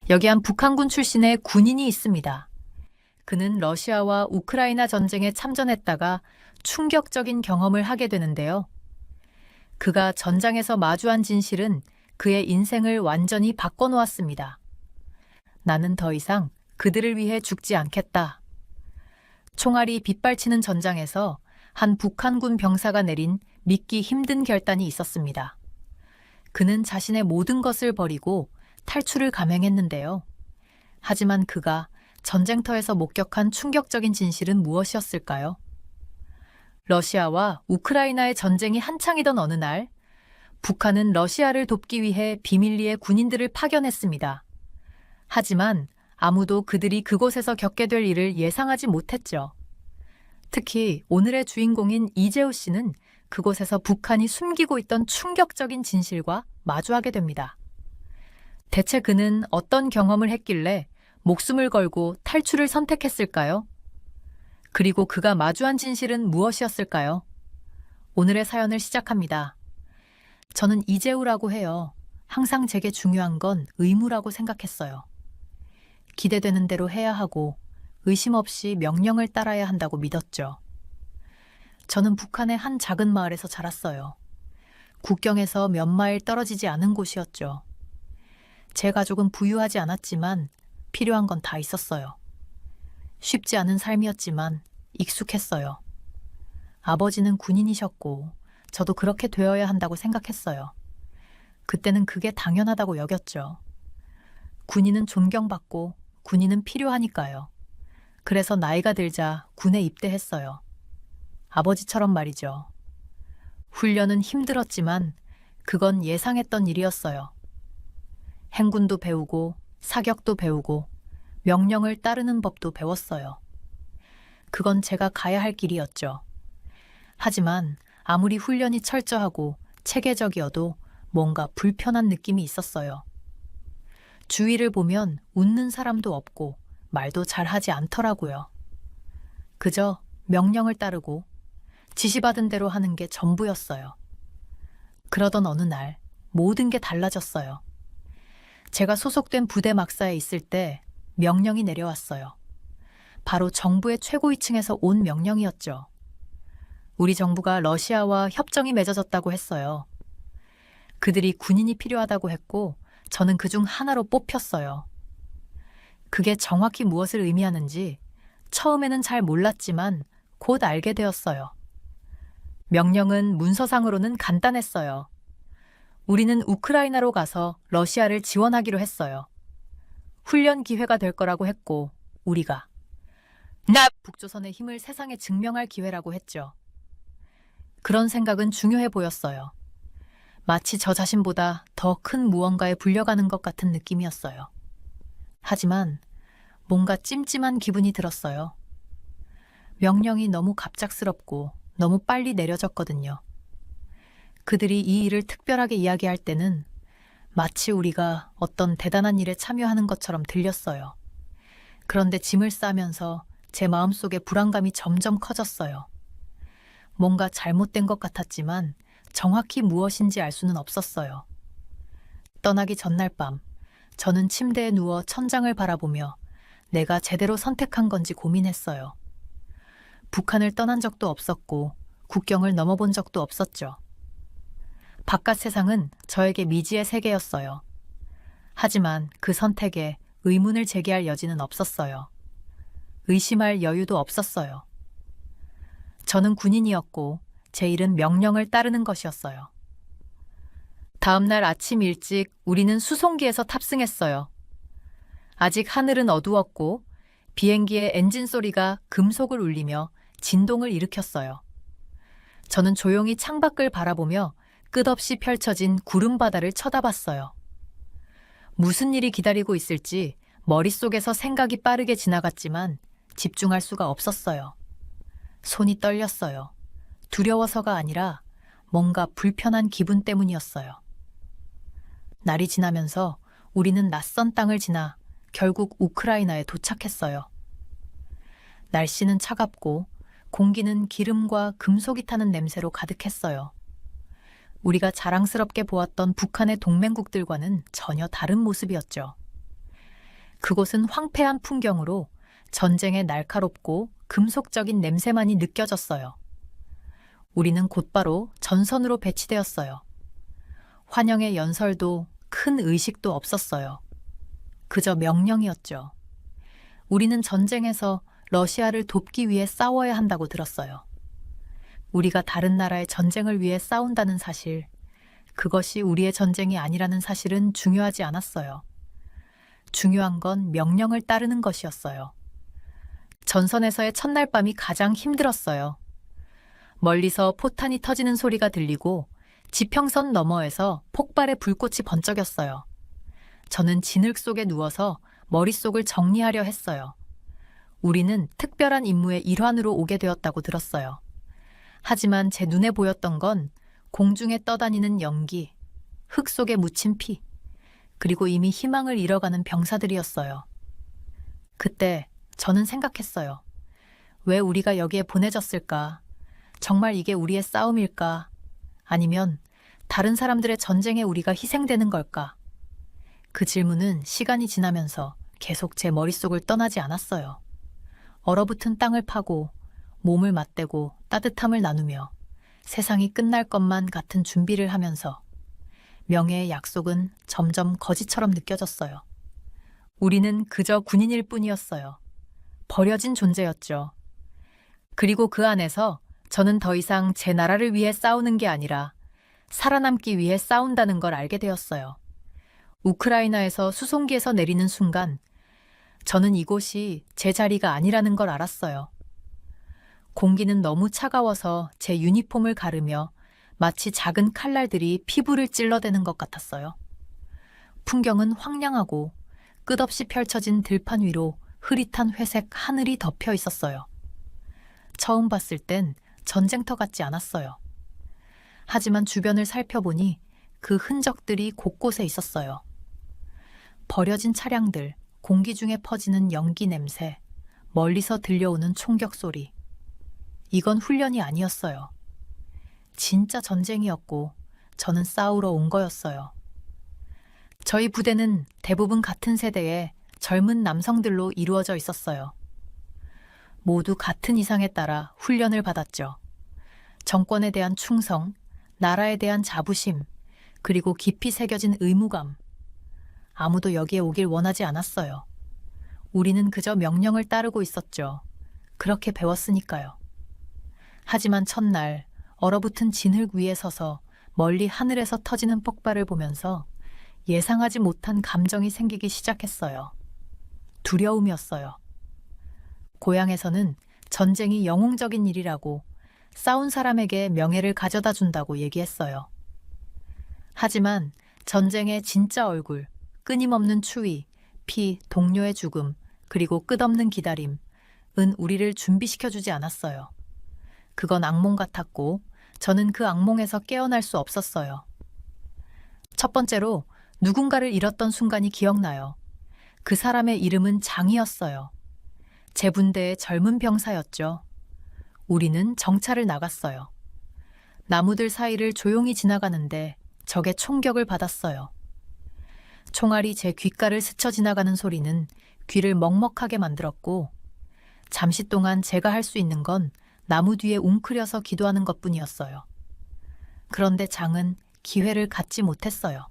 여기 한 북한군 출신의 군인이 있습니다. 그는 러시아와 우크라이나 전쟁에 참전했다가 충격적인 경험을 하게 되는데요. 그가 전장에서 마주한 진실은 그의 인생을 완전히 바꿔놓았습니다. 나는 더 이상 그들을 위해 죽지 않겠다. 총알이 빗발치는 전장에서 한 북한군 병사가 내린 믿기 힘든 결단이 있었습니다. 그는 자신의 모든 것을 버리고 탈출을 감행했는데요. 하지만 그가 전쟁터에서 목격한 충격적인 진실은 무엇이었을까요? 러시아와 우크라이나의 전쟁이 한창이던 어느 날, 북한은 러시아를 돕기 위해 비밀리에 군인들을 파견했습니다. 하지만 아무도 그들이 그곳에서 겪게 될 일을 예상하지 못했죠. 특히 오늘의 주인공인 이재우 씨는 그곳에서 북한이 숨기고 있던 충격적인 진실과 마주하게 됩니다. 대체 그는 어떤 경험을 했길래 목숨을 걸고 탈출을 선택했을까요? 그리고 그가 마주한 진실은 무엇이었을까요? 오늘의 사연을 시작합니다. 저는 이재우라고 해요. 항상 제게 중요한 건 의무라고 생각했어요. 기대되는 대로 해야 하고 의심 없이 명령을 따라야 한다고 믿었죠. 저는 북한의 한 작은 마을에서 자랐어요. 국경에서 몇 마일 떨어지지 않은 곳이었죠. 제 가족은 부유하지 않았지만 필요한 건 다 있었어요. 쉽지 않은 삶이었지만 익숙했어요. 아버지는 군인이셨고 저도 그렇게 되어야 한다고 생각했어요. 그때는 그게 당연하다고 여겼죠. 군인은 존경받고 군인은 필요하니까요. 그래서 나이가 들자 군에 입대했어요. 아버지처럼 말이죠. 훈련은 힘들었지만 그건 예상했던 일이었어요. 행군도 배우고 사격도 배우고 명령을 따르는 법도 배웠어요. 그건 제가 가야 할 길이었죠. 하지만 아무리 훈련이 철저하고 체계적이어도 뭔가 불편한 느낌이 있었어요. 주위를 보면 웃는 사람도 없고 말도 잘하지 않더라고요. 그저 명령을 따르고 지시받은 대로 하는 게 전부였어요. 그러던 어느 날 모든 게 달라졌어요. 제가 소속된 부대 막사에 있을 때 명령이 내려왔어요. 바로 정부의 최고위층에서 온 명령이었죠. 우리 정부가 러시아와 협정이 맺어졌다고 했어요. 그들이 군인이 필요하다고 했고 저는 그중 하나로 뽑혔어요. 그게 정확히 무엇을 의미하는지 처음에는 잘 몰랐지만 곧 알게 되었어요. 명령은 문서상으로는 간단했어요. 우리는 우크라이나로 가서 러시아를 지원하기로 했어요. 훈련 기회가 될 거라고 했고 우리가 북조선의 힘을 세상에 증명할 기회라고 했죠. 그런 생각은 중요해 보였어요. 마치 저 자신보다 더 큰 무언가에 불려가는 것 같은 느낌이었어요. 하지만 뭔가 찜찜한 기분이 들었어요. 명령이 너무 갑작스럽고 너무 빨리 내려졌거든요. 그들이 이 일을 특별하게 이야기할 때는 마치 우리가 어떤 대단한 일에 참여하는 것처럼 들렸어요. 그런데 짐을 싸면서 제 마음속에 불안감이 점점 커졌어요. 뭔가 잘못된 것 같았지만 정확히 무엇인지 알 수는 없었어요. 떠나기 전날 밤, 저는 침대에 누워 천장을 바라보며 내가 제대로 선택한 건지 고민했어요. 북한을 떠난 적도 없었고 국경을 넘어본 적도 없었죠. 바깥 세상은 저에게 미지의 세계였어요. 하지만 그 선택에 의문을 제기할 여지는 없었어요. 의심할 여유도 없었어요. 저는 군인이었고 제 일은 명령을 따르는 것이었어요. 다음 날 아침 일찍 우리는 수송기에서 탑승했어요. 아직 하늘은 어두웠고 비행기의 엔진 소리가 금속을 울리며 진동을 일으켰어요. 저는 조용히 창밖을 바라보며 끝없이 펼쳐진 구름바다를 쳐다봤어요. 무슨 일이 기다리고 있을지 머릿속에서 생각이 빠르게 지나갔지만 집중할 수가 없었어요. 손이 떨렸어요. 두려워서가 아니라 뭔가 불편한 기분 때문이었어요. 날이 지나면서 우리는 낯선 땅을 지나 결국 우크라이나에 도착했어요. 날씨는 차갑고 공기는 기름과 금속이 타는 냄새로 가득했어요. 우리가 자랑스럽게 보았던 북한의 동맹국들과는 전혀 다른 모습이었죠. 그곳은 황폐한 풍경으로 전쟁의 날카롭고 금속적인 냄새만이 느껴졌어요. 우리는 곧바로 전선으로 배치되었어요. 환영의 연설도 큰 의식도 없었어요. 그저 명령이었죠. 우리는 전쟁에서 러시아를 돕기 위해 싸워야 한다고 들었어요. 우리가 다른 나라의 전쟁을 위해 싸운다는 사실, 그것이 우리의 전쟁이 아니라는 사실은 중요하지 않았어요. 중요한 건 명령을 따르는 것이었어요. 전선에서의 첫날 밤이 가장 힘들었어요. 멀리서 포탄이 터지는 소리가 들리고 지평선 너머에서 폭발의 불꽃이 번쩍였어요. 저는 진흙 속에 누워서 머릿속을 정리하려 했어요. 우리는 특별한 임무의 일환으로 오게 되었다고 들었어요. 하지만 제 눈에 보였던 건 공중에 떠다니는 연기, 흙 속에 묻힌 피, 그리고 이미 희망을 잃어가는 병사들이었어요. 그때 저는 생각했어요. 왜 우리가 여기에 보내졌을까? 정말 이게 우리의 싸움일까? 아니면 다른 사람들의 전쟁에 우리가 희생되는 걸까? 그 질문은 시간이 지나면서 계속 제 머릿속을 떠나지 않았어요. 얼어붙은 땅을 파고 몸을 맞대고 따뜻함을 나누며 세상이 끝날 것만 같은 준비를 하면서 명예의 약속은 점점 거짓처럼 느껴졌어요. 우리는 그저 군인일 뿐이었어요. 버려진 존재였죠. 그리고 그 안에서 저는 더 이상 제 나라를 위해 싸우는 게 아니라 살아남기 위해 싸운다는 걸 알게 되었어요. 우크라이나에서 수송기에서 내리는 순간 저는 이곳이 제 자리가 아니라는 걸 알았어요. 공기는 너무 차가워서 제 유니폼을 가르며 마치 작은 칼날들이 피부를 찔러대는 것 같았어요. 풍경은 황량하고 끝없이 펼쳐진 들판 위로 흐릿한 회색 하늘이 덮여 있었어요. 처음 봤을 땐 전쟁터 같지 않았어요. 하지만 주변을 살펴보니 그 흔적들이 곳곳에 있었어요. 버려진 차량들, 공기 중에 퍼지는 연기 냄새, 멀리서 들려오는 총격 소리. 이건 훈련이 아니었어요. 진짜 전쟁이었고 저는 싸우러 온 거였어요. 저희 부대는 대부분 같은 세대의 젊은 남성들로 이루어져 있었어요. 모두 같은 이상에 따라 훈련을 받았죠. 정권에 대한 충성, 나라에 대한 자부심, 그리고 깊이 새겨진 의무감. 아무도 여기에 오길 원하지 않았어요. 우리는 그저 명령을 따르고 있었죠. 그렇게 배웠으니까요. 하지만 첫날 얼어붙은 진흙 위에 서서 멀리 하늘에서 터지는 폭발을 보면서 예상하지 못한 감정이 생기기 시작했어요. 두려움이었어요. 고향에서는 전쟁이 영웅적인 일이라고 싸운 사람에게 명예를 가져다 준다고 얘기했어요. 하지만 전쟁의 진짜 얼굴, 끊임없는 추위, 피, 동료의 죽음, 그리고 끝없는 기다림은 우리를 준비시켜주지 않았어요. 그건 악몽 같았고 저는 그 악몽에서 깨어날 수 없었어요. 첫 번째로 누군가를 잃었던 순간이 기억나요. 그 사람의 이름은 장이었어요. 제 분대의 젊은 병사였죠. 우리는 정찰을 나갔어요. 나무들 사이를 조용히 지나가는데 적의 총격을 받았어요. 총알이 제 귓가를 스쳐 지나가는 소리는 귀를 먹먹하게 만들었고 잠시 동안 제가 할 수 있는 건 나무 뒤에 웅크려서 기도하는 것뿐이었어요. 그런데 장은 기회를 갖지 못했어요.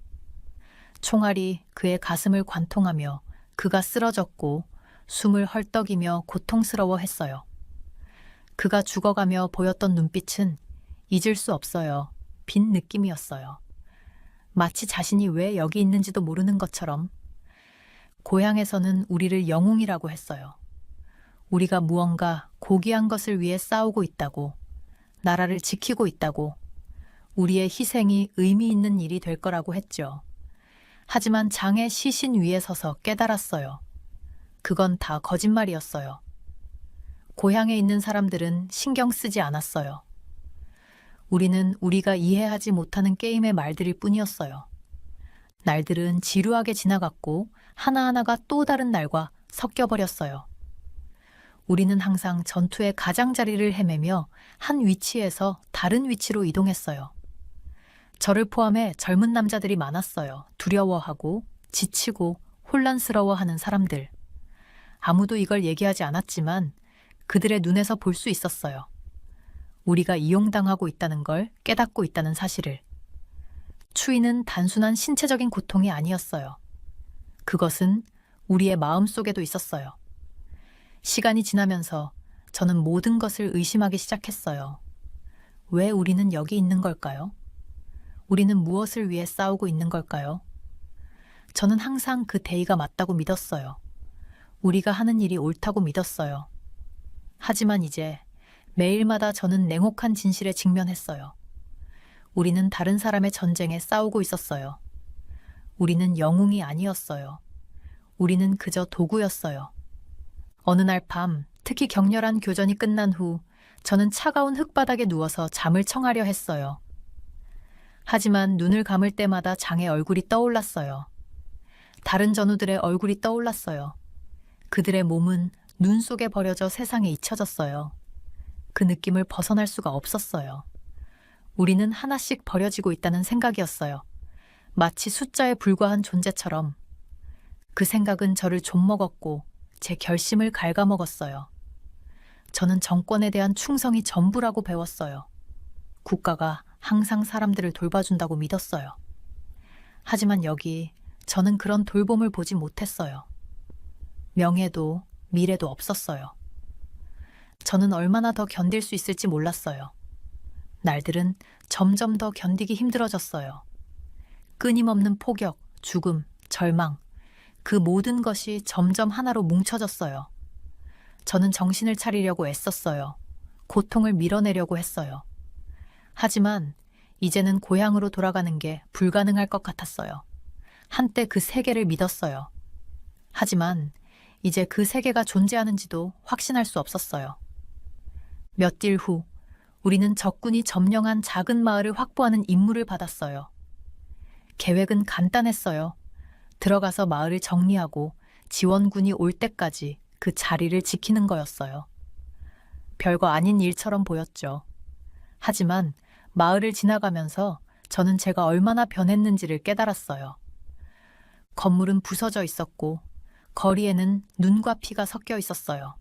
총알이 그의 가슴을 관통하며 그가 쓰러졌고 숨을 헐떡이며 고통스러워했어요. 그가 죽어가며 보였던 눈빛은 잊을 수 없어요. 빈 느낌이었어요. 마치 자신이 왜 여기 있는지도 모르는 것처럼. 고향에서는 우리를 영웅이라고 했어요. 우리가 무언가 고귀한 것을 위해 싸우고 있다고, 나라를 지키고 있다고, 우리의 희생이 의미 있는 일이 될 거라고 했죠. 하지만 장의 시신 위에 서서 깨달았어요. 그건 다 거짓말이었어요. 고향에 있는 사람들은 신경 쓰지 않았어요. 우리는 우리가 이해하지 못하는 게임의 말들일 뿐이었어요. 날들은 지루하게 지나갔고 하나하나가 또 다른 날과 섞여버렸어요. 우리는 항상 전투의 가장자리를 헤매며 한 위치에서 다른 위치로 이동했어요. 저를 포함해 젊은 남자들이 많았어요. 두려워하고 지치고 혼란스러워하는 사람들. 아무도 이걸 얘기하지 않았지만 그들의 눈에서 볼 수 있었어요. 우리가 이용당하고 있다는 걸 깨닫고 있다는 사실을. 추위는 단순한 신체적인 고통이 아니었어요. 그것은 우리의 마음 속에도 있었어요. 시간이 지나면서 저는 모든 것을 의심하기 시작했어요. 왜 우리는 여기 있는 걸까요? 우리는 무엇을 위해 싸우고 있는 걸까요? 저는 항상 그 대의가 맞다고 믿었어요. 우리가 하는 일이 옳다고 믿었어요. 하지만 이제 매일마다 저는 냉혹한 진실에 직면했어요. 우리는 다른 사람의 전쟁에 싸우고 있었어요. 우리는 영웅이 아니었어요. 우리는 그저 도구였어요. 어느 날 밤, 특히 격렬한 교전이 끝난 후 저는 차가운 흙바닥에 누워서 잠을 청하려 했어요. 하지만 눈을 감을 때마다 장의 얼굴이 떠올랐어요. 다른 전우들의 얼굴이 떠올랐어요. 그들의 몸은 눈 속에 버려져 세상에 잊혀졌어요. 그 느낌을 벗어날 수가 없었어요. 우리는 하나씩 버려지고 있다는 생각이었어요. 마치 숫자에 불과한 존재처럼. 그 생각은 저를 좀먹었고 제 결심을 갉아먹었어요. 저는 정권에 대한 충성이 전부라고 배웠어요. 국가가 항상 사람들을 돌봐준다고 믿었어요. 하지만 여기 저는 그런 돌봄을 보지 못했어요. 명예도 미래도 없었어요. 저는 얼마나 더 견딜 수 있을지 몰랐어요. 날들은 점점 더 견디기 힘들어졌어요. 끊임없는 폭격, 죽음, 절망, 그 모든 것이 점점 하나로 뭉쳐졌어요. 저는 정신을 차리려고 애썼어요. 고통을 밀어내려고 했어요. 하지만 이제는 고향으로 돌아가는 게 불가능할 것 같았어요. 한때 그 세계를 믿었어요. 하지만 이제 그 세계가 존재하는지도 확신할 수 없었어요. 몇 일 후 우리는 적군이 점령한 작은 마을을 확보하는 임무를 받았어요. 계획은 간단했어요. 들어가서 마을을 정리하고 지원군이 올 때까지 그 자리를 지키는 거였어요. 별거 아닌 일처럼 보였죠. 하지만 마을을 지나가면서 저는 제가 얼마나 변했는지를 깨달았어요. 건물은 부서져 있었고 거리에는 눈과 피가 섞여 있었어요.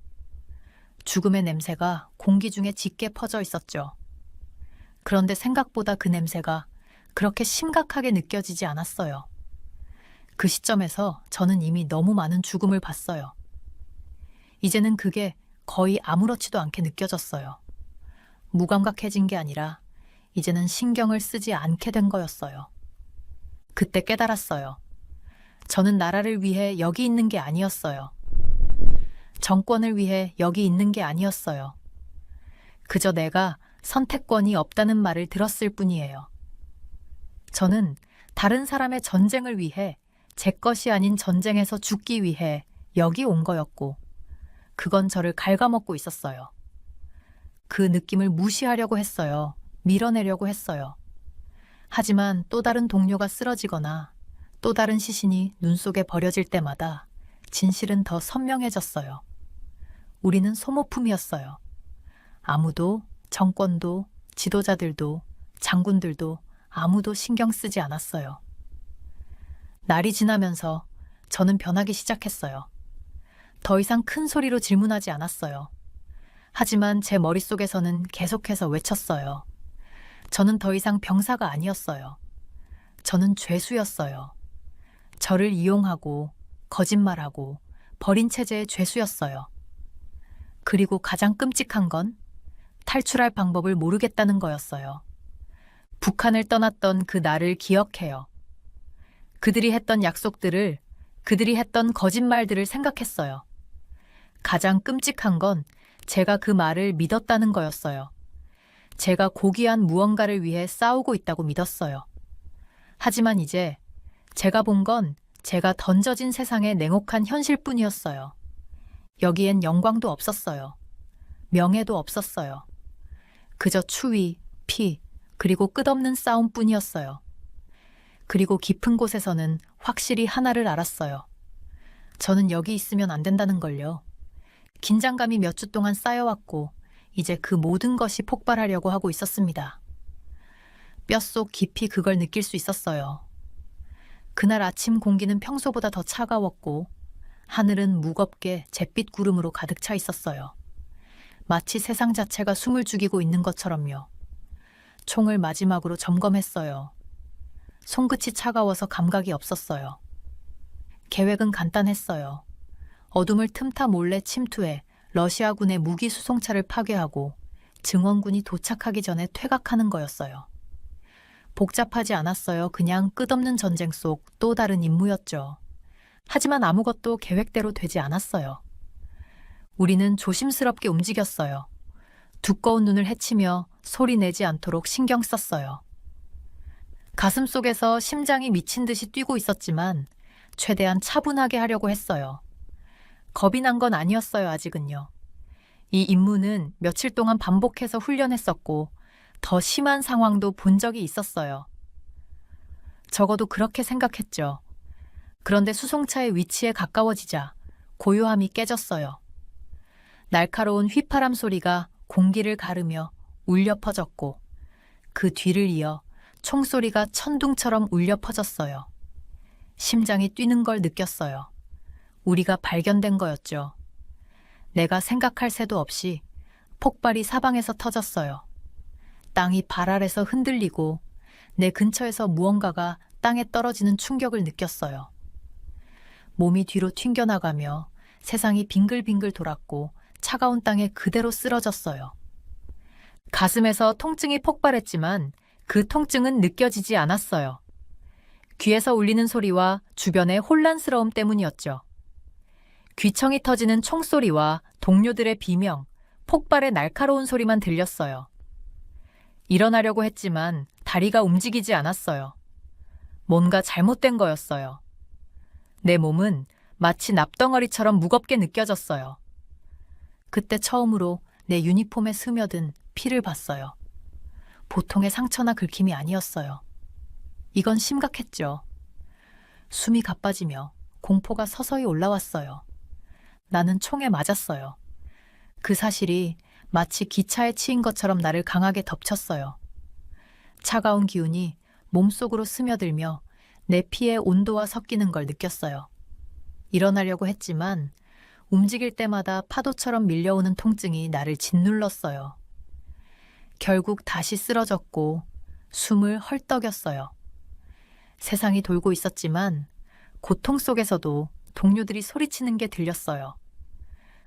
죽음의 냄새가 공기 중에 짙게 퍼져 있었죠. 그런데 생각보다 그 냄새가 그렇게 심각하게 느껴지지 않았어요. 그 시점에서 저는 이미 너무 많은 죽음을 봤어요. 이제는 그게 거의 아무렇지도 않게 느껴졌어요. 무감각해진 게 아니라 이제는 신경을 쓰지 않게 된 거였어요. 그때 깨달았어요. 저는 나라를 위해 여기 있는 게 아니었어요. 정권을 위해 여기 있는 게 아니었어요. 그저 내가 선택권이 없다는 말을 들었을 뿐이에요. 저는 다른 사람의 전쟁을 위해 제 것이 아닌 전쟁에서 죽기 위해 여기 온 거였고, 그건 저를 갉아먹고 있었어요. 그 느낌을 무시하려고 했어요. 밀어내려고 했어요. 하지만 또 다른 동료가 쓰러지거나 또 다른 시신이 눈 속에 버려질 때마다 진실은 더 선명해졌어요. 우리는 소모품이었어요. 아무도, 정권도, 지도자들도, 장군들도 아무도 신경 쓰지 않았어요. 날이 지나면서 저는 변하기 시작했어요. 더 이상 큰 소리로 질문하지 않았어요. 하지만 제 머릿속에서는 계속해서 외쳤어요. 저는 더 이상 병사가 아니었어요. 저는 죄수였어요. 저를 이용하고 거짓말하고 버린 체제의 죄수였어요. 그리고 가장 끔찍한 건 탈출할 방법을 모르겠다는 거였어요. 북한을 떠났던 그 날을 기억해요. 그들이 했던 약속들을, 그들이 했던 거짓말들을 생각했어요. 가장 끔찍한 건 제가 그 말을 믿었다는 거였어요. 제가 고귀한 무언가를 위해 싸우고 있다고 믿었어요. 하지만 이제 제가 본 건 제가 던져진 세상의 냉혹한 현실뿐이었어요. 여기엔 영광도 없었어요. 명예도 없었어요. 그저 추위, 피, 그리고 끝없는 싸움뿐이었어요. 그리고 깊은 곳에서는 확실히 하나를 알았어요. 저는 여기 있으면 안 된다는 걸요. 긴장감이 몇 주 동안 쌓여왔고 이제 그 모든 것이 폭발하려고 하고 있었습니다. 뼛속 깊이 그걸 느낄 수 있었어요. 그날 아침 공기는 평소보다 더 차가웠고 하늘은 무겁게 잿빛 구름으로 가득 차 있었어요. 마치 세상 자체가 숨을 죽이고 있는 것처럼요. 총을 마지막으로 점검했어요. 손끝이 차가워서 감각이 없었어요. 계획은 간단했어요. 어둠을 틈타 몰래 침투해 러시아군의 무기 수송차를 파괴하고 증원군이 도착하기 전에 퇴각하는 거였어요. 복잡하지 않았어요. 그냥 끝없는 전쟁 속 또 다른 임무였죠. 하지만 아무것도 계획대로 되지 않았어요. 우리는 조심스럽게 움직였어요. 두꺼운 눈을 헤치며 소리 내지 않도록 신경 썼어요. 가슴 속에서 심장이 미친 듯이 뛰고 있었지만 최대한 차분하게 하려고 했어요. 겁이 난 건 아니었어요, 아직은요. 이 임무는 며칠 동안 반복해서 훈련했었고 더 심한 상황도 본 적이 있었어요. 적어도 그렇게 생각했죠. 그런데 수송차의 위치에 가까워지자 고요함이 깨졌어요. 날카로운 휘파람 소리가 공기를 가르며 울려 퍼졌고 그 뒤를 이어 총소리가 천둥처럼 울려 퍼졌어요. 심장이 뛰는 걸 느꼈어요. 우리가 발견된 거였죠. 내가 생각할 새도 없이 폭발이 사방에서 터졌어요. 땅이 발 아래서 흔들리고 내 근처에서 무언가가 땅에 떨어지는 충격을 느꼈어요. 몸이 뒤로 튕겨나가며 세상이 빙글빙글 돌았고 차가운 땅에 그대로 쓰러졌어요. 가슴에서 통증이 폭발했지만 그 통증은 느껴지지 않았어요. 귀에서 울리는 소리와 주변의 혼란스러움 때문이었죠. 귀청이 터지는 총소리와 동료들의 비명, 폭발의 날카로운 소리만 들렸어요. 일어나려고 했지만 다리가 움직이지 않았어요. 뭔가 잘못된 거였어요. 내 몸은 마치 납덩어리처럼 무겁게 느껴졌어요. 그때 처음으로 내 유니폼에 스며든 피를 봤어요. 보통의 상처나 긁힘이 아니었어요. 이건 심각했죠. 숨이 가빠지며 공포가 서서히 올라왔어요. 나는 총에 맞았어요. 그 사실이 마치 기차에 치인 것처럼 나를 강하게 덮쳤어요. 차가운 기운이 몸속으로 스며들며 내 피의 온도와 섞이는 걸 느꼈어요. 일어나려고 했지만 움직일 때마다 파도처럼 밀려오는 통증이 나를 짓눌렀어요. 결국 다시 쓰러졌고 숨을 헐떡였어요. 세상이 돌고 있었지만 고통 속에서도 동료들이 소리치는 게 들렸어요.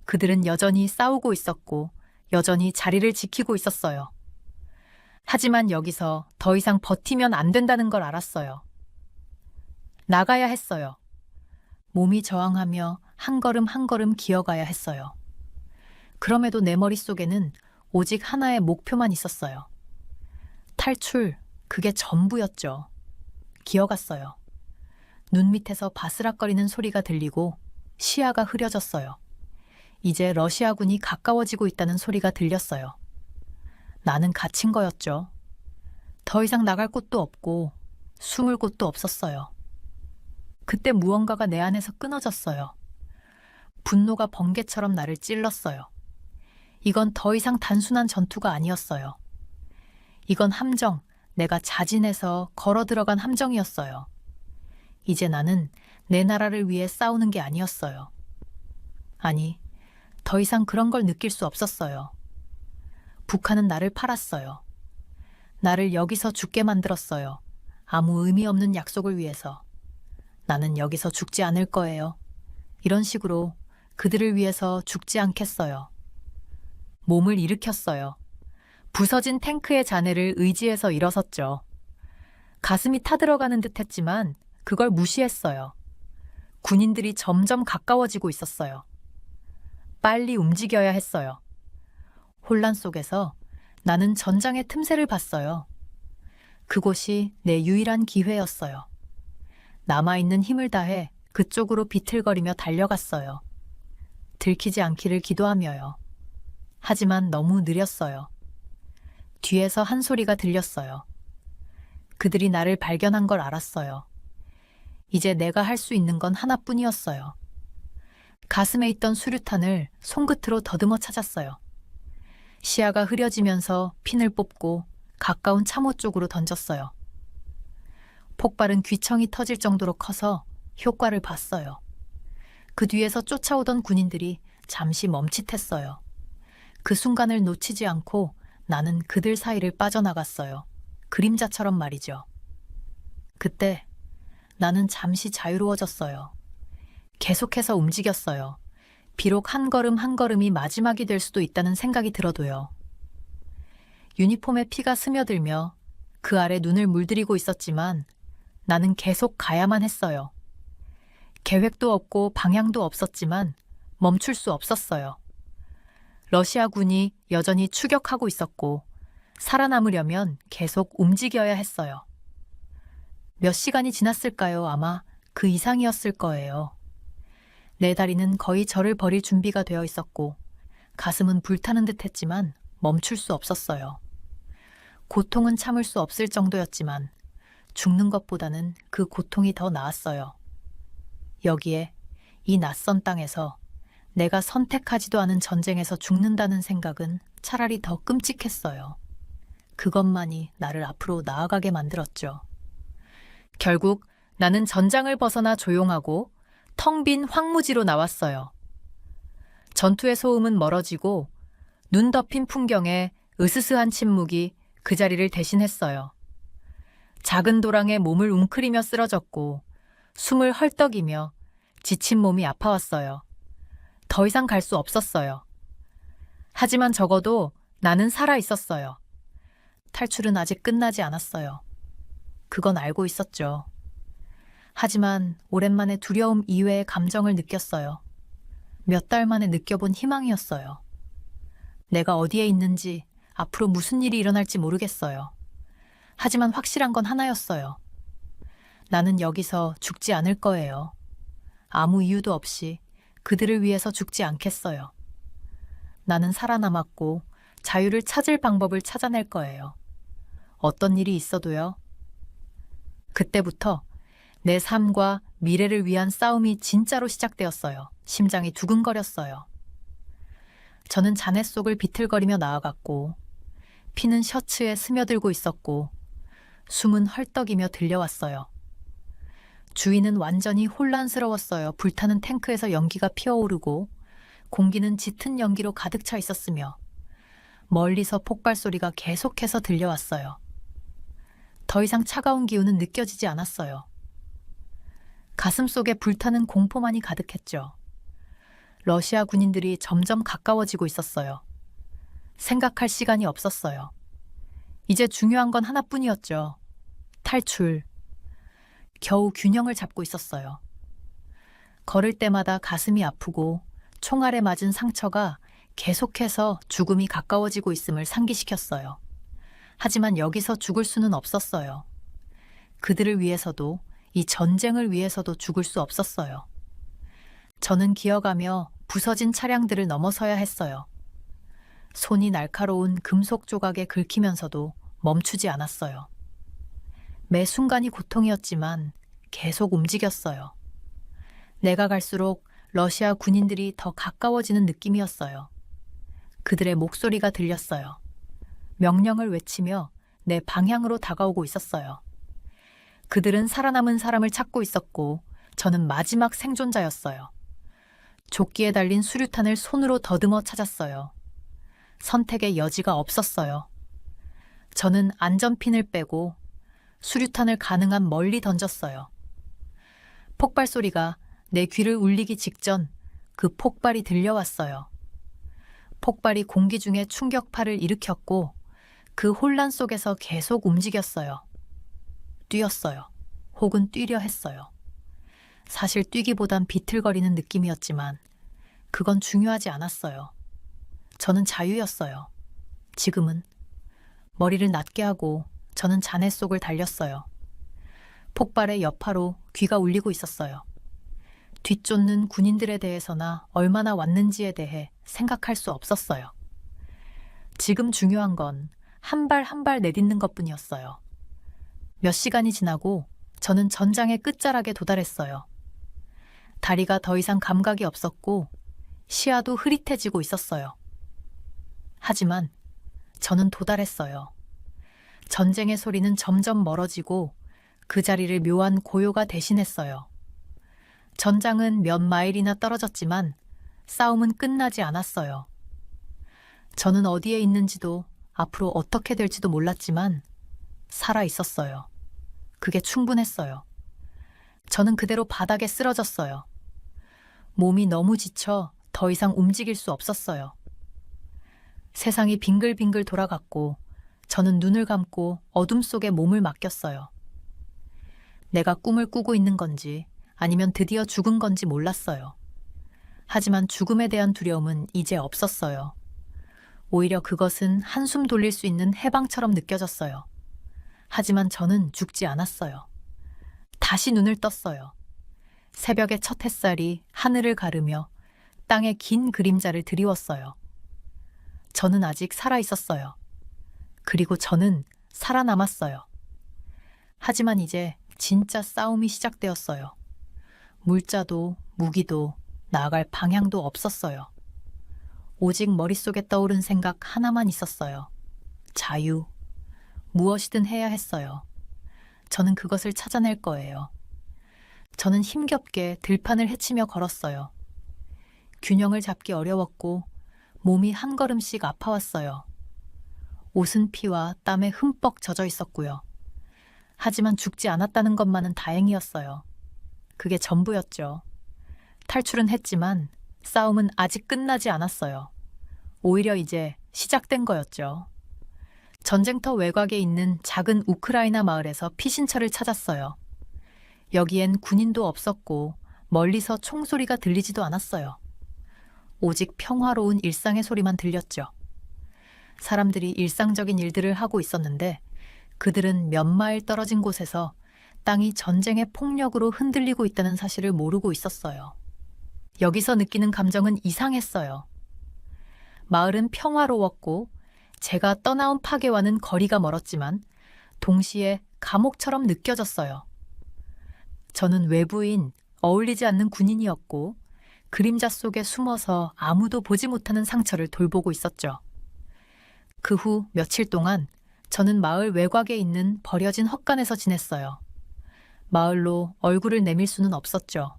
그들은 여전히 싸우고 있었고 여전히 자리를 지키고 있었어요. 하지만 여기서 더 이상 버티면 안 된다는 걸 알았어요. 나가야 했어요. 몸이 저항하며 한 걸음 한 걸음 기어가야 했어요. 그럼에도 내 머릿속에는 오직 하나의 목표만 있었어요. 탈출, 그게 전부였죠. 기어갔어요. 눈 밑에서 바스락거리는 소리가 들리고 시야가 흐려졌어요. 이제 러시아군이 가까워지고 있다는 소리가 들렸어요. 나는 갇힌 거였죠. 더 이상 나갈 곳도 없고 숨을 곳도 없었어요. 그때 무언가가 내 안에서 끊어졌어요. 분노가 번개처럼 나를 찔렀어요. 이건 더 이상 단순한 전투가 아니었어요. 이건 함정, 내가 자진해서 걸어 들어간 함정이었어요. 이제 나는 내 나라를 위해 싸우는 게 아니었어요. 아니, 더 이상 그런 걸 느낄 수 없었어요. 북한은 나를 팔았어요. 나를 여기서 죽게 만들었어요. 아무 의미 없는 약속을 위해서. 나는 여기서 죽지 않을 거예요. 이런 식으로 그들을 위해서 죽지 않겠어요. 몸을 일으켰어요. 부서진 탱크의 잔해를 의지해서 일어섰죠. 가슴이 타들어가는 듯 했지만 그걸 무시했어요. 군인들이 점점 가까워지고 있었어요. 빨리 움직여야 했어요. 혼란 속에서 나는 전장의 틈새를 봤어요. 그곳이 내 유일한 기회였어요. 남아있는 힘을 다해 그쪽으로 비틀거리며 달려갔어요. 들키지 않기를 기도하며요. 하지만 너무 느렸어요. 뒤에서 한 소리가 들렸어요. 그들이 나를 발견한 걸 알았어요. 이제 내가 할 수 있는 건 하나뿐이었어요. 가슴에 있던 수류탄을 손끝으로 더듬어 찾았어요. 시야가 흐려지면서 핀을 뽑고 가까운 참호 쪽으로 던졌어요. 폭발은 귀청이 터질 정도로 커서 효과를 봤어요. 그 뒤에서 쫓아오던 군인들이 잠시 멈칫했어요. 그 순간을 놓치지 않고 나는 그들 사이를 빠져나갔어요. 그림자처럼 말이죠. 그때 나는 잠시 자유로워졌어요. 계속해서 움직였어요. 비록 한 걸음 한 걸음이 마지막이 될 수도 있다는 생각이 들어도요. 유니폼에 피가 스며들며 그 아래 눈을 물들이고 있었지만 나는 계속 가야만 했어요. 계획도 없고 방향도 없었지만 멈출 수 없었어요. 러시아군이 여전히 추격하고 있었고 살아남으려면 계속 움직여야 했어요. 몇 시간이 지났을까요? 아마 그 이상이었을 거예요. 내 다리는 거의 저를 버릴 준비가 되어 있었고 가슴은 불타는 듯 했지만 멈출 수 없었어요. 고통은 참을 수 없을 정도였지만 죽는 것보다는 그 고통이 더 나았어요. 여기에 이 낯선 땅에서 내가 선택하지도 않은 전쟁에서 죽는다는 생각은 차라리 더 끔찍했어요. 그것만이 나를 앞으로 나아가게 만들었죠. 결국 나는 전장을 벗어나 조용하고 텅 빈 황무지로 나왔어요. 전투의 소음은 멀어지고 눈 덮인 풍경에 으스스한 침묵이 그 자리를 대신했어요. 작은 도랑에 몸을 웅크리며 쓰러졌고 숨을 헐떡이며 지친 몸이 아파왔어요. 더 이상 갈 수 없었어요. 하지만 적어도 나는 살아 있었어요. 탈출은 아직 끝나지 않았어요. 그건 알고 있었죠. 하지만 오랜만에 두려움 이외의 감정을 느꼈어요. 몇 달 만에 느껴본 희망이었어요. 내가 어디에 있는지 앞으로 무슨 일이 일어날지 모르겠어요. 하지만 확실한 건 하나였어요. 나는 여기서 죽지 않을 거예요. 아무 이유도 없이 그들을 위해서 죽지 않겠어요. 나는 살아남았고 자유를 찾을 방법을 찾아낼 거예요. 어떤 일이 있어도요. 그때부터 내 삶과 미래를 위한 싸움이 진짜로 시작되었어요. 심장이 두근거렸어요. 저는 잔해 속을 비틀거리며 나아갔고 피는 셔츠에 스며들고 있었고 숨은 헐떡이며 들려왔어요. 주위는 완전히 혼란스러웠어요. 불타는 탱크에서 연기가 피어오르고 공기는 짙은 연기로 가득 차 있었으며 멀리서 폭발 소리가 계속해서 들려왔어요. 더 이상 차가운 기운은 느껴지지 않았어요. 가슴 속에 불타는 공포만이 가득했죠. 러시아 군인들이 점점 가까워지고 있었어요. 생각할 시간이 없었어요. 이제 중요한 건 하나뿐이었죠. 탈출. 겨우 균형을 잡고 있었어요. 걸을 때마다 가슴이 아프고 총알에 맞은 상처가 계속해서 죽음이 가까워지고 있음을 상기시켰어요. 하지만 여기서 죽을 수는 없었어요. 그들을 위해서도 이 전쟁을 위해서도 죽을 수 없었어요. 저는 기어가며 부서진 차량들을 넘어서야 했어요. 손이 날카로운 금속 조각에 긁히면서도 멈추지 않았어요. 매 순간이 고통이었지만 계속 움직였어요. 내가 갈수록 러시아 군인들이 더 가까워지는 느낌이었어요. 그들의 목소리가 들렸어요. 명령을 외치며 내 방향으로 다가오고 있었어요. 그들은 살아남은 사람을 찾고 있었고 저는 마지막 생존자였어요. 조끼에 달린 수류탄을 손으로 더듬어 찾았어요. 선택의 여지가 없었어요. 저는 안전핀을 빼고 수류탄을 가능한 멀리 던졌어요. 폭발 소리가 내 귀를 울리기 직전 그 폭발이 들려왔어요. 폭발이 공기 중에 충격파를 일으켰고 그 혼란 속에서 계속 움직였어요. 뛰었어요. 혹은 뛰려 했어요. 사실 뛰기보단 비틀거리는 느낌이었지만 그건 중요하지 않았어요. 저는 자유였어요. 지금은 머리를 낮게 하고 저는 잔해 속을 달렸어요. 폭발의 여파로 귀가 울리고 있었어요. 뒤쫓는 군인들에 대해서나 얼마나 왔는지에 대해 생각할 수 없었어요. 지금 중요한 건 한 발 한 발 내딛는 것뿐이었어요. 몇 시간이 지나고 저는 전장의 끝자락에 도달했어요. 다리가 더 이상 감각이 없었고 시야도 흐릿해지고 있었어요. 하지만 저는 도달했어요. 전쟁의 소리는 점점 멀어지고 그 자리를 묘한 고요가 대신했어요. 전장은 몇 마일이나 떨어졌지만 싸움은 끝나지 않았어요. 저는 어디에 있는지도 앞으로 어떻게 될지도 몰랐지만 살아 있었어요. 그게 충분했어요. 저는 그대로 바닥에 쓰러졌어요. 몸이 너무 지쳐 더 이상 움직일 수 없었어요. 세상이 빙글빙글 돌아갔고 저는 눈을 감고 어둠 속에 몸을 맡겼어요. 내가 꿈을 꾸고 있는 건지 아니면 드디어 죽은 건지 몰랐어요. 하지만 죽음에 대한 두려움은 이제 없었어요. 오히려 그것은 한숨 돌릴 수 있는 해방처럼 느껴졌어요. 하지만 저는 죽지 않았어요. 다시 눈을 떴어요. 새벽의 첫 햇살이 하늘을 가르며 땅의 긴 그림자를 드리웠어요. 저는 아직 살아 있었어요. 그리고 저는 살아남았어요. 하지만 이제 진짜 싸움이 시작되었어요. 물자도 무기도 나아갈 방향도 없었어요. 오직 머릿속에 떠오른 생각 하나만 있었어요. 자유. 무엇이든 해야 했어요. 저는 그것을 찾아낼 거예요. 저는 힘겹게 들판을 헤치며 걸었어요. 균형을 잡기 어려웠고 몸이 한 걸음씩 아파왔어요. 옷은 피와 땀에 흠뻑 젖어 있었고요. 하지만 죽지 않았다는 것만은 다행이었어요. 그게 전부였죠. 탈출은 했지만 싸움은 아직 끝나지 않았어요. 오히려 이제 시작된 거였죠. 전쟁터 외곽에 있는 작은 우크라이나 마을에서 피신처를 찾았어요. 여기엔 군인도 없었고 멀리서 총소리가 들리지도 않았어요. 오직 평화로운 일상의 소리만 들렸죠. 사람들이 일상적인 일들을 하고 있었는데 그들은 몇 마일 떨어진 곳에서 땅이 전쟁의 폭력으로 흔들리고 있다는 사실을 모르고 있었어요. 여기서 느끼는 감정은 이상했어요. 마을은 평화로웠고 제가 떠나온 파괴와는 거리가 멀었지만 동시에 감옥처럼 느껴졌어요. 저는 외부인, 어울리지 않는 군인이었고 그림자 속에 숨어서 아무도 보지 못하는 상처를 돌보고 있었죠. 그 후 며칠 동안 저는 마을 외곽에 있는 버려진 헛간에서 지냈어요. 마을로 얼굴을 내밀 수는 없었죠.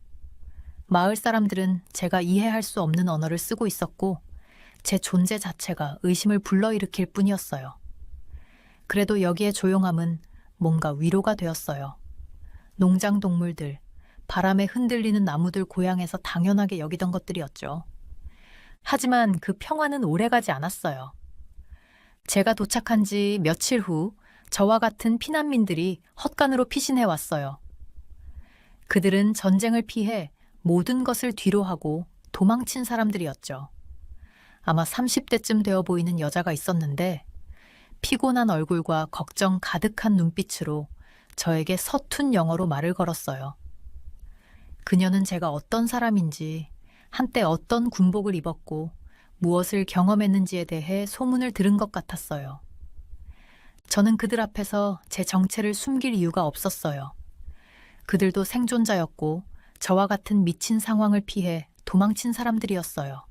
마을 사람들은 제가 이해할 수 없는 언어를 쓰고 있었고 제 존재 자체가 의심을 불러일으킬 뿐이었어요. 그래도 여기의 조용함은 뭔가 위로가 되었어요. 농장 동물들, 바람에 흔들리는 나무들 고향에서 당연하게 여기던 것들이었죠. 하지만 그 평화는 오래가지 않았어요. 제가 도착한 지 며칠 후 저와 같은 피난민들이 헛간으로 피신해 왔어요. 그들은 전쟁을 피해 모든 것을 뒤로하고 도망친 사람들이었죠. 아마 30대쯤 되어 보이는 여자가 있었는데 피곤한 얼굴과 걱정 가득한 눈빛으로 저에게 서툰 영어로 말을 걸었어요. 그녀는 제가 어떤 사람인지, 한때 어떤 군복을 입었고 무엇을 경험했는지에 대해 소문을 들은 것 같았어요. 저는 그들 앞에서 제 정체를 숨길 이유가 없었어요. 그들도 생존자였고 저와 같은 미친 상황을 피해 도망친 사람들이었어요.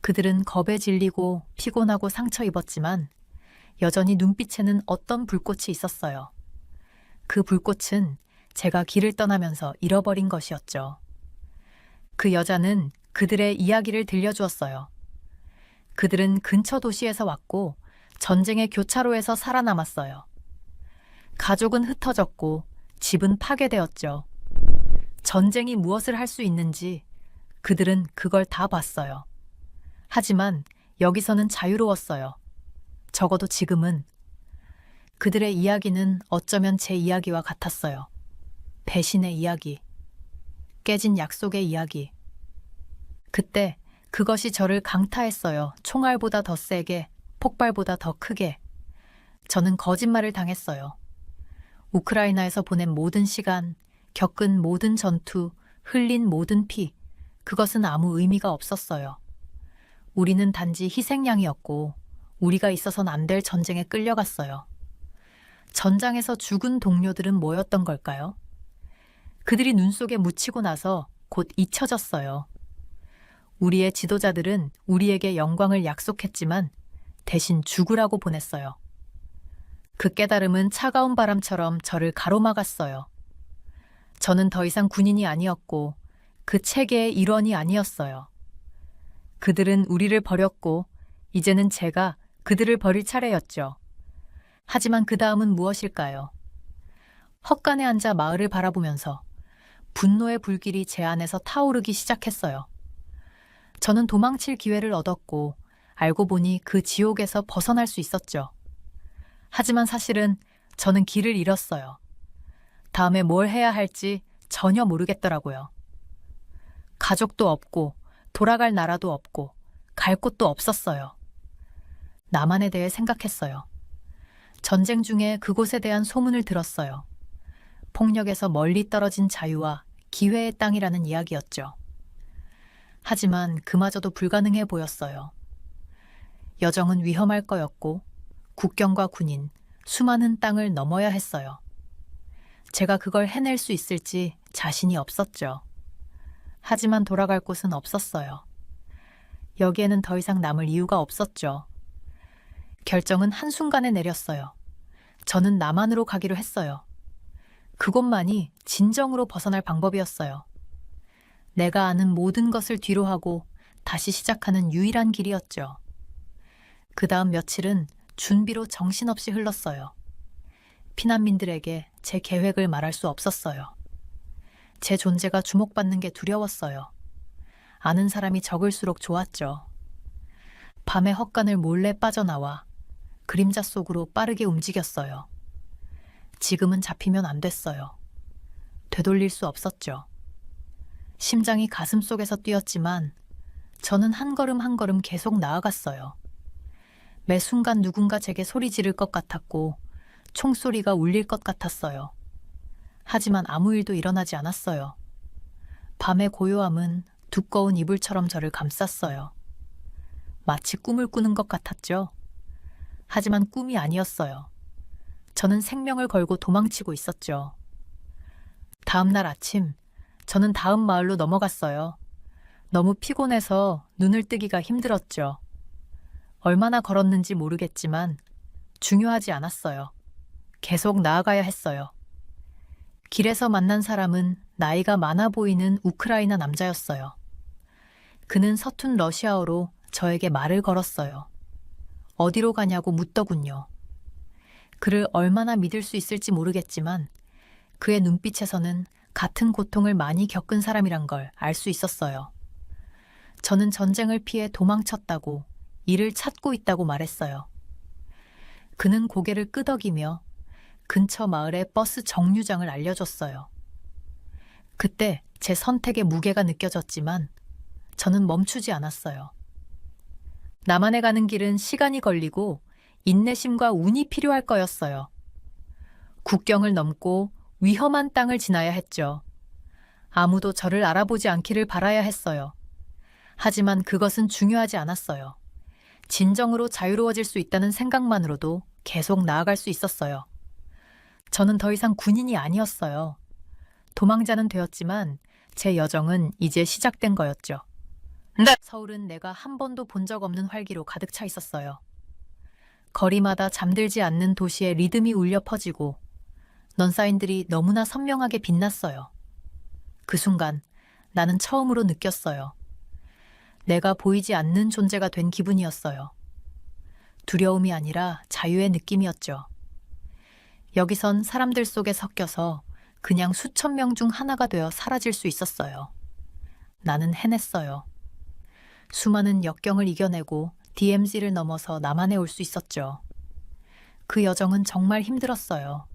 그들은 겁에 질리고 피곤하고 상처 입었지만 여전히 눈빛에는 어떤 불꽃이 있었어요. 그 불꽃은 제가 길을 떠나면서 잃어버린 것이었죠. 그 여자는 그들의 이야기를 들려주었어요. 그들은 근처 도시에서 왔고 전쟁의 교차로에서 살아남았어요. 가족은 흩어졌고 집은 파괴되었죠. 전쟁이 무엇을 할 수 있는지 그들은 그걸 다 봤어요. 하지만 여기서는 자유로웠어요. 적어도 지금은. 그들의 이야기는 어쩌면 제 이야기와 같았어요. 배신의 이야기, 깨진 약속의 이야기. 그때 그것이 저를 강타했어요. 총알보다 더 세게, 폭발보다 더 크게. 저는 거짓말을 당했어요. 우크라이나에서 보낸 모든 시간, 겪은 모든 전투, 흘린 모든 피, 그것은 아무 의미가 없었어요. 우리는 단지 희생양이었고 우리가 있어선 안 될 전쟁에 끌려갔어요. 전장에서 죽은 동료들은 뭐였던 걸까요? 그들이 눈 속에 묻히고 나서 곧 잊혀졌어요. 우리의 지도자들은 우리에게 영광을 약속했지만 대신 죽으라고 보냈어요. 그 깨달음은 차가운 바람처럼 저를 가로막았어요. 저는 더 이상 군인이 아니었고 그 체계의 일원이 아니었어요. 그들은 우리를 버렸고 이제는 제가 그들을 버릴 차례였죠. 하지만 그 다음은 무엇일까요? 헛간에 앉아 마을을 바라보면서 분노의 불길이 제 안에서 타오르기 시작했어요. 저는 도망칠 기회를 얻었고 알고 보니 그 지옥에서 벗어날 수 있었죠. 하지만 사실은 저는 길을 잃었어요. 다음에 뭘 해야 할지 전혀 모르겠더라고요. 가족도 없고 돌아갈 나라도 없고 갈 곳도 없었어요. 나만에 대해 생각했어요. 전쟁 중에 그곳에 대한 소문을 들었어요. 폭력에서 멀리 떨어진 자유와 기회의 땅이라는 이야기였죠. 하지만 그마저도 불가능해 보였어요. 여정은 위험할 거였고 국경과 군인, 수많은 땅을 넘어야 했어요. 제가 그걸 해낼 수 있을지 자신이 없었죠. 하지만 돌아갈 곳은 없었어요. 여기에는 더 이상 남을 이유가 없었죠. 결정은 한순간에 내렸어요. 저는 남한으로 가기로 했어요. 그곳만이 진정으로 벗어날 방법이었어요. 내가 아는 모든 것을 뒤로하고 다시 시작하는 유일한 길이었죠. 그 다음 며칠은 준비로 정신없이 흘렀어요. 피난민들에게 제 계획을 말할 수 없었어요. 제 존재가 주목받는 게 두려웠어요. 아는 사람이 적을수록 좋았죠. 밤에 헛간을 몰래 빠져나와 그림자 속으로 빠르게 움직였어요. 지금은 잡히면 안 됐어요. 되돌릴 수 없었죠. 심장이 가슴 속에서 뛰었지만 저는 한 걸음 한 걸음 계속 나아갔어요. 매 순간 누군가 제게 소리 지를 것 같았고 총소리가 울릴 것 같았어요. 하지만 아무 일도 일어나지 않았어요. 밤의 고요함은 두꺼운 이불처럼 저를 감쌌어요. 마치 꿈을 꾸는 것 같았죠. 하지만 꿈이 아니었어요. 저는 생명을 걸고 도망치고 있었죠. 다음 날 아침, 저는 다음 마을로 넘어갔어요. 너무 피곤해서 눈을 뜨기가 힘들었죠. 얼마나 걸었는지 모르겠지만 중요하지 않았어요. 계속 나아가야 했어요. 길에서 만난 사람은 나이가 많아 보이는 우크라이나 남자였어요. 그는 서툰 러시아어로 저에게 말을 걸었어요. 어디로 가냐고 묻더군요. 그를 얼마나 믿을 수 있을지 모르겠지만 그의 눈빛에서는 같은 고통을 많이 겪은 사람이란 걸 알 수 있었어요. 저는 전쟁을 피해 도망쳤다고, 일을 찾고 있다고 말했어요. 그는 고개를 끄덕이며 근처 마을의 버스 정류장을 알려줬어요. 그때 제 선택의 무게가 느껴졌지만 저는 멈추지 않았어요. 나만에 가는 길은 시간이 걸리고 인내심과 운이 필요할 거였어요. 국경을 넘고 위험한 땅을 지나야 했죠. 아무도 저를 알아보지 않기를 바라야 했어요. 하지만 그것은 중요하지 않았어요. 진정으로 자유로워질 수 있다는 생각만으로도 계속 나아갈 수 있었어요. 저는 더 이상 군인이 아니었어요. 도망자는 되었지만 제 여정은 이제 시작된 거였죠. 네. 서울은 내가 한 번도 본 적 없는 활기로 가득 차 있었어요. 거리마다 잠들지 않는 도시의 리듬이 울려 퍼지고 넌사인들이 너무나 선명하게 빛났어요. 그 순간 나는 처음으로 느꼈어요. 내가 보이지 않는 존재가 된 기분이었어요. 두려움이 아니라 자유의 느낌이었죠. 여기선 사람들 속에 섞여서 그냥 수천 명 중 하나가 되어 사라질 수 있었어요. 나는 해냈어요. 수많은 역경을 이겨내고 DMZ를 넘어서 남한에 올 수 있었죠. 그 여정은 정말 힘들었어요.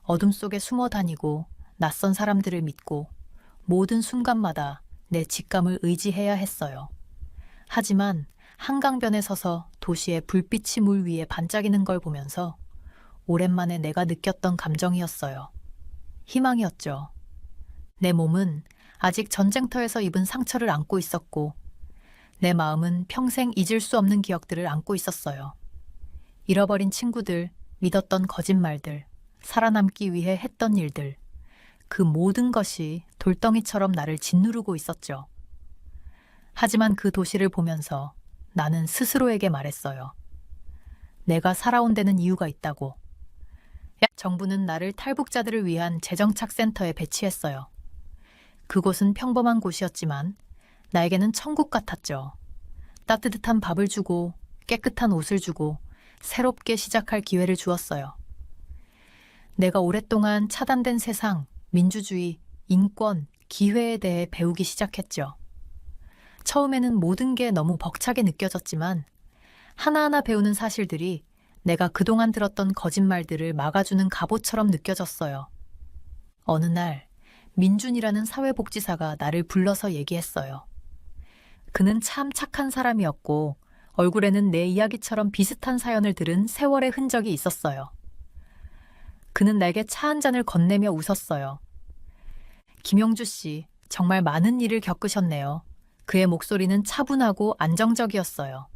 어둠 속에 숨어 다니고 낯선 사람들을 믿고 모든 순간마다 내 직감을 의지해야 했어요. 하지만 한강변에 서서 도시의 불빛이 물 위에 반짝이는 걸 보면서 오랜만에 내가 느꼈던 감정이었어요. 희망이었죠. 내 몸은 아직 전쟁터에서 입은 상처를 안고 있었고 내 마음은 평생 잊을 수 없는 기억들을 안고 있었어요. 잃어버린 친구들, 믿었던 거짓말들, 살아남기 위해 했던 일들, 그 모든 것이 돌덩이처럼 나를 짓누르고 있었죠. 하지만 그 도시를 보면서 나는 스스로에게 말했어요. 내가 살아온 데는 이유가 있다고. 정부는 나를 탈북자들을 위한 재정착센터에 배치했어요. 그곳은 평범한 곳이었지만 나에게는 천국 같았죠. 따뜻한 밥을 주고 깨끗한 옷을 주고 새롭게 시작할 기회를 주었어요. 내가 오랫동안 차단된 세상, 민주주의, 인권, 기회에 대해 배우기 시작했죠. 처음에는 모든 게 너무 벅차게 느껴졌지만 하나하나 배우는 사실들이 내가 그동안 들었던 거짓말들을 막아주는 갑옷처럼 느껴졌어요. 어느 날 민준이라는 사회복지사가 나를 불러서 얘기했어요. 그는 참 착한 사람이었고 얼굴에는 내 이야기처럼 비슷한 사연을 들은 세월의 흔적이 있었어요. 그는 내게 차 한 잔을 건네며 웃었어요. 김영주 씨, 정말 많은 일을 겪으셨네요. 그의 목소리는 차분하고 안정적이었어요.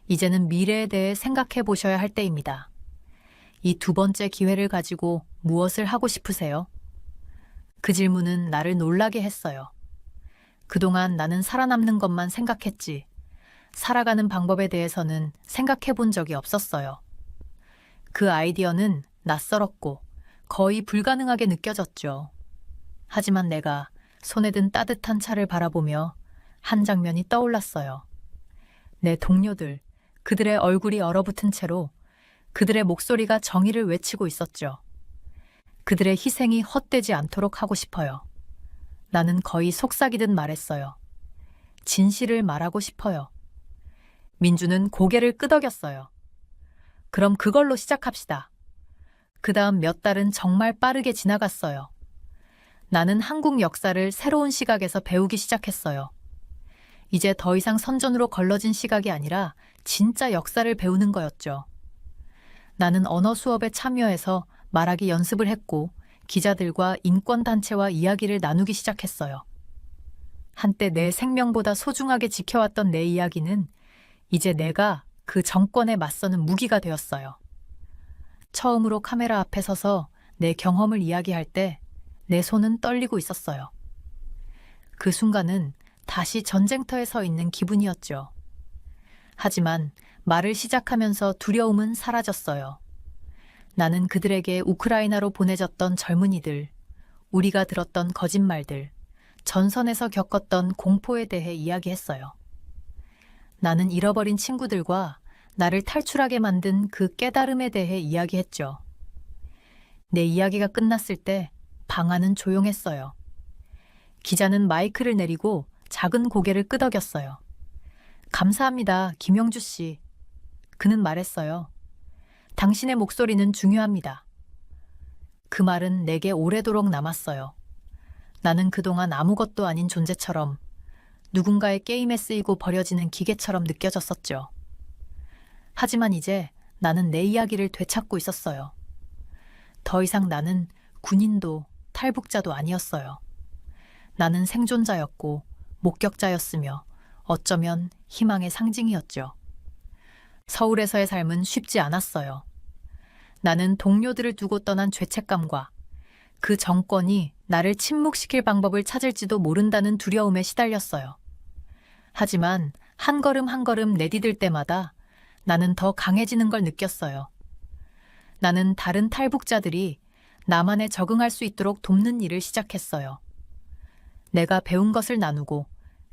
이제는 미래에 대해 생각해 보셔야 할 때입니다. 이 두 번째 기회를 가지고 무엇을 하고 싶으세요? 그 질문은 나를 놀라게 했어요. 그동안 나는 살아남는 것만 생각했지, 살아가는 방법에 대해서는 생각해 본 적이 없었어요. 그 아이디어는 낯설었고 거의 불가능하게 느껴졌죠. 하지만 내가 손에 든 따뜻한 차를 바라보며 한 장면이 떠올랐어요. 내 동료들, 그들의 얼굴이 얼어붙은 채로 그들의 목소리가 정의를 외치고 있었죠. 그들의 희생이 헛되지 않도록 하고 싶어요. 나는 거의 속삭이듯 말했어요. 진실을 말하고 싶어요. 민주는 고개를 끄덕였어요. 그럼 그걸로 시작합시다. 그 다음 몇 달은 정말 빠르게 지나갔어요. 나는 한국 역사를 새로운 시각에서 배우기 시작했어요. 이제 더 이상 선전으로 걸러진 시각이 아니라 진짜 역사를 배우는 거였죠. 나는 언어 수업에 참여해서 말하기 연습을 했고 기자들과 인권단체와 이야기를 나누기 시작했어요. 한때 내 생명보다 소중하게 지켜왔던 내 이야기는 이제 내가 그 정권에 맞서는 무기가 되었어요. 처음으로 카메라 앞에 서서 내 경험을 이야기할 때 내 손은 떨리고 있었어요. 그 순간은 다시 전쟁터에 서 있는 기분이었죠. 하지만 말을 시작하면서 두려움은 사라졌어요. 나는 그들에게 우크라이나로 보내졌던 젊은이들, 우리가 들었던 거짓말들, 전선에서 겪었던 공포에 대해 이야기했어요. 나는 잃어버린 친구들과 나를 탈출하게 만든 그 깨달음에 대해 이야기했죠. 내 이야기가 끝났을 때 방 안은 조용했어요. 기자는 마이크를 내리고 작은 고개를 끄덕였어요. 감사합니다, 김영주 씨. 그는 말했어요. 당신의 목소리는 중요합니다. 그 말은 내게 오래도록 남았어요. 나는 그동안 아무것도 아닌 존재처럼 누군가의 게임에 쓰이고 버려지는 기계처럼 느껴졌었죠. 하지만 이제 나는 내 이야기를 되찾고 있었어요. 더 이상 나는 군인도 탈북자도 아니었어요. 나는 생존자였고 목격자였으며 어쩌면 희망의 상징이었죠. 서울에서의 삶은 쉽지 않았어요. 나는 동료들을 두고 떠난 죄책감과 그 정권이 나를 침묵시킬 방법을 찾을지도 모른다는 두려움에 시달렸어요. 하지만 한 걸음 한 걸음 내디딜 때마다 나는 더 강해지는 걸 느꼈어요. 나는 다른 탈북자들이 나만에 적응할 수 있도록 돕는 일을 시작했어요. 내가 배운 것을 나누고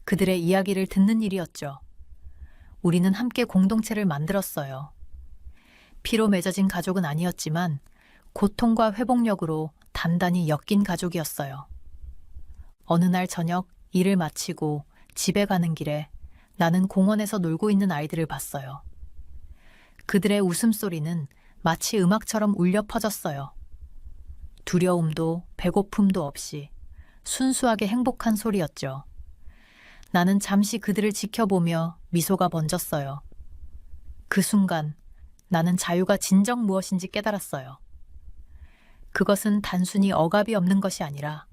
그들의 이야기를 듣는 일이었죠. 우리는 함께 공동체를 만들었어요. 피로 맺어진 가족은 아니었지만 고통과 회복력으로 단단히 엮인 가족이었어요. 어느 날 저녁 일을 마치고 집에 가는 길에 나는 공원에서 놀고 있는 아이들을 봤어요. 그들의 웃음소리는 마치 음악처럼 울려 퍼졌어요. 두려움도 배고픔도 없이 순수하게 행복한 소리였죠. 나는 잠시 그들을 지켜보며 미소가 번졌어요. 그 순간 나는 자유가 진정 무엇인지 깨달았어요. 그것은 단순히 억압이 없는 것이 아니라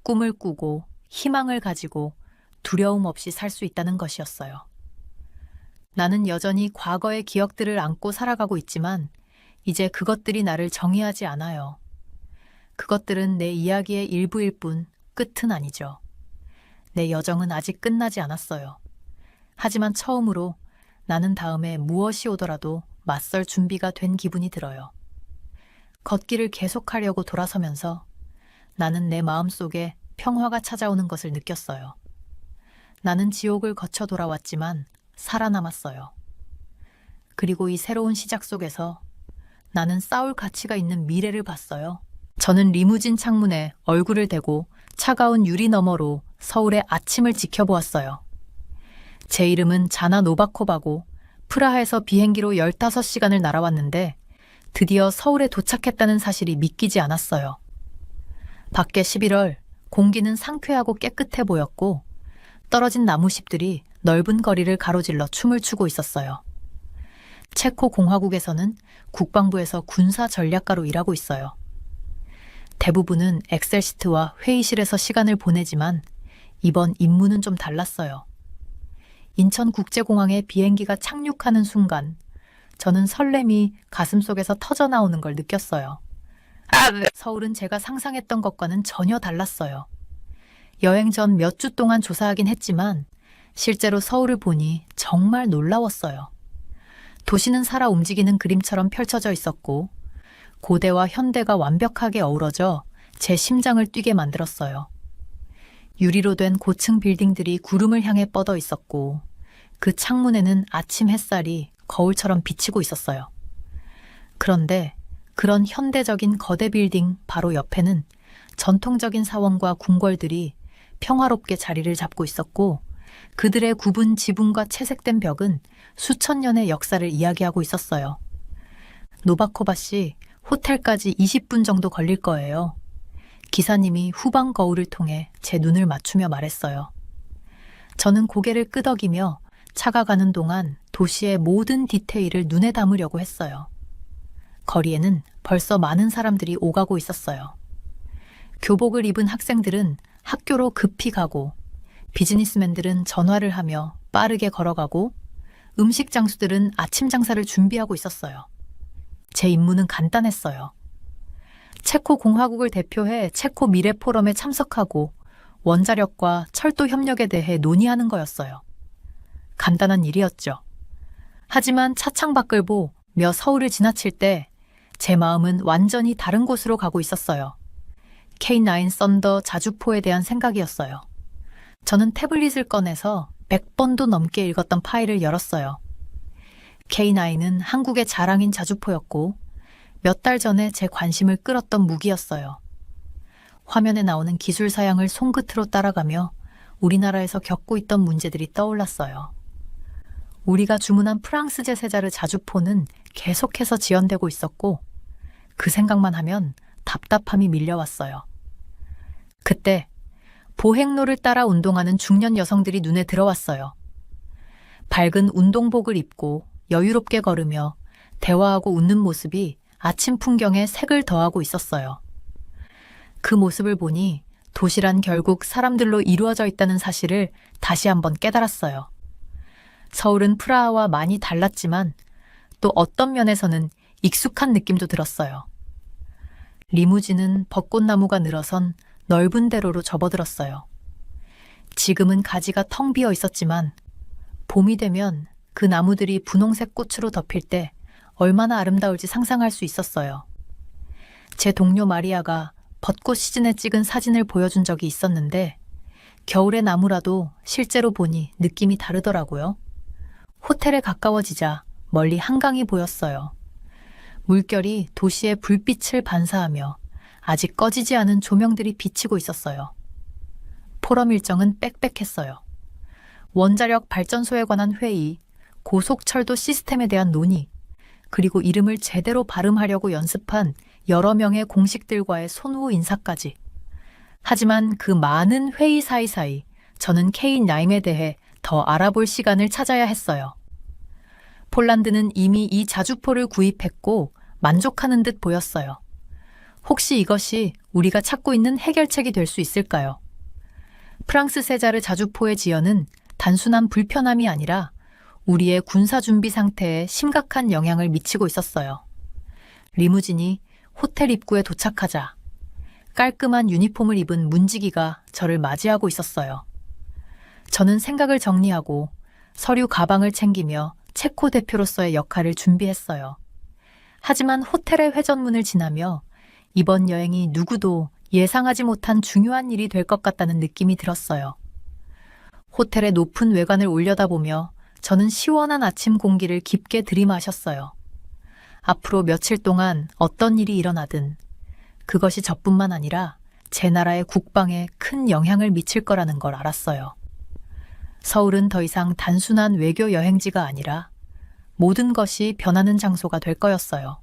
꿈을 꾸고 희망을 가지고 두려움 없이 살 수 있다는 것이었어요. 나는 여전히 과거의 기억들을 안고 살아가고 있지만 이제 그것들이 나를 정의하지 않아요. 그것들은 내 이야기의 일부일 뿐 끝은 아니죠. 내 여정은 아직 끝나지 않았어요. 하지만 처음으로 나는 다음에 무엇이 오더라도 맞설 준비가 된 기분이 들어요. 걷기를 계속하려고 돌아서면서 나는 내 마음속에 평화가 찾아오는 것을 느꼈어요. 나는 지옥을 거쳐 돌아왔지만 살아남았어요. 그리고 이 새로운 시작 속에서 나는 싸울 가치가 있는 미래를 봤어요. 저는 리무진 창문에 얼굴을 대고 차가운 유리 너머로 서울의 아침을 지켜보았어요. 제 이름은 자나 노바코바고 프라하에서 비행기로 15시간을 날아왔는데 드디어 서울에 도착했다는 사실이 믿기지 않았어요. 밖에 11월, 공기는 상쾌하고 깨끗해 보였고 떨어진 나무잎들이 넓은 거리를 가로질러 춤을 추고 있었어요. 체코 공화국에서는 국방부에서 군사 전략가로 일하고 있어요. 대부분은 엑셀 시트와 회의실에서 시간을 보내지만 이번 임무는 좀 달랐어요. 인천국제공항에 비행기가 착륙하는 순간 저는 설렘이 가슴속에서 터져나오는 걸 느꼈어요. 서울은 제가 상상했던 것과는 전혀 달랐어요. 여행 전 몇 주 동안 조사하긴 했지만 실제로 서울을 보니 정말 놀라웠어요. 도시는 살아 움직이는 그림처럼 펼쳐져 있었고 고대와 현대가 완벽하게 어우러져 제 심장을 뛰게 만들었어요. 유리로 된 고층 빌딩들이 구름을 향해 뻗어 있었고 그 창문에는 아침 햇살이 거울처럼 비치고 있었어요. 그런데 그런 현대적인 거대 빌딩 바로 옆에는 전통적인 사원과 궁궐들이 평화롭게 자리를 잡고 있었고 그들의 굽은 지붕과 채색된 벽은 수천 년의 역사를 이야기하고 있었어요. 노바코바 씨, 호텔까지 20분 정도 걸릴 거예요. 기사님이 후방 거울을 통해 제 눈을 맞추며 말했어요. 저는 고개를 끄덕이며 차가 가는 동안 도시의 모든 디테일을 눈에 담으려고 했어요. 거리에는 벌써 많은 사람들이 오가고 있었어요. 교복을 입은 학생들은 학교로 급히 가고 비즈니스맨들은 전화를 하며 빠르게 걸어가고 음식 장수들은 아침 장사를 준비하고 있었어요. 제 임무는 간단했어요. 체코 공화국을 대표해 체코 미래 포럼에 참석하고 원자력과 철도 협력에 대해 논의하는 거였어요. 간단한 일이었죠. 하지만 차창 밖을 보며 서울을 지나칠 때 제 마음은 완전히 다른 곳으로 가고 있었어요. K9 썬더 자주포에 대한 생각이었어요. 저는 태블릿을 꺼내서 100번도 넘게 읽었던 파일을 열었어요. K9은 한국의 자랑인 자주포였고 몇 달 전에 제 관심을 끌었던 무기였어요. 화면에 나오는 기술 사양을 손끝으로 따라가며 우리나라에서 겪고 있던 문제들이 떠올랐어요. 우리가 주문한 프랑스제 세자르 자주포는 계속해서 지연되고 있었고 그 생각만 하면 답답함이 밀려왔어요. 그때 보행로를 따라 운동하는 중년 여성들이 눈에 들어왔어요. 밝은 운동복을 입고 여유롭게 걸으며 대화하고 웃는 모습이 아침 풍경에 색을 더하고 있었어요. 그 모습을 보니 도시란 결국 사람들로 이루어져 있다는 사실을 다시 한번 깨달았어요. 서울은 프라하와 많이 달랐지만 또 어떤 면에서는 익숙한 느낌도 들었어요. 리무진은 벚꽃나무가 늘어선 넓은 대로로 접어들었어요. 지금은 가지가 텅 비어 있었지만 봄이 되면 그 나무들이 분홍색 꽃으로 덮일 때 얼마나 아름다울지 상상할 수 있었어요. 제 동료 마리아가 벚꽃 시즌에 찍은 사진을 보여준 적이 있었는데 겨울의 나무라도 실제로 보니 느낌이 다르더라고요. 호텔에 가까워지자 멀리 한강이 보였어요. 물결이 도시의 불빛을 반사하며 아직 꺼지지 않은 조명들이 비치고 있었어요. 포럼 일정은 빽빽했어요. 원자력 발전소에 관한 회의, 고속철도 시스템에 대한 논의, 그리고 이름을 제대로 발음하려고 연습한 여러 명의 공식들과의 손후 인사까지. 하지만 그 많은 회의 사이사이 저는 K9에 대해 더 알아볼 시간을 찾아야 했어요. 폴란드는 이미 이 자주포를 구입했고 만족하는 듯 보였어요. 혹시 이것이 우리가 찾고 있는 해결책이 될 수 있을까요? 프랑스 세자르 자주포의 지연은 단순한 불편함이 아니라 우리의 군사준비 상태에 심각한 영향을 미치고 있었어요. 리무진이 호텔 입구에 도착하자 깔끔한 유니폼을 입은 문지기가 저를 맞이하고 있었어요. 저는 생각을 정리하고 서류 가방을 챙기며 체코 대표로서의 역할을 준비했어요. 하지만 호텔의 회전문을 지나며 이번 여행이 누구도 예상하지 못한 중요한 일이 될 것 같다는 느낌이 들었어요. 호텔의 높은 외관을 올려다보며 저는 시원한 아침 공기를 깊게 들이마셨어요. 앞으로 며칠 동안 어떤 일이 일어나든 그것이 저뿐만 아니라 제 나라의 국방에 큰 영향을 미칠 거라는 걸 알았어요. 서울은 더 이상 단순한 외교 여행지가 아니라 모든 것이 변하는 장소가 될 거였어요.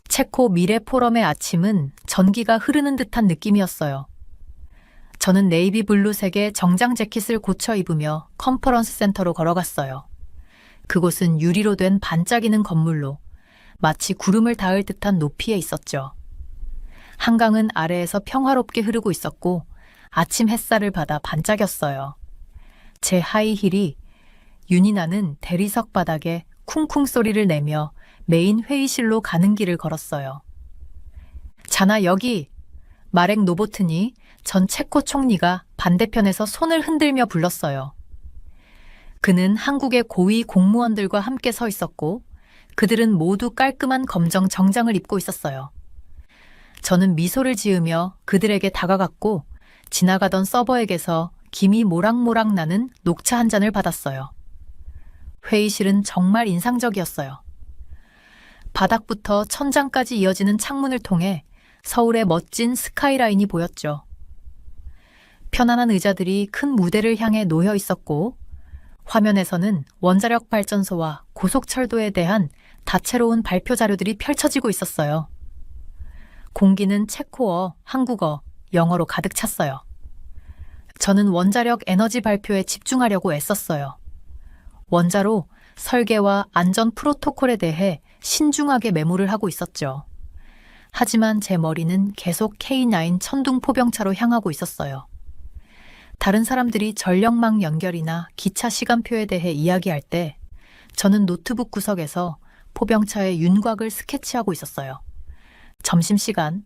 체코 미래 포럼의 아침은 전기가 흐르는 듯한 느낌이었어요. 저는 네이비 블루색의 정장 재킷을 고쳐 입으며 컨퍼런스 센터로 걸어갔어요. 그곳은 유리로 된 반짝이는 건물로 마치 구름을 닿을 듯한 높이에 있었죠. 한강은 아래에서 평화롭게 흐르고 있었고 아침 햇살을 받아 반짝였어요. 제 하이힐이 윤이 나는 대리석 바닥에 쿵쿵 소리를 내며 메인 회의실로 가는 길을 걸었어요. 자나 여기! 마렉 노보튼이 전 체코 총리가 반대편에서 손을 흔들며 불렀어요. 그는 한국의 고위 공무원들과 함께 서 있었고 그들은 모두 깔끔한 검정 정장을 입고 있었어요. 저는 미소를 지으며 그들에게 다가갔고 지나가던 서버에게서 김이 모락모락 나는 녹차 한 잔을 받았어요. 회의실은 정말 인상적이었어요. 바닥부터 천장까지 이어지는 창문을 통해 서울의 멋진 스카이라인이 보였죠. 편안한 의자들이 큰 무대를 향해 놓여 있었고 화면에서는 원자력 발전소와 고속철도에 대한 다채로운 발표 자료들이 펼쳐지고 있었어요. 공기는 체코어, 한국어, 영어로 가득 찼어요. 저는 원자력 에너지 발표에 집중하려고 애썼어요. 원자로 설계와 안전 프로토콜에 대해 신중하게 메모를 하고 있었죠. 하지만 제 머리는 계속 K9 천둥 포병차로 향하고 있었어요. 다른 사람들이 전력망 연결이나 기차 시간표에 대해 이야기할 때 저는 노트북 구석에서 포병차의 윤곽을 스케치하고 있었어요. 점심시간,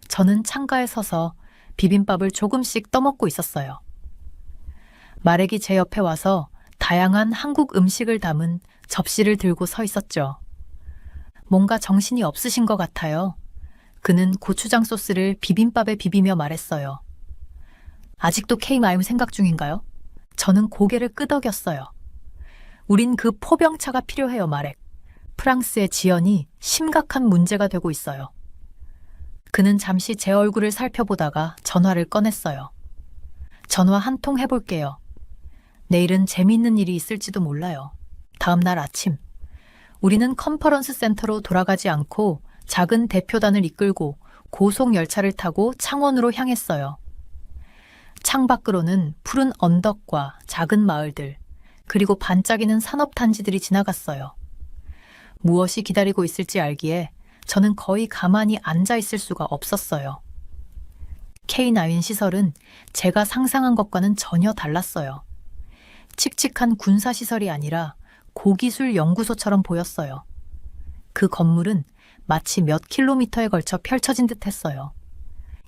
저는 창가에 서서 비빔밥을 조금씩 떠먹고 있었어요. 마렉이 제 옆에 와서 다양한 한국 음식을 담은 접시를 들고 서 있었죠. 뭔가 정신이 없으신 것 같아요. 그는 고추장 소스를 비빔밥에 비비며 말했어요. 아직도 K9 생각 중인가요? 저는 고개를 끄덕였어요. 우린 그 포병차가 필요해요, 마렉. 프랑스의 지연이 심각한 문제가 되고 있어요. 그는 잠시 제 얼굴을 살펴보다가 전화를 꺼냈어요. 전화 한 통 해볼게요. 내일은 재미있는 일이 있을지도 몰라요. 다음 날 아침, 우리는 컨퍼런스 센터로 돌아가지 않고 작은 대표단을 이끌고 고속 열차를 타고 창원으로 향했어요. 창밖으로는 푸른 언덕과 작은 마을들, 그리고 반짝이는 산업단지들이 지나갔어요. 무엇이 기다리고 있을지 알기에 저는 거의 가만히 앉아 있을 수가 없었어요. K9 시설은 제가 상상한 것과는 전혀 달랐어요. 칙칙한 군사시설이 아니라 고기술 연구소처럼 보였어요. 그 건물은 마치 몇 킬로미터에 걸쳐 펼쳐진 듯 했어요.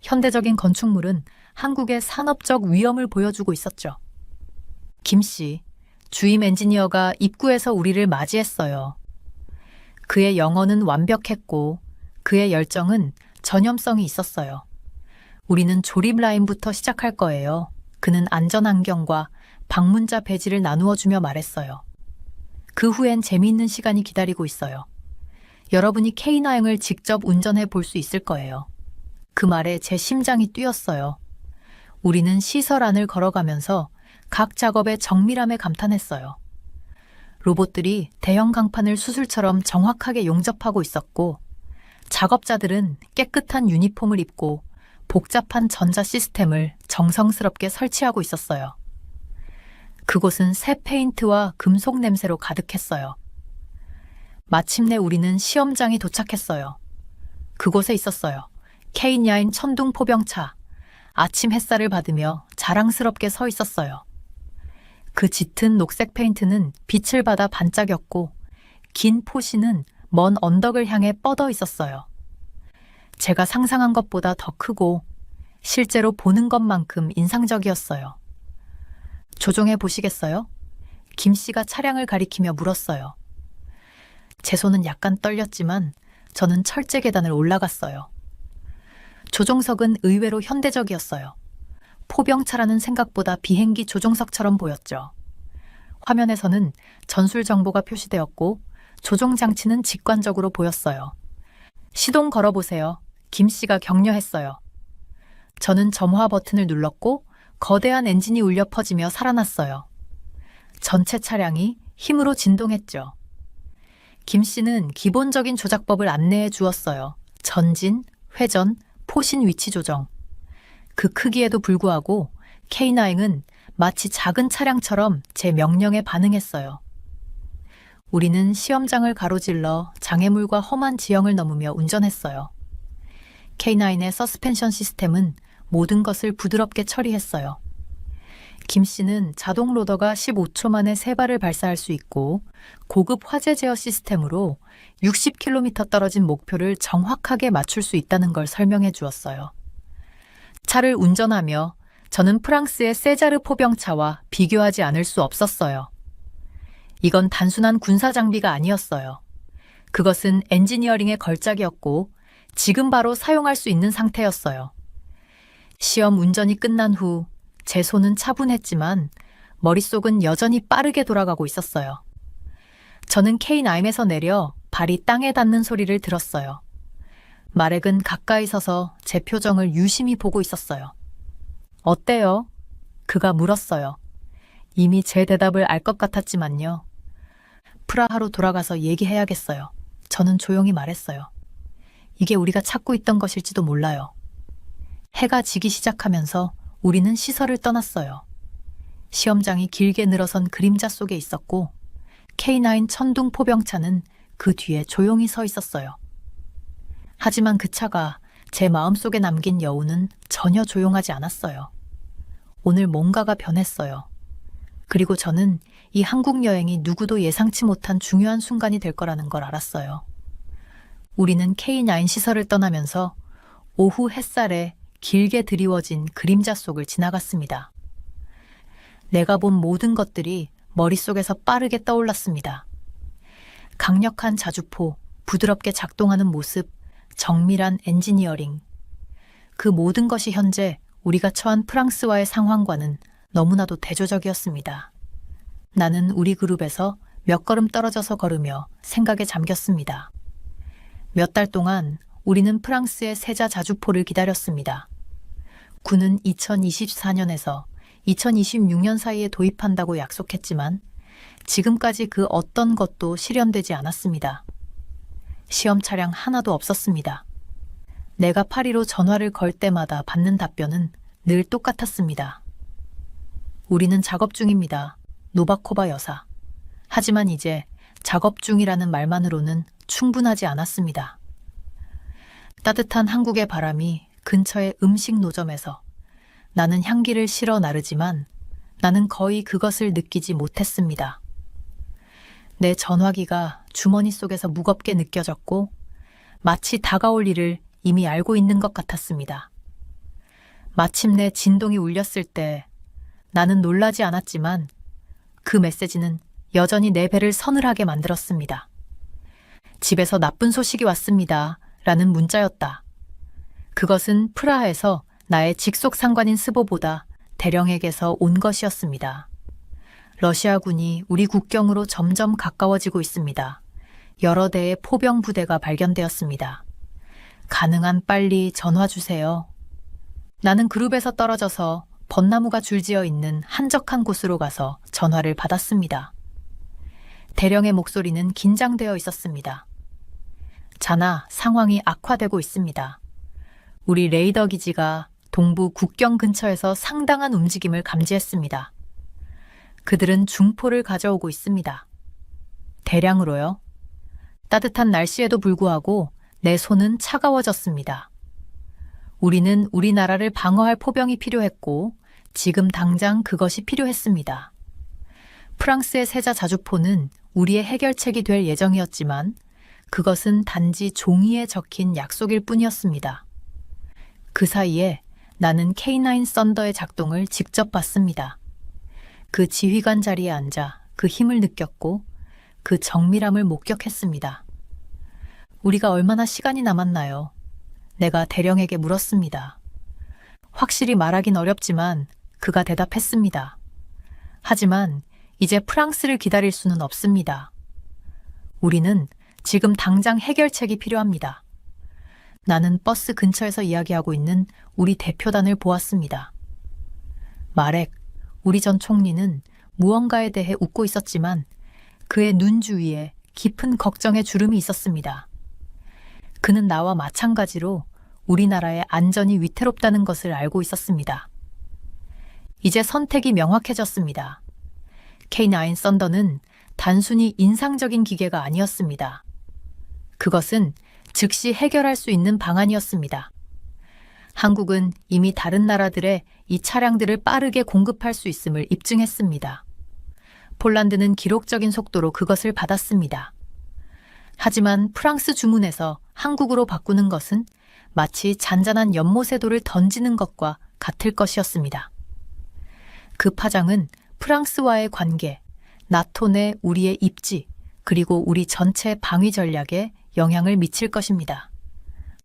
현대적인 건축물은 한국의 산업적 위엄을 보여주고 있었죠. 김 씨, 주임 엔지니어가 입구에서 우리를 맞이했어요. 그의 영어는 완벽했고 그의 열정은 전염성이 있었어요. 우리는 조립 라인부터 시작할 거예요. 그는 안전환경과 방문자 배지를 나누어주며 말했어요. 그 후엔 재미있는 시간이 기다리고 있어요. 여러분이 K9을 직접 운전해 볼 수 있을 거예요. 그 말에 제 심장이 뛰었어요. 우리는 시설 안을 걸어가면서 각 작업의 정밀함에 감탄했어요. 로봇들이 대형 강판을 수술처럼 정확하게 용접하고 있었고 작업자들은 깨끗한 유니폼을 입고 복잡한 전자 시스템을 정성스럽게 설치하고 있었어요. 그곳은 새 페인트와 금속 냄새로 가득했어요. 마침내 우리는 시험장에 도착했어요. 그곳에 있었어요. K9 천둥 포병차. 아침 햇살을 받으며 자랑스럽게 서 있었어요. 그 짙은 녹색 페인트는 빛을 받아 반짝였고 긴 포시는 먼 언덕을 향해 뻗어 있었어요. 제가 상상한 것보다 더 크고 실제로 보는 것만큼 인상적이었어요. 조종해 보시겠어요? 김 씨가 차량을 가리키며 물었어요. 제 손은 약간 떨렸지만 저는 철제 계단을 올라갔어요. 조종석은 의외로 현대적이었어요. 포병차라는 생각보다 비행기 조종석처럼 보였죠. 화면에서는 전술 정보가 표시되었고 조종 장치는 직관적으로 보였어요. 시동 걸어보세요. 김 씨가 격려했어요. 저는 점화 버튼을 눌렀고 거대한 엔진이 울려 퍼지며 살아났어요. 전체 차량이 힘으로 진동했죠. 김 씨는 기본적인 조작법을 안내해 주었어요. 전진, 회전, 포신 위치 조정. 그 크기에도 불구하고 K9은 마치 작은 차량처럼 제 명령에 반응했어요. 우리는 시험장을 가로질러 장애물과 험한 지형을 넘으며 운전했어요. K9의 서스펜션 시스템은 모든 것을 부드럽게 처리했어요. 김 씨는 자동 로더가 15초 만에 3발을 발사할 수 있고 고급 화재 제어 시스템으로 60km 떨어진 목표를 정확하게 맞출 수 있다는 걸 설명해 주었어요. 차를 운전하며 저는 프랑스의 세자르 포병차와 비교하지 않을 수 없었어요. 이건 단순한 군사 장비가 아니었어요. 그것은 엔지니어링의 걸작이었고 지금 바로 사용할 수 있는 상태였어요. 시험 운전이 끝난 후 제 손은 차분했지만 머릿속은 여전히 빠르게 돌아가고 있었어요. 저는 K9에서 내려 발이 땅에 닿는 소리를 들었어요. 마렉은 가까이 서서 제 표정을 유심히 보고 있었어요. 어때요? 그가 물었어요. 이미 제 대답을 알 것 같았지만요. 프라하로 돌아가서 얘기해야겠어요. 저는 조용히 말했어요. 이게 우리가 찾고 있던 것일지도 몰라요. 해가 지기 시작하면서 우리는 시설을 떠났어요. 시험장이 길게 늘어선 그림자 속에 있었고 K9 천둥 포병차는 그 뒤에 조용히 서 있었어요. 하지만 그 차가 제 마음속에 남긴 여운은 전혀 조용하지 않았어요. 오늘 뭔가가 변했어요. 그리고 저는 이 한국 여행이 누구도 예상치 못한 중요한 순간이 될 거라는 걸 알았어요. 우리는 K9 시설을 떠나면서 오후 햇살에 길게 드리워진 그림자 속을 지나갔습니다. 내가 본 모든 것들이 머릿속에서 빠르게 떠올랐습니다. 강력한 자주포, 부드럽게 작동하는 모습, 정밀한 엔지니어링. 그 모든 것이 현재 우리가 처한 프랑스와의 상황과는 너무나도 대조적이었습니다. 나는 우리 그룹에서 몇 걸음 떨어져서 걸으며 생각에 잠겼습니다. 몇 달 동안 우리는 프랑스의 세자 자주포를 기다렸습니다. 군은 2024년에서 2026년 사이에 도입한다고 약속했지만 지금까지 그 어떤 것도 실현되지 않았습니다. 시험 차량 하나도 없었습니다. 내가 파리로 전화를 걸 때마다 받는 답변은 늘 똑같았습니다. 우리는 작업 중입니다. 노바코바 여사. 하지만 이제 작업 중이라는 말만으로는 충분하지 않았습니다. 따뜻한 한국의 바람이 근처의 음식 노점에서 나는 향기를 실어 나르지만 나는 거의 그것을 느끼지 못했습니다. 내 전화기가 주머니 속에서 무겁게 느껴졌고 마치 다가올 일을 이미 알고 있는 것 같았습니다. 마침내 진동이 울렸을 때 나는 놀라지 않았지만 그 메시지는 여전히 내 배를 서늘하게 만들었습니다. 집에서 나쁜 소식이 왔습니다. 라는 문자였다. 그것은 프라하에서 나의 직속 상관인 스보보다 대령에게서 온 것이었습니다. 러시아군이 우리 국경으로 점점 가까워지고 있습니다. 여러 대의 포병 부대가 발견되었습니다. 가능한 빨리 전화 주세요. 나는 그룹에서 떨어져서 벚나무가 줄지어 있는 한적한 곳으로 가서 전화를 받았습니다. 대령의 목소리는 긴장되어 있었습니다. 자나, 상황이 악화되고 있습니다. 우리 레이더 기지가 동부 국경 근처에서 상당한 움직임을 감지했습니다. 그들은 중포를 가져오고 있습니다. 대량으로요. 따뜻한 날씨에도 불구하고 내 손은 차가워졌습니다. 우리는 우리나라를 방어할 포병이 필요했고 지금 당장 그것이 필요했습니다. 프랑스의 세자 자주포는 우리의 해결책이 될 예정이었지만 그것은 단지 종이에 적힌 약속일 뿐이었습니다. 그 사이에 나는 K9 썬더의 작동을 직접 봤습니다. 그 지휘관 자리에 앉아 그 힘을 느꼈고 그 정밀함을 목격했습니다. 우리가 얼마나 시간이 남았나요? 내가 대령에게 물었습니다. 확실히 말하긴 어렵지만 그가 대답했습니다. 하지만 이제 프랑스를 기다릴 수는 없습니다. 우리는 지금 당장 해결책이 필요합니다. 나는 버스 근처에서 이야기하고 있는 우리 대표단을 보았습니다. 마렉, 우리 전 총리는 무언가에 대해 웃고 있었지만 그의 눈 주위에 깊은 걱정의 주름이 있었습니다. 그는 나와 마찬가지로 우리나라의 안전이 위태롭다는 것을 알고 있었습니다. 이제 선택이 명확해졌습니다. K9 썬더는 단순히 인상적인 기계가 아니었습니다. 그것은 즉시 해결할 수 있는 방안이었습니다. 한국은 이미 다른 나라들에 이 차량들을 빠르게 공급할 수 있음을 입증했습니다. 폴란드는 기록적인 속도로 그것을 받았습니다. 하지만 프랑스 주문에서 한국으로 바꾸는 것은 마치 잔잔한 연못의 돌을 던지는 것과 같을 것이었습니다. 그 파장은 프랑스와의 관계, 나토 내 우리의 입지, 그리고 우리 전체 방위 전략에 영향을 미칠 것입니다.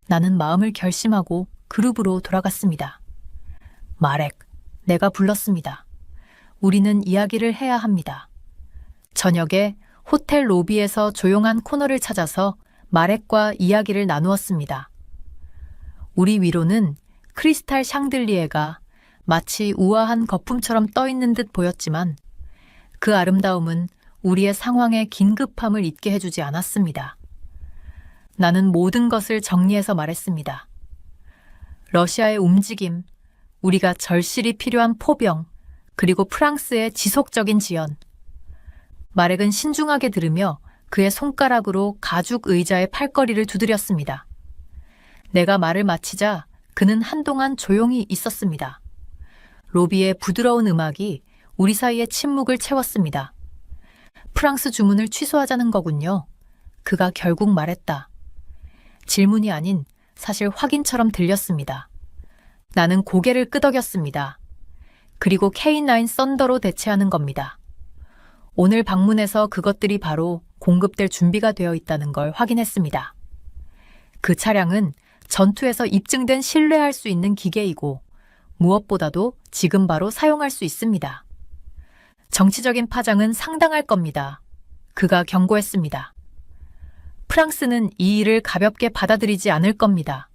나는 마음을 결심하고 그룹으로 돌아갔습니다. 마렉, 내가 불렀습니다. 우리는 이야기를 해야 합니다. 저녁에 호텔 로비에서 조용한 코너를 찾아서 마렉과 이야기를 나누었습니다. 우리 위로는 크리스탈 샹들리에가 마치 우아한 거품처럼 떠 있는 듯 보였지만 그 아름다움은 우리의 상황의 긴급함을 잊게 해주지 않았습니다. 나는 모든 것을 정리해서 말했습니다. 러시아의 움직임, 우리가 절실히 필요한 포병, 그리고 프랑스의 지속적인 지원. 마렉은 신중하게 들으며 그의 손가락으로 가죽 의자의 팔걸이를 두드렸습니다. 내가 말을 마치자 그는 한동안 조용히 있었습니다. 로비의 부드러운 음악이 우리 사이의 침묵을 채웠습니다. 프랑스 주문을 취소하자는 거군요. 그가 결국 말했다. 질문이 아닌 사실 확인처럼 들렸습니다. 나는 고개를 끄덕였습니다. 그리고 K9 썬더로 대체하는 겁니다. 오늘 방문해서 그것들이 바로 공급될 준비가 되어 있다는 걸 확인했습니다. 그 차량은 전투에서 입증된 신뢰할 수 있는 기계이고 무엇보다도 지금 바로 사용할 수 있습니다. 정치적인 파장은 상당할 겁니다. 그가 경고했습니다. 프랑스는 이 일을 가볍게 받아들이지 않을 겁니다.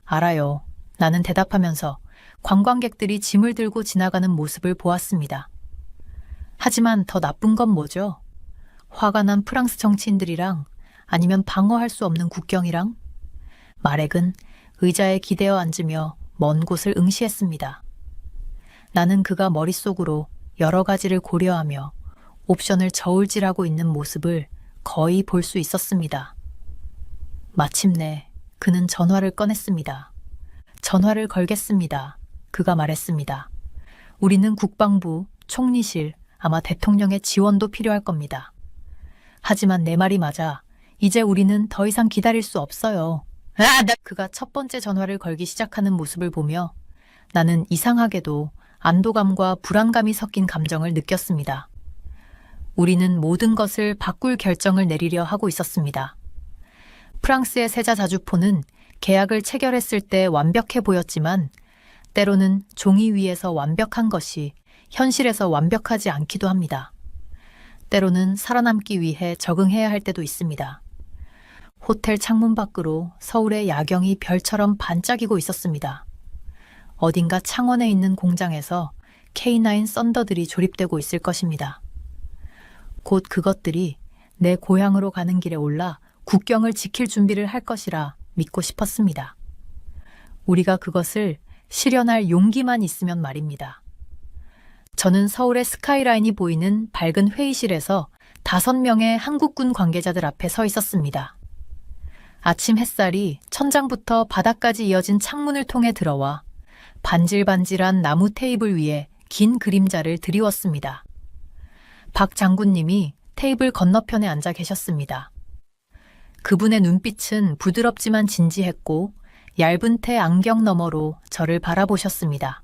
알아요. 나는 대답하면서 관광객들이 짐을 들고 지나가는 모습을 보았습니다. 하지만 더 나쁜 건 뭐죠? 화가 난 프랑스 정치인들이랑 아니면 방어할 수 없는 국경이랑? 마렉은 의자에 기대어 앉으며 먼 곳을 응시했습니다. 나는 그가 머릿속으로 여러 가지를 고려하며 옵션을 저울질하고 있는 모습을 거의 볼 수 있었습니다. 마침내 그는 전화를 꺼냈습니다. 전화를 걸겠습니다. 그가 말했습니다. 우리는 국방부, 총리실, 아마 대통령의 지원도 필요할 겁니다. 하지만 내 말이 맞아. 이제 우리는 더 이상 기다릴 수 없어요. 그가 첫 번째 전화를 걸기 시작하는 모습을 보며 나는 이상하게도 안도감과 불안감이 섞인 감정을 느꼈습니다. 우리는 모든 것을 바꿀 결정을 내리려 하고 있었습니다. 프랑스의 세자 자주포는 계약을 체결했을 때 완벽해 보였지만 때로는 종이 위에서 완벽한 것이 현실에서 완벽하지 않기도 합니다. 때로는 살아남기 위해 적응해야 할 때도 있습니다. 호텔 창문 밖으로 서울의 야경이 별처럼 반짝이고 있었습니다. 어딘가 창원에 있는 공장에서 K9 썬더들이 조립되고 있을 것입니다. 곧 그것들이 내 고향으로 가는 길에 올라 국경을 지킬 준비를 할 것이라 믿고 싶었습니다. 우리가 그것을 실현할 용기만 있으면 말입니다. 저는 서울의 스카이라인이 보이는 밝은 회의실에서 5명의 한국군 관계자들 앞에 서 있었습니다. 아침 햇살이 천장부터 바닥까지 이어진 창문을 통해 들어와 반질반질한 나무 테이블 위에 긴 그림자를 드리웠습니다. 박 장군님이 테이블 건너편에 앉아 계셨습니다. 그분의 눈빛은 부드럽지만 진지했고 얇은 테 안경 너머로 저를 바라보셨습니다.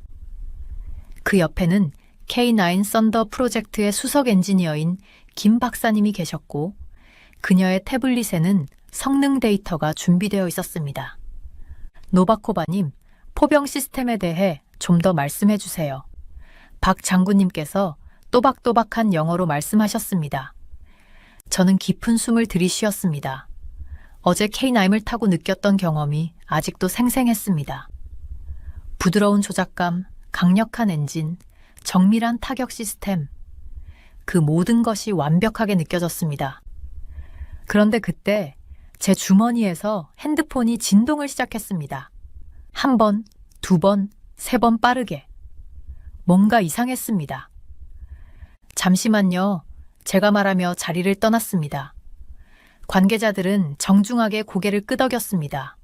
그 옆에는 K9 썬더 프로젝트의 수석 엔지니어인 김 박사님이 계셨고 그녀의 태블릿에는 성능 데이터가 준비되어 있었습니다. 노바코바님, 포병 시스템에 대해 좀 더 말씀해 주세요. 박 장군님께서 또박또박한 영어로 말씀하셨습니다. 저는 깊은 숨을 들이쉬었습니다. 어제 K9을 타고 느꼈던 경험이 아직도 생생했습니다. 부드러운 조작감, 강력한 엔진, 정밀한 타격 시스템, 그 모든 것이 완벽하게 느껴졌습니다. 그런데 그때 제 주머니에서 핸드폰이 진동을 시작했습니다. 한 번, 두 번, 세 번 빠르게. 뭔가 이상했습니다. 잠시만요. 제가 말하며 자리를 떠났습니다. 관계자들은 정중하게 고개를 끄덕였습니다.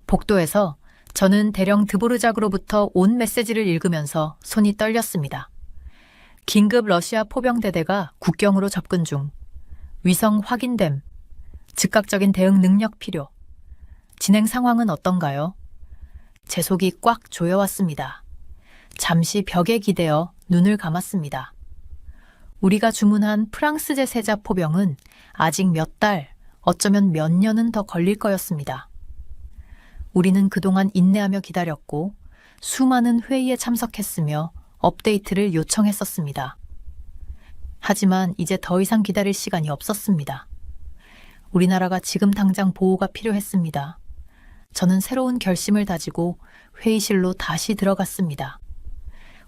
복도에서 저는 대령 드보르작으로부터 온 메시지를 읽으면서 손이 떨렸습니다. 긴급 러시아 포병대대가 국경으로 접근 중. 위성 확인됨. 즉각적인 대응 능력 필요. 진행 상황은 어떤가요? 제 속이 꽉 조여왔습니다. 잠시 벽에 기대어 눈을 감았습니다. 우리가 주문한 프랑스제 세자 포병은 아직 몇 달, 어쩌면 몇 년은 더 걸릴 거였습니다. 우리는 그동안 인내하며 기다렸고 수많은 회의에 참석했으며 업데이트를 요청했었습니다. 하지만 이제 더 이상 기다릴 시간이 없었습니다. 우리나라가 지금 당장 보호가 필요했습니다. 저는 새로운 결심을 다지고 회의실로 다시 들어갔습니다.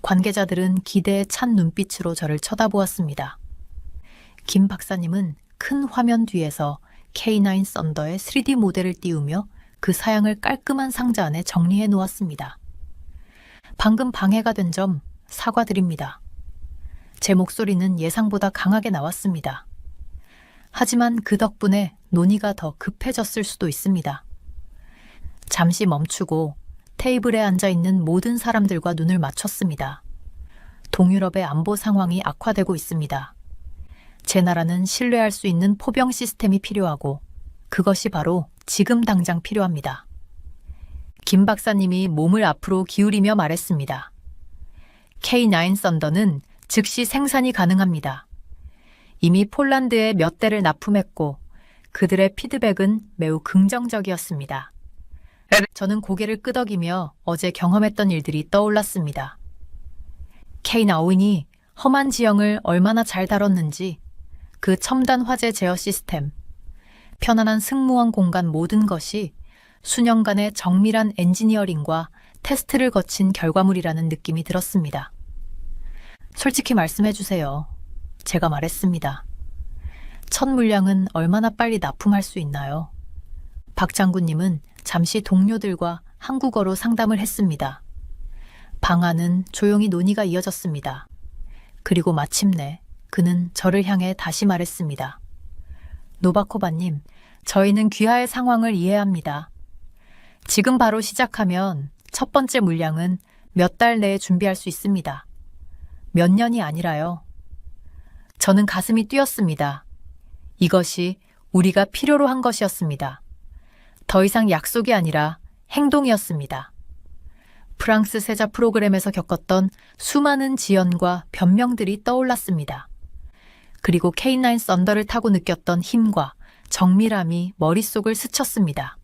관계자들은 기대에 찬 눈빛으로 저를 쳐다보았습니다. 김 박사님은 큰 화면 뒤에서 K9 썬더의 3D 모델을 띄우며 그 사양을 깔끔한 상자 안에 정리해 놓았습니다. 방금 방해가 된 점 사과드립니다. 제 목소리는 예상보다 강하게 나왔습니다. 하지만 그 덕분에 논의가 더 급해졌을 수도 있습니다. 잠시 멈추고 테이블에 앉아있는 모든 사람들과 눈을 맞췄습니다. 동유럽의 안보 상황이 악화되고 있습니다. 제 나라는 신뢰할 수 있는 포병 시스템이 필요하고 그것이 바로 지금 당장 필요합니다. 김 박사님이 몸을 앞으로 기울이며 말했습니다. K9 썬더는 즉시 생산이 가능합니다. 이미 폴란드에 몇 대를 납품했고 그들의 피드백은 매우 긍정적이었습니다. 저는 고개를 끄덕이며 어제 경험했던 일들이 떠올랐습니다. K9이 험한 지형을 얼마나 잘 다뤘는지, 그 첨단 화재 제어 시스템, 편안한 승무원 공간 모든 것이 수년간의 정밀한 엔지니어링과 테스트를 거친 결과물이라는 느낌이 들었습니다. 솔직히 말씀해 주세요. 제가 말했습니다. 첫 물량은 얼마나 빨리 납품할 수 있나요? 박 장군님은 잠시 동료들과 한국어로 상담을 했습니다. 방 안은 조용히 논의가 이어졌습니다. 그리고 마침내 그는 저를 향해 다시 말했습니다. 노바코바님, 저희는 귀하의 상황을 이해합니다. 지금 바로 시작하면 첫 번째 물량은 몇 달 내에 준비할 수 있습니다. 몇 년이 아니라요. 저는 가슴이 뛰었습니다. 이것이 우리가 필요로 한 것이었습니다. 더 이상 약속이 아니라 행동이었습니다. 프랑스 세자 프로그램에서 겪었던 수많은 지연과 변명들이 떠올랐습니다. 그리고 K9 썬더를 타고 느꼈던 힘과 정밀함이 머릿속을 스쳤습니다.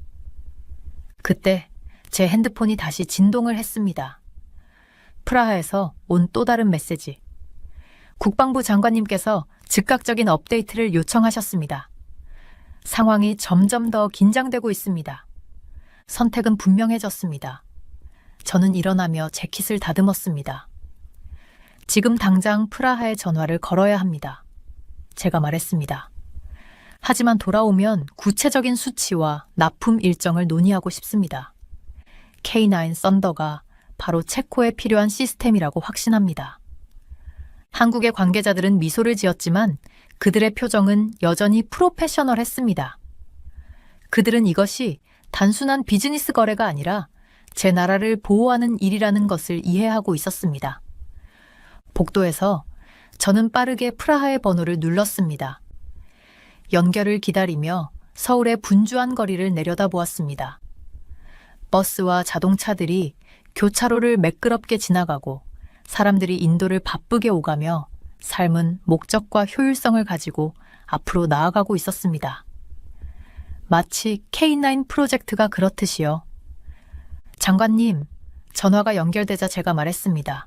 그때 제 핸드폰이 다시 진동을 했습니다. 프라하에서 온 또 다른 메시지. 국방부 장관님께서 즉각적인 업데이트를 요청하셨습니다. 상황이 점점 더 긴장되고 있습니다. 선택은 분명해졌습니다. 저는 일어나며 재킷을 다듬었습니다. 지금 당장 프라하에 전화를 걸어야 합니다. 제가 말했습니다. 하지만 돌아오면 구체적인 수치와 납품 일정을 논의하고 싶습니다. K9 썬더가 바로 체코에 필요한 시스템이라고 확신합니다. 한국의 관계자들은 미소를 지었지만 그들의 표정은 여전히 프로페셔널했습니다. 그들은 이것이 단순한 비즈니스 거래가 아니라 제 나라를 보호하는 일이라는 것을 이해하고 있었습니다. 복도에서 저는 빠르게 프라하의 번호를 눌렀습니다. 연결을 기다리며 서울의 분주한 거리를 내려다보았습니다. 버스와 자동차들이 교차로를 매끄럽게 지나가고 사람들이 인도를 바쁘게 오가며 삶은 목적과 효율성을 가지고 앞으로 나아가고 있었습니다. 마치 K9 프로젝트가 그렇듯이요. 장관님, 전화가 연결되자 제가 말했습니다.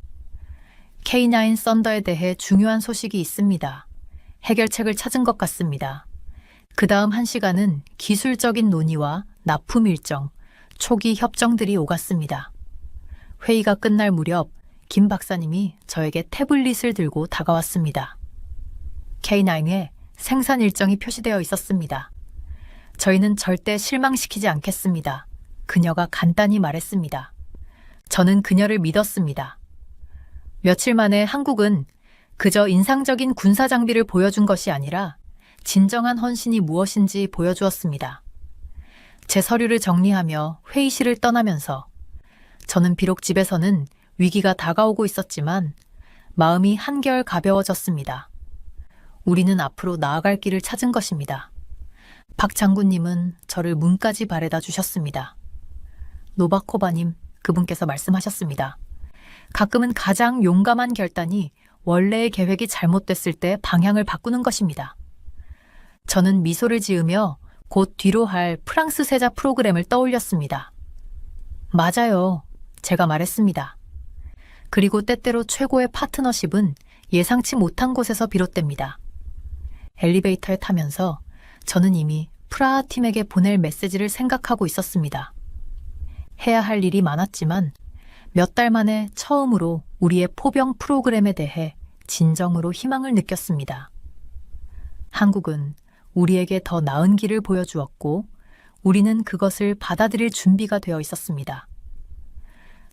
K9 썬더에 대해 중요한 소식이 있습니다. 해결책을 찾은 것 같습니다. 그 다음 1시간은 기술적인 논의와 납품 일정, 초기 협정들이 오갔습니다. 회의가 끝날 무렵 김 박사님이 저에게 태블릿을 들고 다가왔습니다. K9에 생산 일정이 표시되어 있었습니다. 저희는 절대 실망시키지 않겠습니다. 그녀가 간단히 말했습니다. 저는 그녀를 믿었습니다. 며칠 만에 한국은 그저 인상적인 군사 장비를 보여준 것이 아니라 진정한 헌신이 무엇인지 보여주었습니다. 제 서류를 정리하며 회의실을 떠나면서 저는 비록 집에서는 위기가 다가오고 있었지만 마음이 한결 가벼워졌습니다. 우리는 앞으로 나아갈 길을 찾은 것입니다. 박 장군님은 저를 문까지 바래다 주셨습니다. 노바코바님, 그분께서 말씀하셨습니다. 가끔은 가장 용감한 결단이 원래의 계획이 잘못됐을 때 방향을 바꾸는 것입니다. 저는 미소를 지으며 곧 뒤로 할 프랑스 세자 프로그램을 떠올렸습니다. 맞아요. 제가 말했습니다. 그리고 때때로 최고의 파트너십은 예상치 못한 곳에서 비롯됩니다. 엘리베이터에 타면서 저는 이미 프라하 팀에게 보낼 메시지를 생각하고 있었습니다. 해야 할 일이 많았지만 몇 달 만에 처음으로 우리의 포병 프로그램에 대해 진정으로 희망을 느꼈습니다. 한국은 우리에게 더 나은 길을 보여주었고 우리는 그것을 받아들일 준비가 되어 있었습니다.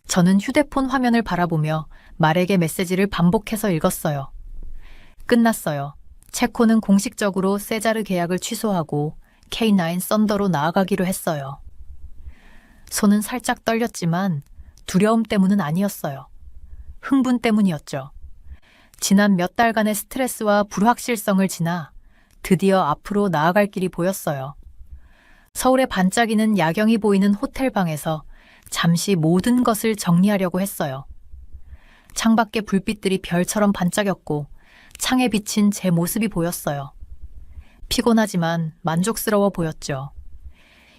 저는 휴대폰 화면을 바라보며 말에게 메시지를 반복해서 읽었어요. 끝났어요. 체코는 공식적으로 세자르 계약을 취소하고 K9 썬더로 나아가기로 했어요. 손은 살짝 떨렸지만 두려움 때문은 아니었어요. 흥분 때문이었죠. 지난 몇 달간의 스트레스와 불확실성을 지나 드디어 앞으로 나아갈 길이 보였어요. 서울의 반짝이는 야경이 보이는 호텔방에서 잠시 모든 것을 정리하려고 했어요. 창밖의 불빛들이 별처럼 반짝였고 창에 비친 제 모습이 보였어요. 피곤하지만 만족스러워 보였죠.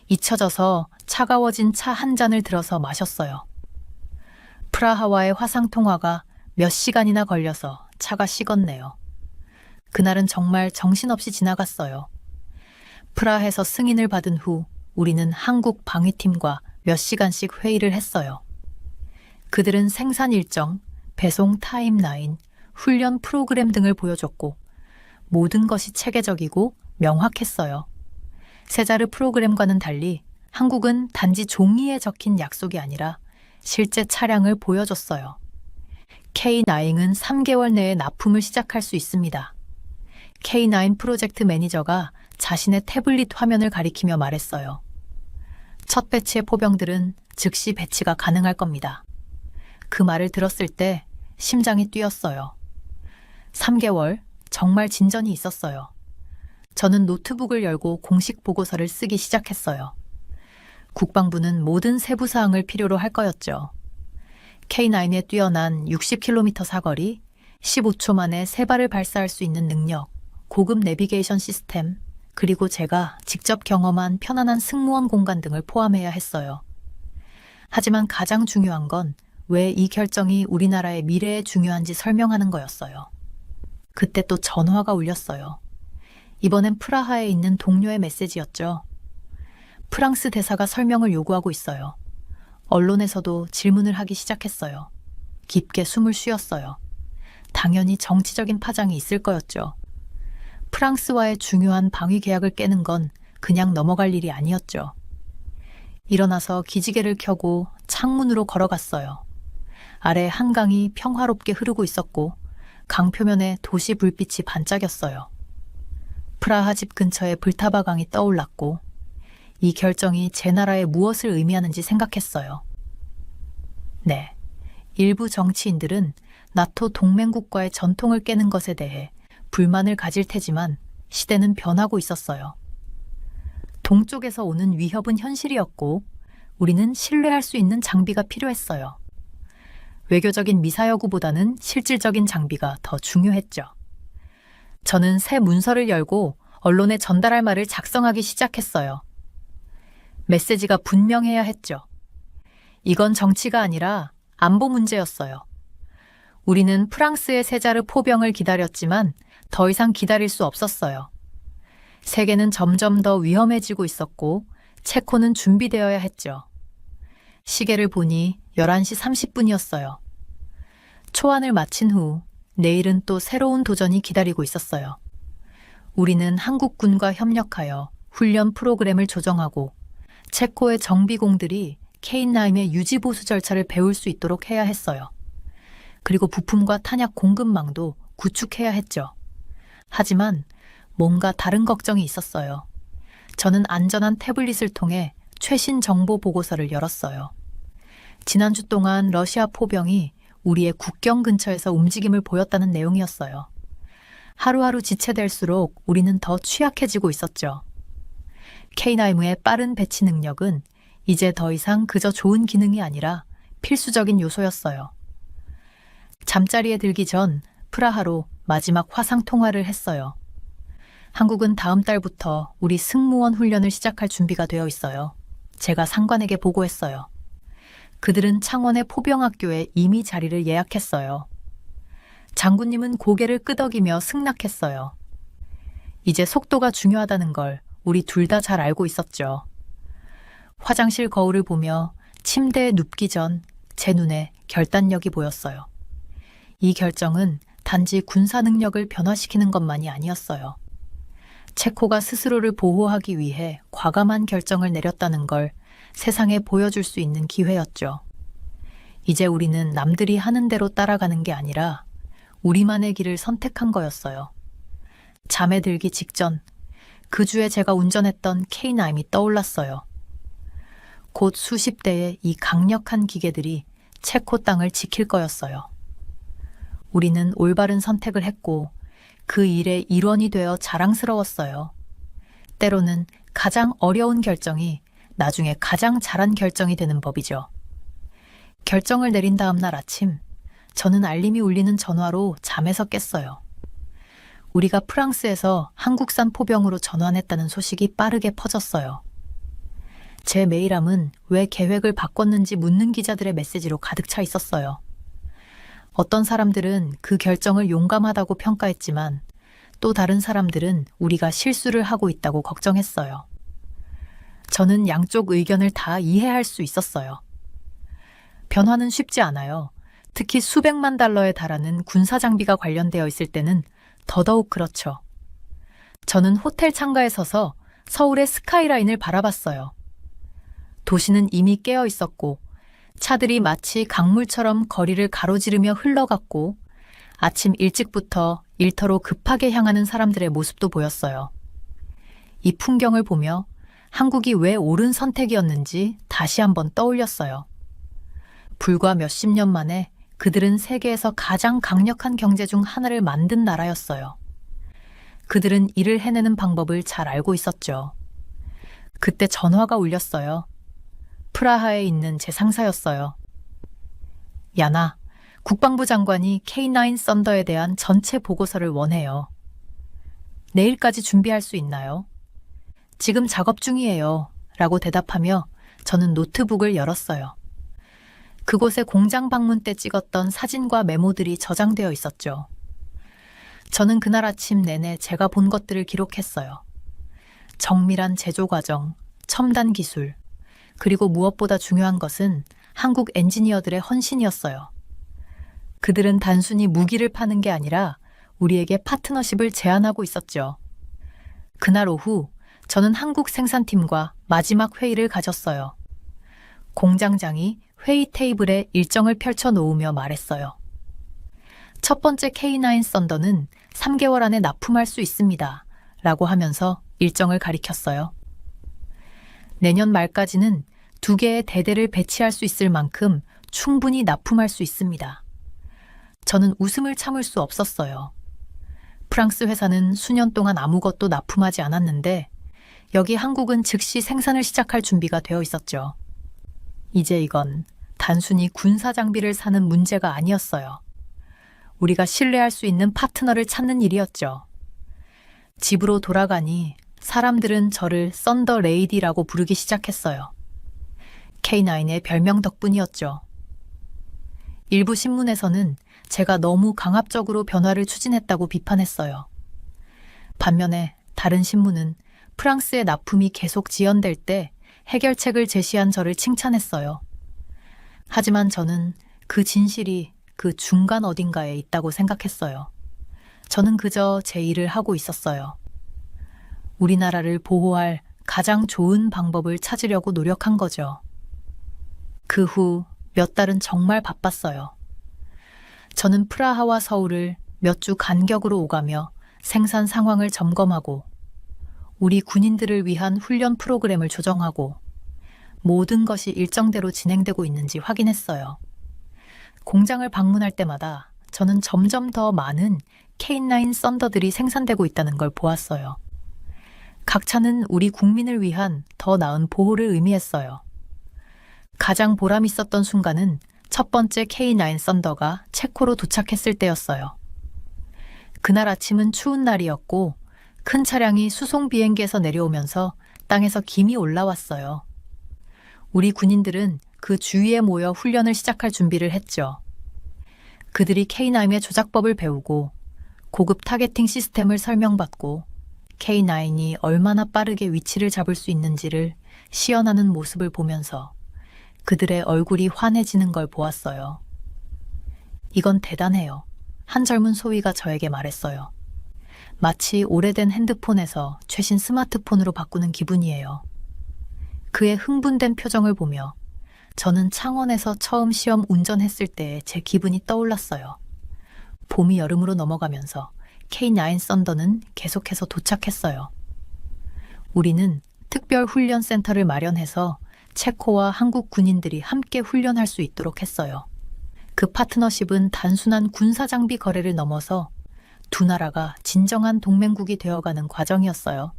잊혀져서 차가워진 차 한 잔을 들어서 마셨어요. 프라하와의 화상통화가 몇 시간이나 걸려서 차가 식었네요. 그날은 정말 정신없이 지나갔어요. 프라하에서 승인을 받은 후 우리는 한국 방위팀과 몇 시간씩 회의를 했어요. 그들은 생산 일정, 배송 타임라인, 훈련 프로그램 등을 보여줬고 모든 것이 체계적이고 명확했어요. 세자르 프로그램과는 달리 한국은 단지 종이에 적힌 약속이 아니라 실제 차량을 보여줬어요. K9은 3개월 내에 납품을 시작할 수 있습니다. K9 프로젝트 매니저가 자신의 태블릿 화면을 가리키며 말했어요. 첫 배치의 포병들은 즉시 배치가 가능할 겁니다. 그 말을 들었을 때 심장이 뛰었어요. 3개월, 정말 진전이 있었어요. 저는 노트북을 열고 공식 보고서를 쓰기 시작했어요. 국방부는 모든 세부 사항을 필요로 할 거였죠. K9의 뛰어난 60km 사거리, 15초 만에 3발을 발사할 수 있는 능력, 고급 내비게이션 시스템, 그리고 제가 직접 경험한 편안한 승무원 공간 등을 포함해야 했어요. 하지만 가장 중요한 건 왜 이 결정이 우리나라의 미래에 중요한지 설명하는 거였어요. 그때 또 전화가 울렸어요. 이번엔 프라하에 있는 동료의 메시지였죠. 프랑스 대사가 설명을 요구하고 있어요. 언론에서도 질문을 하기 시작했어요. 깊게 숨을 쉬었어요. 당연히 정치적인 파장이 있을 거였죠. 프랑스와의 중요한 방위 계약을 깨는 건 그냥 넘어갈 일이 아니었죠. 일어나서 기지개를 켜고 창문으로 걸어갔어요. 아래 한강이 평화롭게 흐르고 있었고 강 표면에 도시 불빛이 반짝였어요. 프라하 집 근처에 불타바 강이 떠올랐고 이 결정이 제 나라에 무엇을 의미하는지 생각했어요. 네, 일부 정치인들은 나토 동맹국과의 전통을 깨는 것에 대해 불만을 가질 테지만 시대는 변하고 있었어요. 동쪽에서 오는 위협은 현실이었고 우리는 신뢰할 수 있는 장비가 필요했어요. 외교적인 미사여구보다는 실질적인 장비가 더 중요했죠. 저는 새 문서를 열고 언론에 전달할 말을 작성하기 시작했어요. 메시지가 분명해야 했죠. 이건 정치가 아니라 안보 문제였어요. 우리는 프랑스의 세자르 포병을 기다렸지만 더 이상 기다릴 수 없었어요. 세계는 점점 더 위험해지고 있었고 체코는 준비되어야 했죠. 시계를 보니 11시 30분이었어요. 초안을 마친 후 내일은 또 새로운 도전이 기다리고 있었어요. 우리는 한국군과 협력하여 훈련 프로그램을 조정하고 체코의 정비공들이 K9의 유지보수 절차를 배울 수 있도록 해야 했어요. 그리고 부품과 탄약 공급망도 구축해야 했죠. 하지만 뭔가 다른 걱정이 있었어요. 저는 안전한 태블릿을 통해 최신 정보 보고서를 열었어요. 지난주 동안 러시아 포병이 우리의 국경 근처에서 움직임을 보였다는 내용이었어요. 하루하루 지체될수록 우리는 더 취약해지고 있었죠. K9의 빠른 배치 능력은 이제 더 이상 그저 좋은 기능이 아니라 필수적인 요소였어요. 잠자리에 들기 전 프라하로 마지막 화상 통화를 했어요. 한국은 다음 달부터 우리 승무원 훈련을 시작할 준비가 되어 있어요. 제가 상관에게 보고했어요. 그들은 창원의 포병학교에 이미 자리를 예약했어요. 장군님은 고개를 끄덕이며 승낙했어요. 이제 속도가 중요하다는 걸 우리 둘 다 잘 알고 있었죠. 화장실 거울을 보며 침대에 눕기 전 제 눈에 결단력이 보였어요. 이 결정은 단지 군사 능력을 변화시키는 것만이 아니었어요. 체코가 스스로를 보호하기 위해 과감한 결정을 내렸다는 걸 세상에 보여줄 수 있는 기회였죠. 이제 우리는 남들이 하는 대로 따라가는 게 아니라 우리만의 길을 선택한 거였어요. 잠에 들기 직전 그 주에 제가 운전했던 K9이 떠올랐어요. 곧 수십 대의 이 강력한 기계들이 체코 땅을 지킬 거였어요. 우리는 올바른 선택을 했고 그 일의 일원이 되어 자랑스러웠어요. 때로는 가장 어려운 결정이 나중에 가장 잘한 결정이 되는 법이죠. 결정을 내린 다음 날 아침, 저는 알림이 울리는 전화로 잠에서 깼어요. 우리가 프랑스에서 한국산 포병으로 전환했다는 소식이 빠르게 퍼졌어요. 제 메일함은 왜 계획을 바꿨는지 묻는 기자들의 메시지로 가득 차 있었어요. 어떤 사람들은 그 결정을 용감하다고 평가했지만 또 다른 사람들은 우리가 실수를 하고 있다고 걱정했어요. 저는 양쪽 의견을 다 이해할 수 있었어요. 변화는 쉽지 않아요. 특히 수백만 달러에 달하는 군사 장비가 관련되어 있을 때는 더더욱 그렇죠. 저는 호텔 창가에 서서 서울의 스카이라인을 바라봤어요. 도시는 이미 깨어 있었고 차들이 마치 강물처럼 거리를 가로지르며 흘러갔고 아침 일찍부터 일터로 급하게 향하는 사람들의 모습도 보였어요. 이 풍경을 보며 한국이 왜 옳은 선택이었는지 다시 한번 떠올렸어요. 불과 몇십 년 만에 그들은 세계에서 가장 강력한 경제 중 하나를 만든 나라였어요. 그들은 이를 해내는 방법을 잘 알고 있었죠. 그때 전화가 울렸어요. 프라하에 있는 제 상사였어요. 야나, 국방부 장관이 K9 썬더에 대한 전체 보고서를 원해요. 내일까지 준비할 수 있나요? 지금 작업 중이에요. 라고 대답하며 저는 노트북을 열었어요. 그곳에 공장 방문 때 찍었던 사진과 메모들이 저장되어 있었죠. 저는 그날 아침 내내 제가 본 것들을 기록했어요. 정밀한 제조 과정, 첨단 기술, 그리고 무엇보다 중요한 것은 한국 엔지니어들의 헌신이었어요. 그들은 단순히 무기를 파는 게 아니라 우리에게 파트너십을 제안하고 있었죠. 그날 오후 저는 한국 생산팀과 마지막 회의를 가졌어요. 공장장이 회의 테이블에 일정을 펼쳐 놓으며 말했어요. 첫 번째 K9 썬더는 3개월 안에 납품할 수 있습니다. 라고 하면서 일정을 가리켰어요. 내년 말까지는 2개의 대대를 배치할 수 있을 만큼 충분히 납품할 수 있습니다. 저는 웃음을 참을 수 없었어요. 프랑스 회사는 수년 동안 아무것도 납품하지 않았는데 여기 한국은 즉시 생산을 시작할 준비가 되어 있었죠. 이제 이건 단순히 군사 장비를 사는 문제가 아니었어요. 우리가 신뢰할 수 있는 파트너를 찾는 일이었죠. 집으로 돌아가니 사람들은 저를 썬더 레이디라고 부르기 시작했어요. K9의 별명 덕분이었죠. 일부 신문에서는 제가 너무 강압적으로 변화를 추진했다고 비판했어요. 반면에 다른 신문은 프랑스의 납품이 계속 지연될 때 해결책을 제시한 저를 칭찬했어요. 하지만 저는 그 진실이 그 중간 어딘가에 있다고 생각했어요. 저는 그저 제 일을 하고 있었어요. 우리나라를 보호할 가장 좋은 방법을 찾으려고 노력한 거죠. 그 후 몇 달은 정말 바빴어요. 저는 프라하와 서울을 몇 주 간격으로 오가며 생산 상황을 점검하고 우리 군인들을 위한 훈련 프로그램을 조정하고 모든 것이 일정대로 진행되고 있는지 확인했어요. 공장을 방문할 때마다 저는 점점 더 많은 K9 썬더들이 생산되고 있다는 걸 보았어요. 각 차는 우리 국민을 위한 더 나은 보호를 의미했어요. 가장 보람 있었던 순간은 첫 번째 K9 썬더가 체코로 도착했을 때였어요. 그날 아침은 추운 날이었고 큰 차량이 수송 비행기에서 내려오면서 땅에서 김이 올라왔어요. 우리 군인들은 그 주위에 모여 훈련을 시작할 준비를 했죠. 그들이 K9의 조작법을 배우고 고급 타겟팅 시스템을 설명받고 K9이 얼마나 빠르게 위치를 잡을 수 있는지를 시연하는 모습을 보면서 그들의 얼굴이 환해지는 걸 보았어요. 이건 대단해요. 한 젊은 소위가 저에게 말했어요. 마치 오래된 핸드폰에서 최신 스마트폰으로 바꾸는 기분이에요. 그의 흥분된 표정을 보며 저는 창원에서 처음 시험 운전했을 때 제 기분이 떠올랐어요. 봄이 여름으로 넘어가면서 K9 썬더는 계속해서 도착했어요. 우리는 특별 훈련 센터를 마련해서 체코와 한국 군인들이 함께 훈련할 수 있도록 했어요. 그 파트너십은 단순한 군사장비 거래를 넘어서 두 나라가 진정한 동맹국이 되어가는 과정이었어요.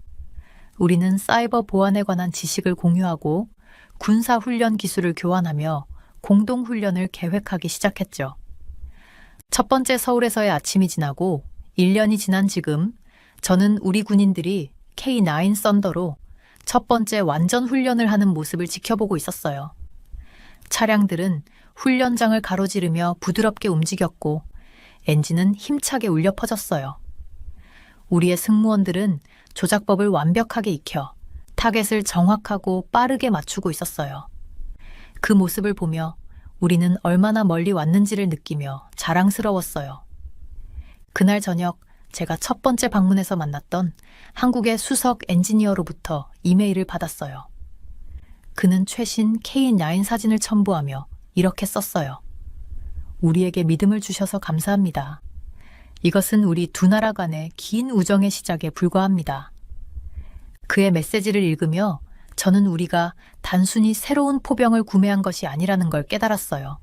우리는 사이버 보안에 관한 지식을 공유하고 군사훈련 기술을 교환하며 공동훈련을 계획하기 시작했죠. 첫 번째 서울에서의 아침이 지나고 1년이 지난 지금 저는 우리 군인들이 K9 썬더로 첫 번째 완전 훈련을 하는 모습을 지켜보고 있었어요. 차량들은 훈련장을 가로지르며 부드럽게 움직였고 엔진은 힘차게 울려 퍼졌어요. 우리의 승무원들은 조작법을 완벽하게 익혀 타겟을 정확하고 빠르게 맞추고 있었어요. 그 모습을 보며 우리는 얼마나 멀리 왔는지를 느끼며 자랑스러웠어요. 그날 저녁 제가 첫 번째 방문에서 만났던 한국의 수석 엔지니어로부터 이메일을 받았어요. 그는 최신 K9 사진을 첨부하며 이렇게 썼어요. 우리에게 믿음을 주셔서 감사합니다. 이것은 우리 두 나라 간의 긴 우정의 시작에 불과합니다. 그의 메시지를 읽으며 저는 우리가 단순히 새로운 포병을 구매한 것이 아니라는 걸 깨달았어요.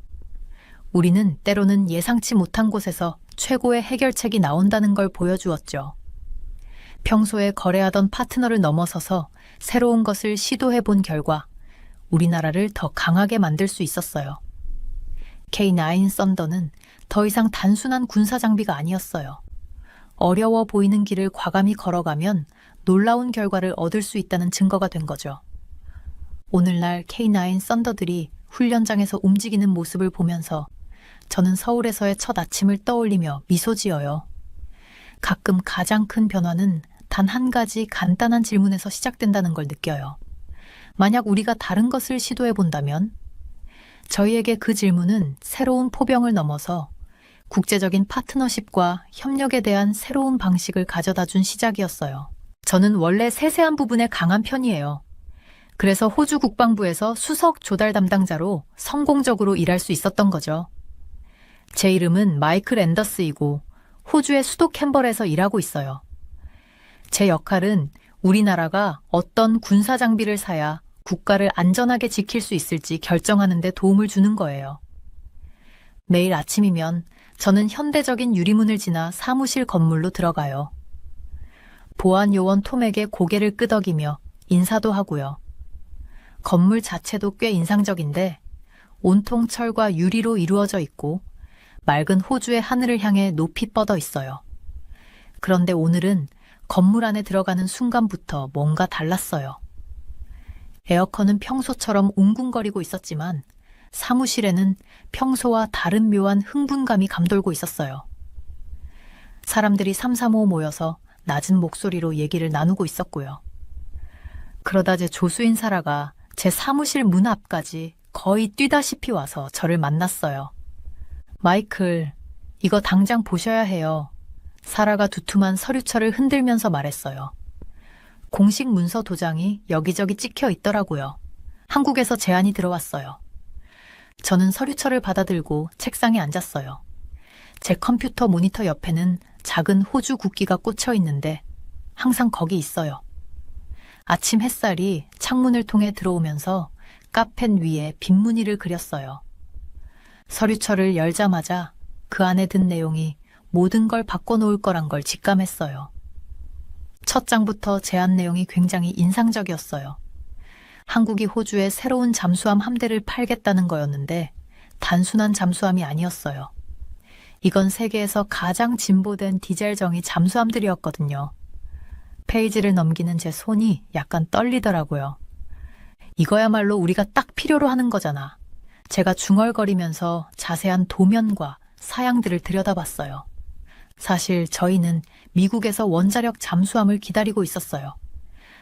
우리는 때로는 예상치 못한 곳에서 최고의 해결책이 나온다는 걸 보여주었죠. 평소에 거래하던 파트너를 넘어서서 새로운 것을 시도해 본 결과 우리나라를 더 강하게 만들 수 있었어요. K9 썬더는 더 이상 단순한 군사 장비가 아니었어요. 어려워 보이는 길을 과감히 걸어가면 놀라운 결과를 얻을 수 있다는 증거가 된 거죠. 오늘날 K9 썬더들이 훈련장에서 움직이는 모습을 보면서 저는 서울에서의 첫 아침을 떠올리며 미소 지어요. 가끔 가장 큰 변화는 단 한 가지 간단한 질문에서 시작된다는 걸 느껴요. 만약 우리가 다른 것을 시도해 본다면? 저희에게 그 질문은 새로운 포병을 넘어서 국제적인 파트너십과 협력에 대한 새로운 방식을 가져다 준 시작이었어요. 저는 원래 세세한 부분에 강한 편이에요. 그래서 호주 국방부에서 수석 조달 담당자로 성공적으로 일할 수 있었던 거죠. 제 이름은 마이클 앤더스이고 호주의 수도 캔버라에서 일하고 있어요. 제 역할은 우리나라가 어떤 군사 장비를 사야 국가를 안전하게 지킬 수 있을지 결정하는 데 도움을 주는 거예요. 매일 아침이면 저는 현대적인 유리문을 지나 사무실 건물로 들어가요. 보안 요원 톰에게 고개를 끄덕이며 인사도 하고요. 건물 자체도 꽤 인상적인데 온통 철과 유리로 이루어져 있고 맑은 호주의 하늘을 향해 높이 뻗어 있어요. 그런데 오늘은 건물 안에 들어가는 순간부터 뭔가 달랐어요. 에어컨은 평소처럼 웅궁거리고 있었지만 사무실에는 평소와 다른 묘한 흥분감이 감돌고 있었어요. 사람들이 삼삼오오 모여서 낮은 목소리로 얘기를 나누고 있었고요. 그러다 제 조수인 사라가 제 사무실 문 앞까지 거의 뛰다시피 와서 저를 만났어요. 마이클, 이거 당장 보셔야 해요. 사라가 두툼한 서류철을 흔들면서 말했어요. 공식 문서 도장이 여기저기 찍혀 있더라고요. 한국에서 제안이 들어왔어요. 저는 서류철을 받아들고 책상에 앉았어요. 제 컴퓨터 모니터 옆에는 작은 호주 국기가 꽂혀 있는데 항상 거기 있어요. 아침 햇살이 창문을 통해 들어오면서 카펜 위에 빗무늬를 그렸어요. 서류철을 열자마자 그 안에 든 내용이 모든 걸 바꿔놓을 거란 걸 직감했어요. 첫 장부터 제안 내용이 굉장히 인상적이었어요. 한국이 호주에 새로운 잠수함 함대를 팔겠다는 거였는데 단순한 잠수함이 아니었어요. 이건 세계에서 가장 진보된 디젤정의 잠수함들이었거든요. 페이지를 넘기는 제 손이 약간 떨리더라고요. 이거야말로 우리가 딱 필요로 하는 거잖아. 제가 중얼거리면서 자세한 도면과 사양들을 들여다봤어요. 사실 저희는 미국에서 원자력 잠수함을 기다리고 있었어요.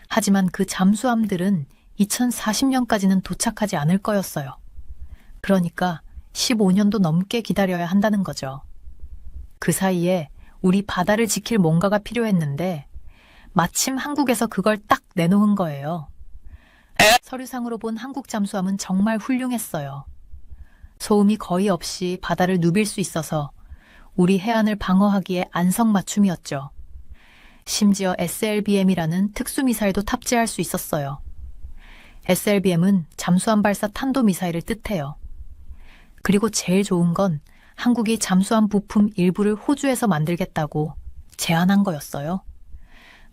하지만 그 잠수함들은 2040년까지는 도착하지 않을 거였어요. 그러니까 15년도 넘게 기다려야 한다는 거죠. 그 사이에 우리 바다를 지킬 뭔가가 필요했는데 마침 한국에서 그걸 딱 내놓은 거예요. 서류상으로 본 한국 잠수함은 정말 훌륭했어요. 소음이 거의 없이 바다를 누빌 수 있어서 우리 해안을 방어하기에 안성맞춤이었죠. 심지어 SLBM이라는 특수미사일도 탑재할 수 있었어요. SLBM은 잠수함 발사 탄도미사일을 뜻해요. 그리고 제일 좋은 건 한국이 잠수함 부품 일부를 호주에서 만들겠다고 제안한 거였어요.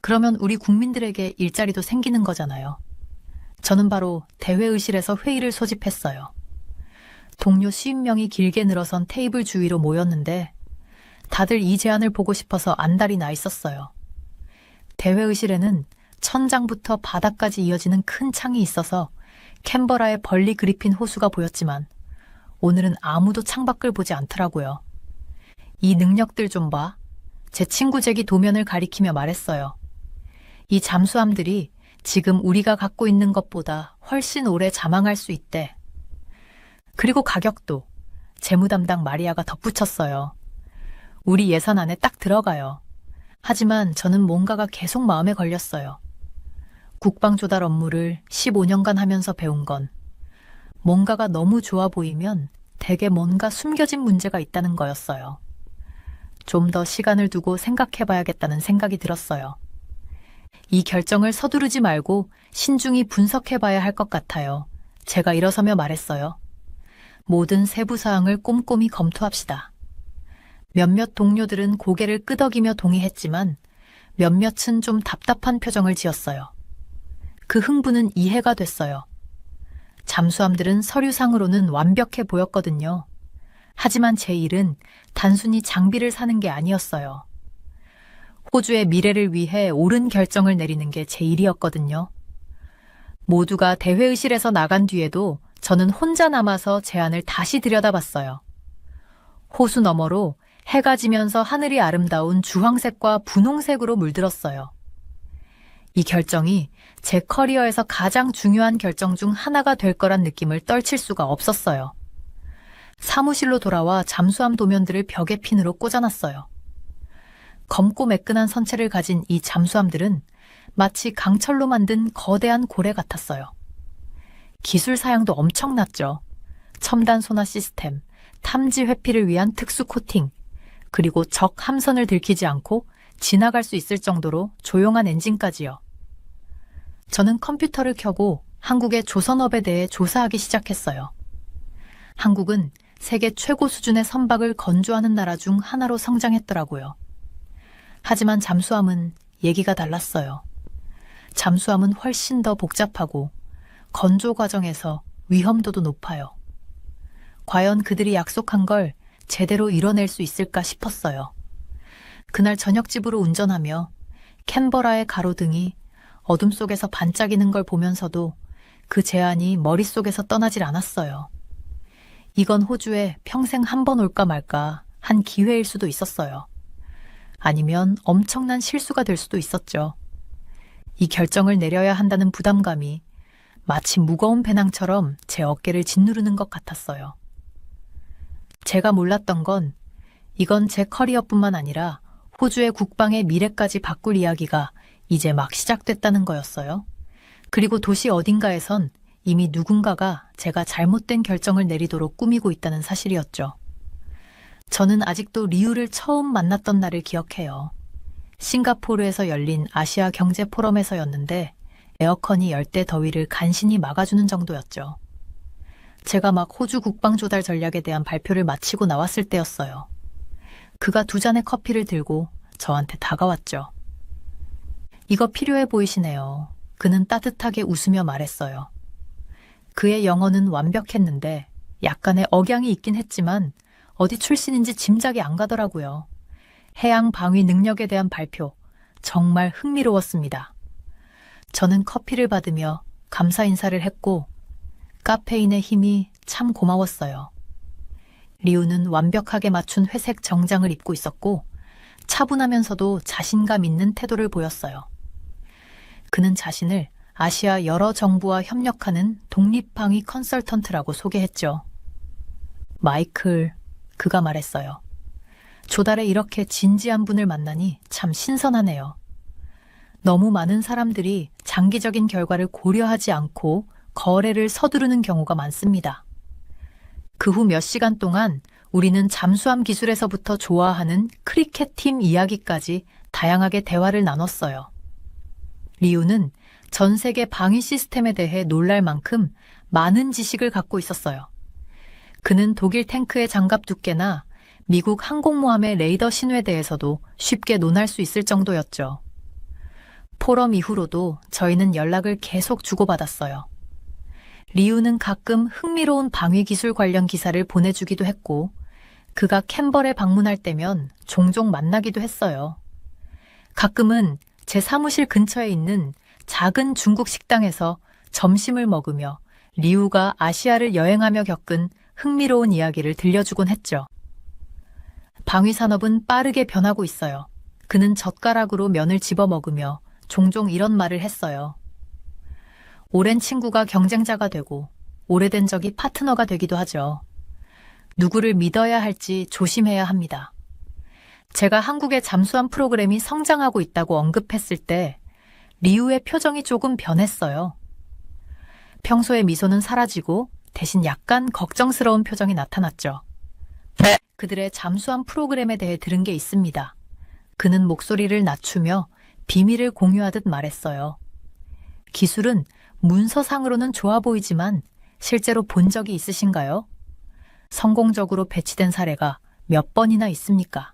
그러면 우리 국민들에게 일자리도 생기는 거잖아요. 저는 바로 대회의실에서 회의를 소집했어요. 동료 50명이 길게 늘어선 테이블 주위로 모였는데 다들 이 제안을 보고 싶어서 안달이 나 있었어요. 대회의실에는 천장부터 바닥까지 이어지는 큰 창이 있어서 캔버라의 벌리 그리핀 호수가 보였지만 오늘은 아무도 창밖을 보지 않더라고요. 이 능력들 좀 봐. 제 친구 잭이 도면을 가리키며 말했어요. 이 잠수함들이 지금 우리가 갖고 있는 것보다 훨씬 오래 자망할 수 있대. 그리고 가격도 재무 담당 마리아가 덧붙였어요. 우리 예산 안에 딱 들어가요. 하지만 저는 뭔가가 계속 마음에 걸렸어요. 국방 조달 업무를 15년간 하면서 배운 건 뭔가가 너무 좋아 보이면 대개 뭔가 숨겨진 문제가 있다는 거였어요. 좀 더 시간을 두고 생각해봐야겠다는 생각이 들었어요. 이 결정을 서두르지 말고 신중히 분석해봐야 할 것 같아요. 제가 일어서며 말했어요. 모든 세부 사항을 꼼꼼히 검토합시다. 몇몇 동료들은 고개를 끄덕이며 동의했지만 몇몇은 좀 답답한 표정을 지었어요. 그 흥분은 이해가 됐어요. 잠수함들은 서류상으로는 완벽해 보였거든요. 하지만 제 일은 단순히 장비를 사는 게 아니었어요. 호주의 미래를 위해 옳은 결정을 내리는 게 제 일이었거든요. 모두가 대회의실에서 나간 뒤에도 저는 혼자 남아서 제안을 다시 들여다봤어요. 호수 너머로 해가 지면서 하늘이 아름다운 주황색과 분홍색으로 물들었어요. 이 결정이 제 커리어에서 가장 중요한 결정 중 하나가 될 거란 느낌을 떨칠 수가 없었어요. 사무실로 돌아와 잠수함 도면들을 벽에 핀으로 꽂아놨어요. 검고 매끈한 선체를 가진 이 잠수함들은 마치 강철로 만든 거대한 고래 같았어요. 기술 사양도 엄청났죠. 첨단 소나 시스템, 탐지 회피를 위한 특수 코팅, 그리고 적 함선을 들키지 않고 지나갈 수 있을 정도로 조용한 엔진까지요. 저는 컴퓨터를 켜고 한국의 조선업에 대해 조사하기 시작했어요. 한국은 세계 최고 수준의 선박을 건조하는 나라 중 하나로 성장했더라고요. 하지만 잠수함은 얘기가 달랐어요. 잠수함은 훨씬 더 복잡하고 건조 과정에서 위험도도 높아요. 과연 그들이 약속한 걸 제대로 이뤄낼 수 있을까 싶었어요. 그날 저녁집으로 운전하며 캔버라의 가로등이 어둠 속에서 반짝이는 걸 보면서도 그 제안이 머릿속에서 떠나질 않았어요. 이건 호주에 평생 한 번 올까 말까 한 기회일 수도 있었어요. 아니면 엄청난 실수가 될 수도 있었죠. 이 결정을 내려야 한다는 부담감이 마치 무거운 배낭처럼 제 어깨를 짓누르는 것 같았어요. 제가 몰랐던 건 이건 제 커리어뿐만 아니라 호주의 국방의 미래까지 바꿀 이야기가 이제 막 시작됐다는 거였어요. 그리고 도시 어딘가에선 이미 누군가가 제가 잘못된 결정을 내리도록 꾸미고 있다는 사실이었죠. 저는 아직도 리우를 처음 만났던 날을 기억해요. 싱가포르에서 열린 아시아 경제 포럼에서였는데 에어컨이 열대 더위를 간신히 막아주는 정도였죠. 제가 막 호주 국방 조달 전략에 대한 발표를 마치고 나왔을 때였어요. 그가 두 잔의 커피를 들고 저한테 다가왔죠. 이거 필요해 보이시네요. 그는 따뜻하게 웃으며 말했어요. 그의 영어는 완벽했는데 약간의 억양이 있긴 했지만 어디 출신인지 짐작이 안 가더라고요. 해양 방위 능력에 대한 발표, 정말 흥미로웠습니다. 저는 커피를 받으며 감사 인사를 했고 카페인의 힘이 참 고마웠어요. 리우는 완벽하게 맞춘 회색 정장을 입고 있었고 차분하면서도 자신감 있는 태도를 보였어요. 그는 자신을 아시아 여러 정부와 협력하는 독립방위 컨설턴트라고 소개했죠. 마이클, 그가 말했어요. 조달에 이렇게 진지한 분을 만나니 참 신선하네요. 너무 많은 사람들이 장기적인 결과를 고려하지 않고 거래를 서두르는 경우가 많습니다. 그 후 몇 시간 동안 우리는 잠수함 기술에서부터 좋아하는 크리켓 팀 이야기까지 다양하게 대화를 나눴어요. 리우는 전 세계 방위 시스템에 대해 놀랄 만큼 많은 지식을 갖고 있었어요. 그는 독일 탱크의 장갑 두께나 미국 항공모함의 레이더 신호에 대해서도 쉽게 논할 수 있을 정도였죠. 포럼 이후로도 저희는 연락을 계속 주고받았어요. 리우는 가끔 흥미로운 방위 기술 관련 기사를 보내주기도 했고 그가 캔버라에 방문할 때면 종종 만나기도 했어요. 가끔은 제 사무실 근처에 있는 작은 중국 식당에서 점심을 먹으며 리우가 아시아를 여행하며 겪은 흥미로운 이야기를 들려주곤 했죠. 방위 산업은 빠르게 변하고 있어요. 그는 젓가락으로 면을 집어 먹으며 종종 이런 말을 했어요. 오랜 친구가 경쟁자가 되고 오래된 적이 파트너가 되기도 하죠. 누구를 믿어야 할지 조심해야 합니다. 제가 한국의 잠수함 프로그램이 성장하고 있다고 언급했을 때 리우의 표정이 조금 변했어요. 평소의 미소는 사라지고 대신 약간 걱정스러운 표정이 나타났죠. 그들의 잠수함 프로그램에 대해 들은 게 있습니다. 그는 목소리를 낮추며 비밀을 공유하듯 말했어요. 기술은 문서상으로는 좋아 보이지만 실제로 본 적이 있으신가요? 성공적으로 배치된 사례가 몇 번이나 있습니까?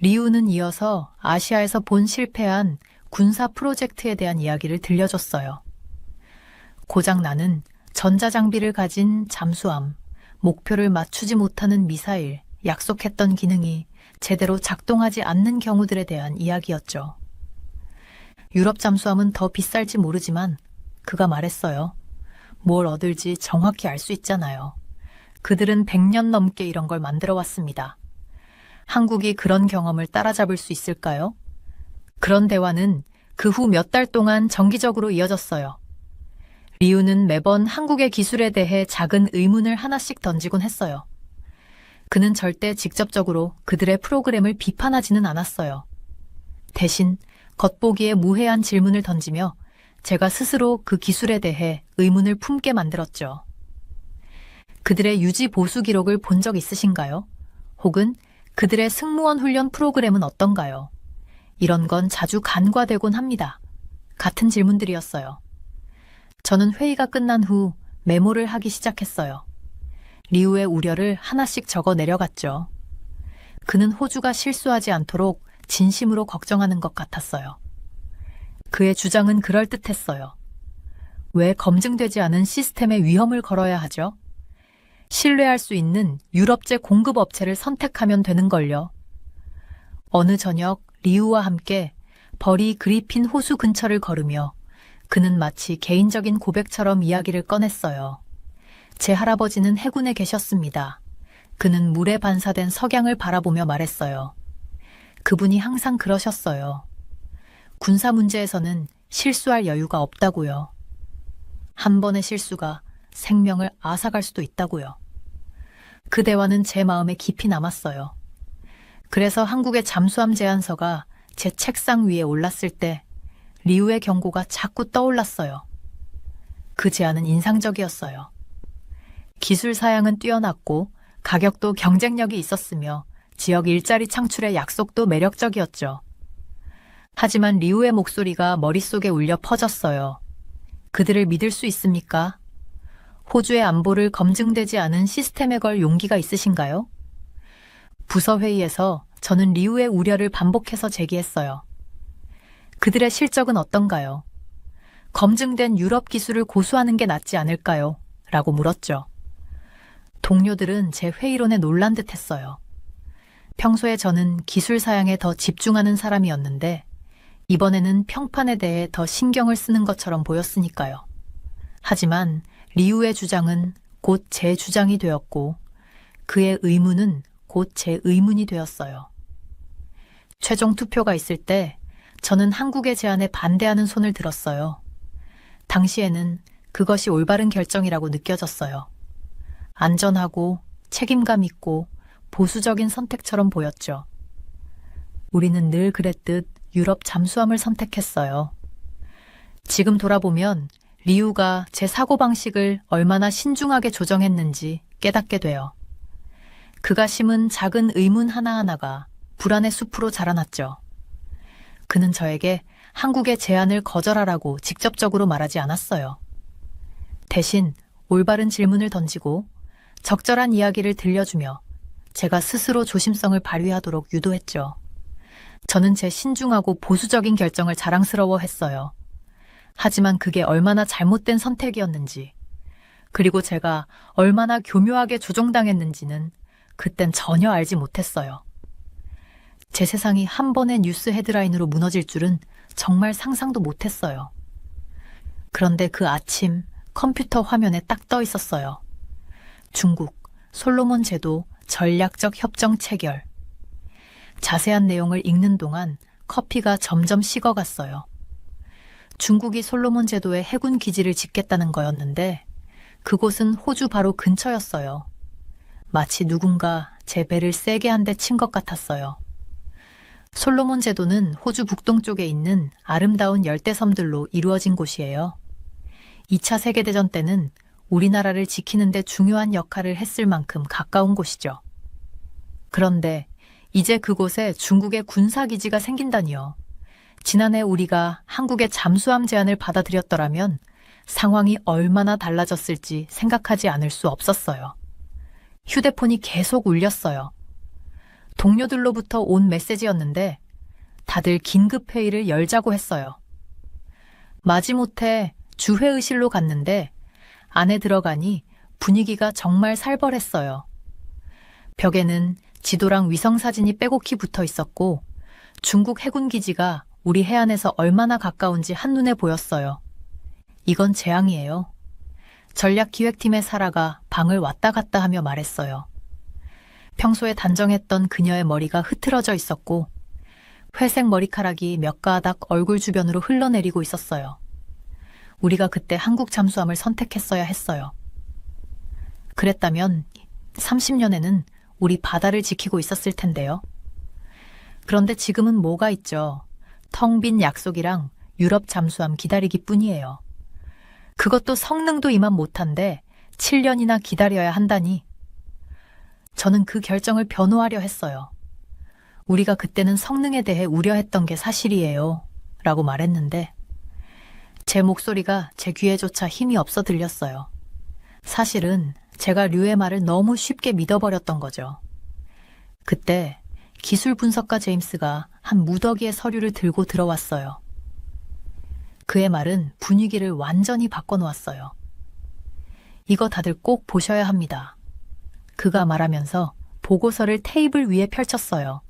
리우는 이어서 아시아에서 본 실패한 군사 프로젝트에 대한 이야기를 들려줬어요. 고장 나는 전자장비를 가진 잠수함, 목표를 맞추지 못하는 미사일, 약속했던 기능이 제대로 작동하지 않는 경우들에 대한 이야기였죠. 유럽 잠수함은 더 비쌀지 모르지만 그가 말했어요. 뭘 얻을지 정확히 알 수 있잖아요. 그들은 100년 넘게 이런 걸 만들어 왔습니다. 한국이 그런 경험을 따라잡을 수 있을까요? 그런 대화는 그 후 몇 달 동안 정기적으로 이어졌어요. 리우는 매번 한국의 기술에 대해 작은 의문을 하나씩 던지곤 했어요. 그는 절대 직접적으로 그들의 프로그램을 비판하지는 않았어요. 대신 겉보기에 무해한 질문을 던지며 제가 스스로 그 기술에 대해 의문을 품게 만들었죠. 그들의 유지 보수 기록을 본 적 있으신가요? 혹은 그들의 승무원 훈련 프로그램은 어떤가요? 이런 건 자주 간과되곤 합니다. 같은 질문들이었어요. 저는 회의가 끝난 후 메모를 하기 시작했어요. 리우의 우려를 하나씩 적어 내려갔죠. 그는 호주가 실수하지 않도록 진심으로 걱정하는 것 같았어요. 그의 주장은 그럴듯했어요. 왜 검증되지 않은 시스템에 위험을 걸어야 하죠? 신뢰할 수 있는 유럽제 공급업체를 선택하면 되는걸요. 어느 저녁 리우와 함께 벌이 그리핀 호수 근처를 걸으며 그는 마치 개인적인 고백처럼 이야기를 꺼냈어요. 제 할아버지는 해군에 계셨습니다. 그는 물에 반사된 석양을 바라보며 말했어요. 그분이 항상 그러셨어요. 군사 문제에서는 실수할 여유가 없다고요. 한 번의 실수가 생명을 앗아갈 수도 있다고요. 그 대화는 제 마음에 깊이 남았어요. 그래서 한국의 잠수함 제안서가 제 책상 위에 올랐을 때 리우의 경고가 자꾸 떠올랐어요. 그 제안은 인상적이었어요. 기술 사양은 뛰어났고 가격도 경쟁력이 있었으며 지역 일자리 창출의 약속도 매력적이었죠. 하지만 리우의 목소리가 머릿속에 울려 퍼졌어요. 그들을 믿을 수 있습니까? 호주의 안보를 검증되지 않은 시스템에 걸 용기가 있으신가요? 부서회의에서 저는 리우의 우려를 반복해서 제기했어요. 그들의 실적은 어떤가요? 검증된 유럽 기술을 고수하는 게 낫지 않을까요? 라고 물었죠. 동료들은 제 회의론에 놀란 듯 했어요. 평소에 저는 기술 사양에 더 집중하는 사람이었는데 이번에는 평판에 대해 더 신경을 쓰는 것처럼 보였으니까요. 하지만 리우의 주장은 곧 제 주장이 되었고 그의 의문은 곧 제 의문이 되었어요. 최종 투표가 있을 때 저는 한국의 제안에 반대하는 손을 들었어요. 당시에는 그것이 올바른 결정이라고 느껴졌어요. 안전하고 책임감 있고 보수적인 선택처럼 보였죠. 우리는 늘 그랬듯 유럽 잠수함을 선택했어요. 지금 돌아보면 리우가 제 사고방식을 얼마나 신중하게 조정했는지 깨닫게 돼요. 그가 심은 작은 의문 하나하나가 불안의 숲으로 자라났죠. 그는 저에게 한국의 제안을 거절하라고 직접적으로 말하지 않았어요. 대신 올바른 질문을 던지고 적절한 이야기를 들려주며 제가 스스로 조심성을 발휘하도록 유도했죠. 저는 제 신중하고 보수적인 결정을 자랑스러워했어요. 하지만 그게 얼마나 잘못된 선택이었는지, 그리고 제가 얼마나 교묘하게 조종당했는지는 그땐 전혀 알지 못했어요. 제 세상이 한 번의 뉴스 헤드라인으로 무너질 줄은 정말 상상도 못했어요. 그런데 그 아침 컴퓨터 화면에 딱 떠 있었어요. 중국, 솔로몬 제도 전략적 협정 체결. 자세한 내용을 읽는 동안 커피가 점점 식어갔어요. 중국이 솔로몬 제도에 해군 기지를 짓겠다는 거였는데 그곳은 호주 바로 근처였어요. 마치 누군가 제 배를 세게 한 대 친 것 같았어요. 솔로몬 제도는 호주 북동쪽에 있는 아름다운 열대섬들로 이루어진 곳이에요. 2차 세계대전 때는 우리나라를 지키는 데 중요한 역할을 했을 만큼 가까운 곳이죠. 그런데 이제 그곳에 중국의 군사기지가 생긴다니요. 지난해 우리가 한국의 잠수함 제안을 받아들였더라면 상황이 얼마나 달라졌을지 생각하지 않을 수 없었어요. 휴대폰이 계속 울렸어요. 동료들로부터 온 메시지였는데 다들 긴급회의를 열자고 했어요. 마지못해 주회의실로 갔는데 안에 들어가니 분위기가 정말 살벌했어요. 벽에는 지도랑 위성사진이 빼곡히 붙어 있었고 중국 해군기지가 우리 해안에서 얼마나 가까운지 한눈에 보였어요. 이건 재앙이에요. 전략기획팀의 사라가 방을 왔다 갔다 하며 말했어요. 평소에 단정했던 그녀의 머리가 흐트러져 있었고 회색 머리카락이 몇 가닥 얼굴 주변으로 흘러내리고 있었어요. 우리가 그때 한국 잠수함을 선택했어야 했어요. 그랬다면 30년에는 우리 바다를 지키고 있었을 텐데요. 그런데 지금은 뭐가 있죠? 텅 빈 약속이랑 유럽 잠수함 기다리기 뿐이에요. 그것도 성능도 이만 못한데 7년이나 기다려야 한다니. 저는 그 결정을 변호하려 했어요. 우리가 그때는 성능에 대해 우려했던 게 사실이에요. 라고 말했는데 제 목소리가 제 귀에조차 힘이 없어 들렸어요. 사실은 제가 류의 말을 너무 쉽게 믿어버렸던 거죠. 그때 기술 분석가 제임스가 한 무더기의 서류를 들고 들어왔어요. 그의 말은 분위기를 완전히 바꿔놓았어요. 이거 다들 꼭 보셔야 합니다. 그가 말하면서 보고서를 테이블 위에 펼쳤어요.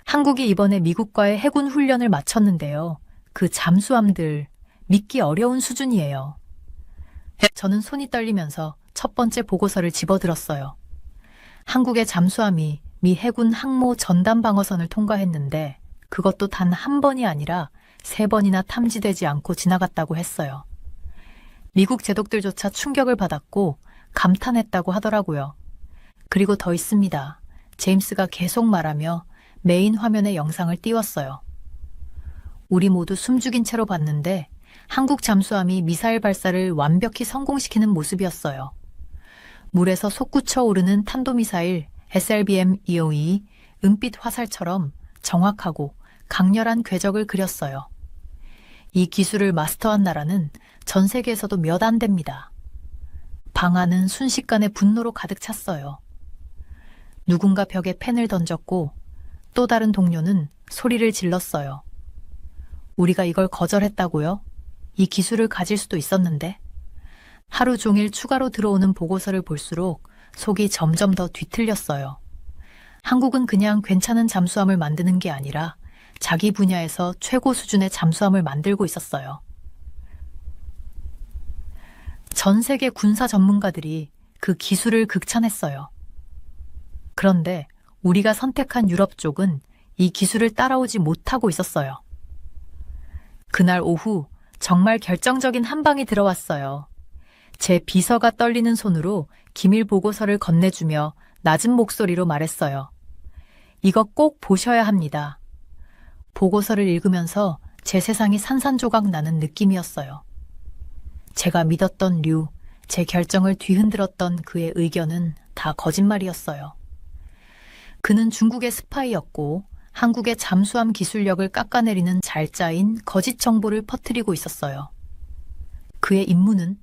한국이 이번에 미국과의 해군 훈련을 마쳤는데요. 그 잠수함들 믿기 어려운 수준이에요. 저는 손이 떨리면서 첫 번째 보고서를 집어들었어요. 한국의 잠수함이 미 해군 항모 전단 방어선을 통과했는데 그것도 단 한 번이 아니라 3번이나 탐지되지 않고 지나갔다고 했어요. 미국 제독들조차 충격을 받았고 감탄했다고 하더라고요. 그리고 더 있습니다. 제임스가 계속 말하며 메인 화면에 영상을 띄웠어요. 우리 모두 숨죽인 채로 봤는데 한국 잠수함이 미사일 발사를 완벽히 성공시키는 모습이었어요. 물에서 솟구쳐 오르는 탄도미사일 SLBM-252 은빛 화살처럼 정확하고 강렬한 궤적을 그렸어요. 이 기술을 마스터한 나라는 전 세계에서도 몇 안 됩니다. 방안은 순식간에 분노로 가득 찼어요. 누군가 벽에 펜을 던졌고 또 다른 동료는 소리를 질렀어요. 우리가 이걸 거절했다고요? 이 기술을 가질 수도 있었는데. 하루 종일 추가로 들어오는 보고서를 볼수록 속이 점점 더 뒤틀렸어요. 한국은 그냥 괜찮은 잠수함을 만드는 게 아니라 자기 분야에서 최고 수준의 잠수함을 만들고 있었어요. 전 세계 군사 전문가들이 그 기술을 극찬했어요. 그런데 우리가 선택한 유럽 쪽은 이 기술을 따라오지 못하고 있었어요. 그날 오후 정말 결정적인 한 방이 들어왔어요. 제 비서가 떨리는 손으로 기밀 보고서를 건네주며 낮은 목소리로 말했어요. 이거 꼭 보셔야 합니다. 보고서를 읽으면서 제 세상이 산산조각 나는 느낌이었어요. 제가 믿었던 류, 제 결정을 뒤흔들었던 그의 의견은 다 거짓말이었어요. 그는 중국의 스파이였고 한국의 잠수함 기술력을 깎아내리는 잘 짜인 거짓 정보를 퍼뜨리고 있었어요. 그의 임무는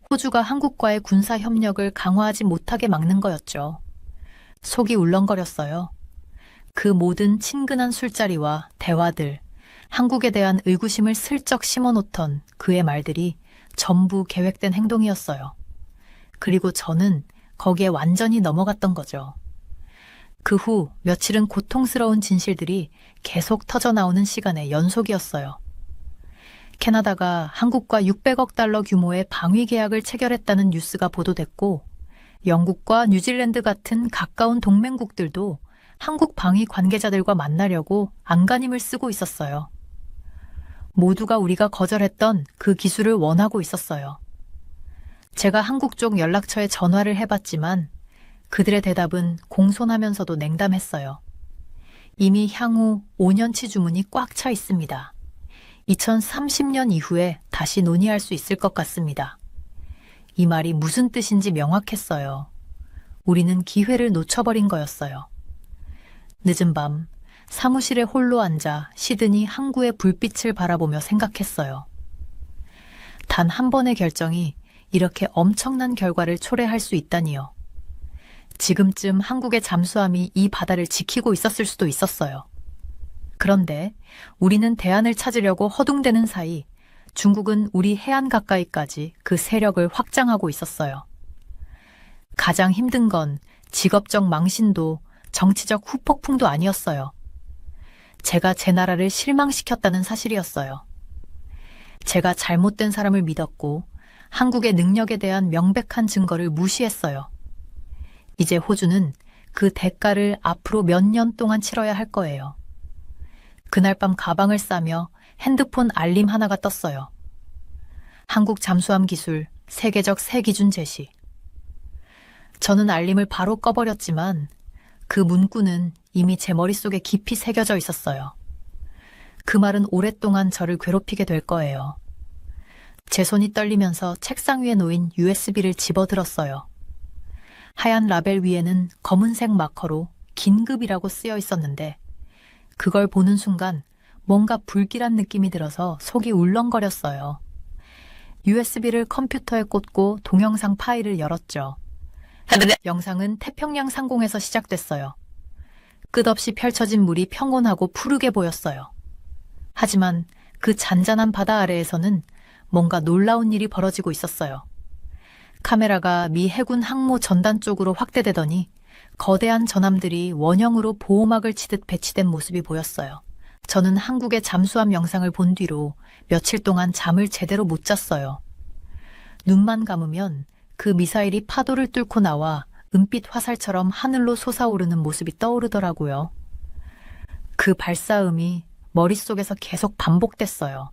호주가 한국과의 군사 협력을 강화하지 못하게 막는 거였죠. 속이 울렁거렸어요. 그 모든 친근한 술자리와 대화들, 한국에 대한 의구심을 슬쩍 심어놓던 그의 말들이 전부 계획된 행동이었어요. 그리고 저는 거기에 완전히 넘어갔던 거죠. 그 후 며칠은 고통스러운 진실들이 계속 터져나오는 시간의 연속이었어요. 캐나다가 한국과 600억 달러 규모의 방위 계약을 체결했다는 뉴스가 보도됐고 영국과 뉴질랜드 같은 가까운 동맹국들도 한국 방위 관계자들과 만나려고 안간힘을 쓰고 있었어요. 모두가 우리가 거절했던 그 기술을 원하고 있었어요. 제가 한국 쪽 연락처에 전화를 해봤지만 그들의 대답은 공손하면서도 냉담했어요. 이미 향후 5년치 주문이 꽉 차 있습니다. 2030년 이후에 다시 논의할 수 있을 것 같습니다. 이 말이 무슨 뜻인지 명확했어요. 우리는 기회를 놓쳐버린 거였어요. 늦은 밤 사무실에 홀로 앉아 시드니 항구의 불빛을 바라보며 생각했어요. 단 한 번의 결정이 이렇게 엄청난 결과를 초래할 수 있다니요. 지금쯤 한국의 잠수함이 이 바다를 지키고 있었을 수도 있었어요. 그런데 우리는 대안을 찾으려고 허둥대는 사이 중국은 우리 해안 가까이까지 그 세력을 확장하고 있었어요. 가장 힘든 건 직업적 망신도 정치적 후폭풍도 아니었어요. 제가 제 나라를 실망시켰다는 사실이었어요. 제가 잘못된 사람을 믿었고 한국의 능력에 대한 명백한 증거를 무시했어요. 이제 호주는 그 대가를 앞으로 몇 년 동안 치러야 할 거예요. 그날 밤 가방을 싸며 핸드폰 알림 하나가 떴어요. 한국 잠수함 기술 세계적 새 기준 제시. 저는 알림을 바로 꺼버렸지만 그 문구는 이미 제 머릿속에 깊이 새겨져 있었어요. 그 말은 오랫동안 저를 괴롭히게 될 거예요. 제 손이 떨리면서 책상 위에 놓인 USB를 집어들었어요. 하얀 라벨 위에는 검은색 마커로 긴급이라고 쓰여 있었는데 그걸 보는 순간 뭔가 불길한 느낌이 들어서 속이 울렁거렸어요. USB를 컴퓨터에 꽂고 동영상 파일을 열었죠. 영상은 태평양 상공에서 시작됐어요. 끝없이 펼쳐진 물이 평온하고 푸르게 보였어요. 하지만 그 잔잔한 바다 아래에서는 뭔가 놀라운 일이 벌어지고 있었어요. 카메라가 미 해군 항모 전단 쪽으로 확대되더니 거대한 전함들이 원형으로 보호막을 치듯 배치된 모습이 보였어요. 저는 한국의 잠수함 영상을 본 뒤로 며칠 동안 잠을 제대로 못 잤어요. 눈만 감으면 그 미사일이 파도를 뚫고 나와 은빛 화살처럼 하늘로 솟아오르는 모습이 떠오르더라고요. 그 발사음이 머릿속에서 계속 반복됐어요.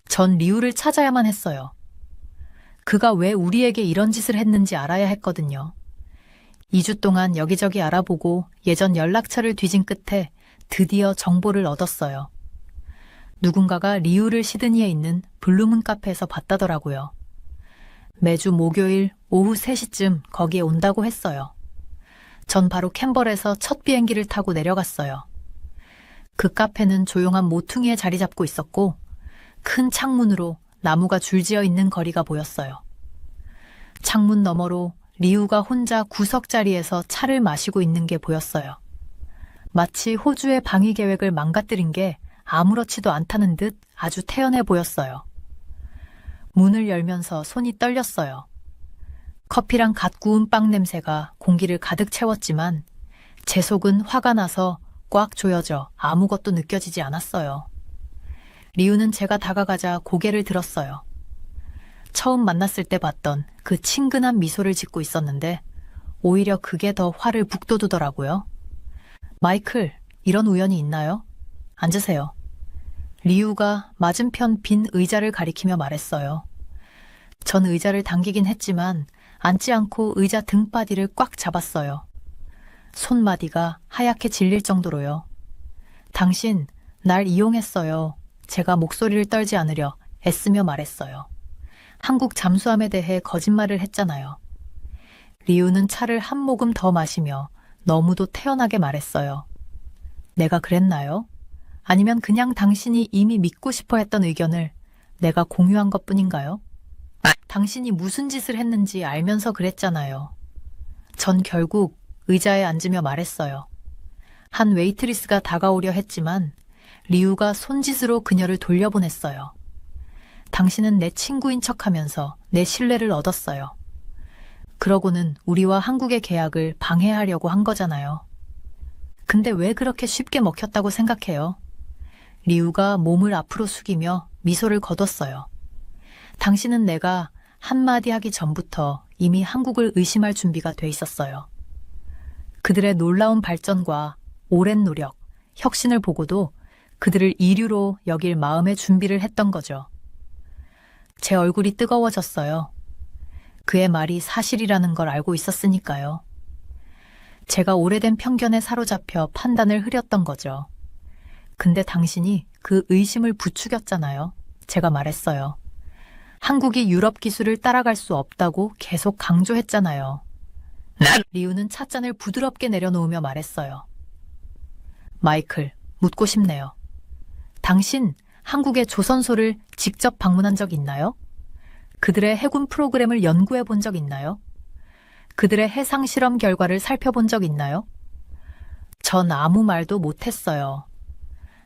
전 리우를 찾아야만 했어요. 그가 왜 우리에게 이런 짓을 했는지 알아야 했거든요. 2주 동안 여기저기 알아보고 예전 연락처를 뒤진 끝에 드디어 정보를 얻었어요. 누군가가 리우를 시드니에 있는 블루문 카페에서 봤다더라고요. 매주 목요일 오후 3시쯤 거기에 온다고 했어요. 전 바로 캔버라에서 첫 비행기를 타고 내려갔어요. 그 카페는 조용한 모퉁이에 자리 잡고 있었고 큰 창문으로 나무가 줄지어 있는 거리가 보였어요. 창문 너머로 리우가 혼자 구석 자리에서 차를 마시고 있는 게 보였어요. 마치 호주의 방위 계획을 망가뜨린 게 아무렇지도 않다는 듯 아주 태연해 보였어요. 문을 열면서 손이 떨렸어요. 커피랑 갓 구운 빵 냄새가 공기를 가득 채웠지만 제 속은 화가 나서 꽉 조여져 아무것도 느껴지지 않았어요. 리우는 제가 다가가자 고개를 들었어요. 처음 만났을 때 봤던 그 친근한 미소를 짓고 있었는데 오히려 그게 더 화를 북돋우더라고요. 마이클, 이런 우연이 있나요? 앉으세요. 리우가 맞은편 빈 의자를 가리키며 말했어요. 전 의자를 당기긴 했지만 앉지 않고 의자 등바디를 꽉 잡았어요. 손마디가 하얗게 질릴 정도로요. 당신, 날 이용했어요. 제가 목소리를 떨지 않으려 애쓰며 말했어요. 한국 잠수함에 대해 거짓말을 했잖아요. 리우는 차를 한 모금 더 마시며 너무도 태연하게 말했어요. 내가 그랬나요? 아니면 그냥 당신이 이미 믿고 싶어 했던 의견을 내가 공유한 것뿐인가요? 당신이 무슨 짓을 했는지 알면서 그랬잖아요. 전 결국 의자에 앉으며 말했어요. 한 웨이트리스가 다가오려 했지만 리우가 손짓으로 그녀를 돌려보냈어요. 당신은 내 친구인 척하면서 내 신뢰를 얻었어요. 그러고는 우리와 한국의 계약을 방해하려고 한 거잖아요. 근데 왜 그렇게 쉽게 먹혔다고 생각해요? 리우가 몸을 앞으로 숙이며 미소를 거뒀어요. 당신은 내가 한마디 하기 전부터 이미 한국을 의심할 준비가 돼 있었어요. 그들의 놀라운 발전과 오랜 노력, 혁신을 보고도 그들을 이류로 여길 마음의 준비를 했던 거죠. 제 얼굴이 뜨거워졌어요. 그의 말이 사실이라는 걸 알고 있었으니까요. 제가 오래된 편견에 사로잡혀 판단을 흐렸던 거죠. 근데 당신이 그 의심을 부추겼잖아요. 제가 말했어요. 한국이 유럽 기술을 따라갈 수 없다고 계속 강조했잖아요. 리우는 찻잔을 부드럽게 내려놓으며 말했어요. 마이클, 묻고 싶네요. 당신 한국의 조선소를 직접 방문한 적 있나요? 그들의 해군 프로그램을 연구해 본 적 있나요? 그들의 해상 실험 결과를 살펴본 적 있나요? 전 아무 말도 못했어요.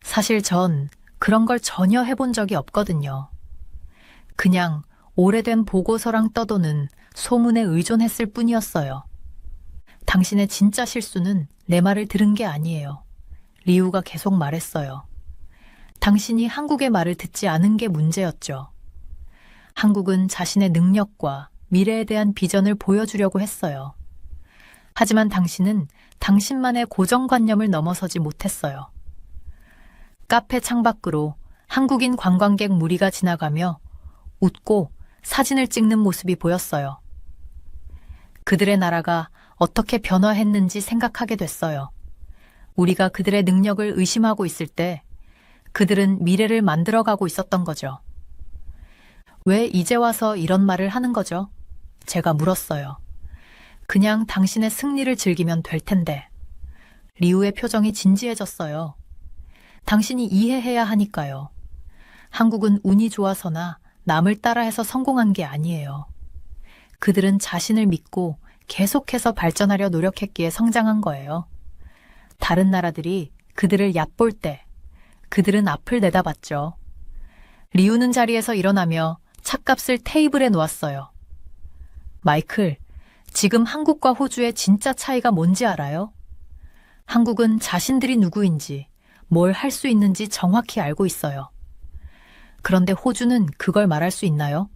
사실 전 그런 걸 전혀 해본 적이 없거든요. 그냥 오래된 보고서랑 떠도는 소문에 의존했을 뿐이었어요. 당신의 진짜 실수는 내 말을 들은 게 아니에요. 리우가 계속 말했어요. 당신이 한국의 말을 듣지 않은 게 문제였죠. 한국은 자신의 능력과 미래에 대한 비전을 보여주려고 했어요. 하지만 당신은 당신만의 고정관념을 넘어서지 못했어요. 카페 창밖으로 한국인 관광객 무리가 지나가며 웃고 사진을 찍는 모습이 보였어요. 그들의 나라가 어떻게 변화했는지 생각하게 됐어요. 우리가 그들의 능력을 의심하고 있을 때 그들은 미래를 만들어가고 있었던 거죠. 왜 이제 와서 이런 말을 하는 거죠? 제가 물었어요. 그냥 당신의 승리를 즐기면 될 텐데. 리우의 표정이 진지해졌어요. 당신이 이해해야 하니까요. 한국은 운이 좋아서나 남을 따라해서 성공한 게 아니에요. 그들은 자신을 믿고 계속해서 발전하려 노력했기에 성장한 거예요. 다른 나라들이 그들을 얕볼 때 그들은 앞을 내다봤죠. 리우는 자리에서 일어나며 찻값을 테이블에 놓았어요. 마이클, 지금 한국과 호주의 진짜 차이가 뭔지 알아요? 한국은 자신들이 누구인지, 뭘 할 수 있는지 정확히 알고 있어요. 그런데 호주는 그걸 말할 수 있나요?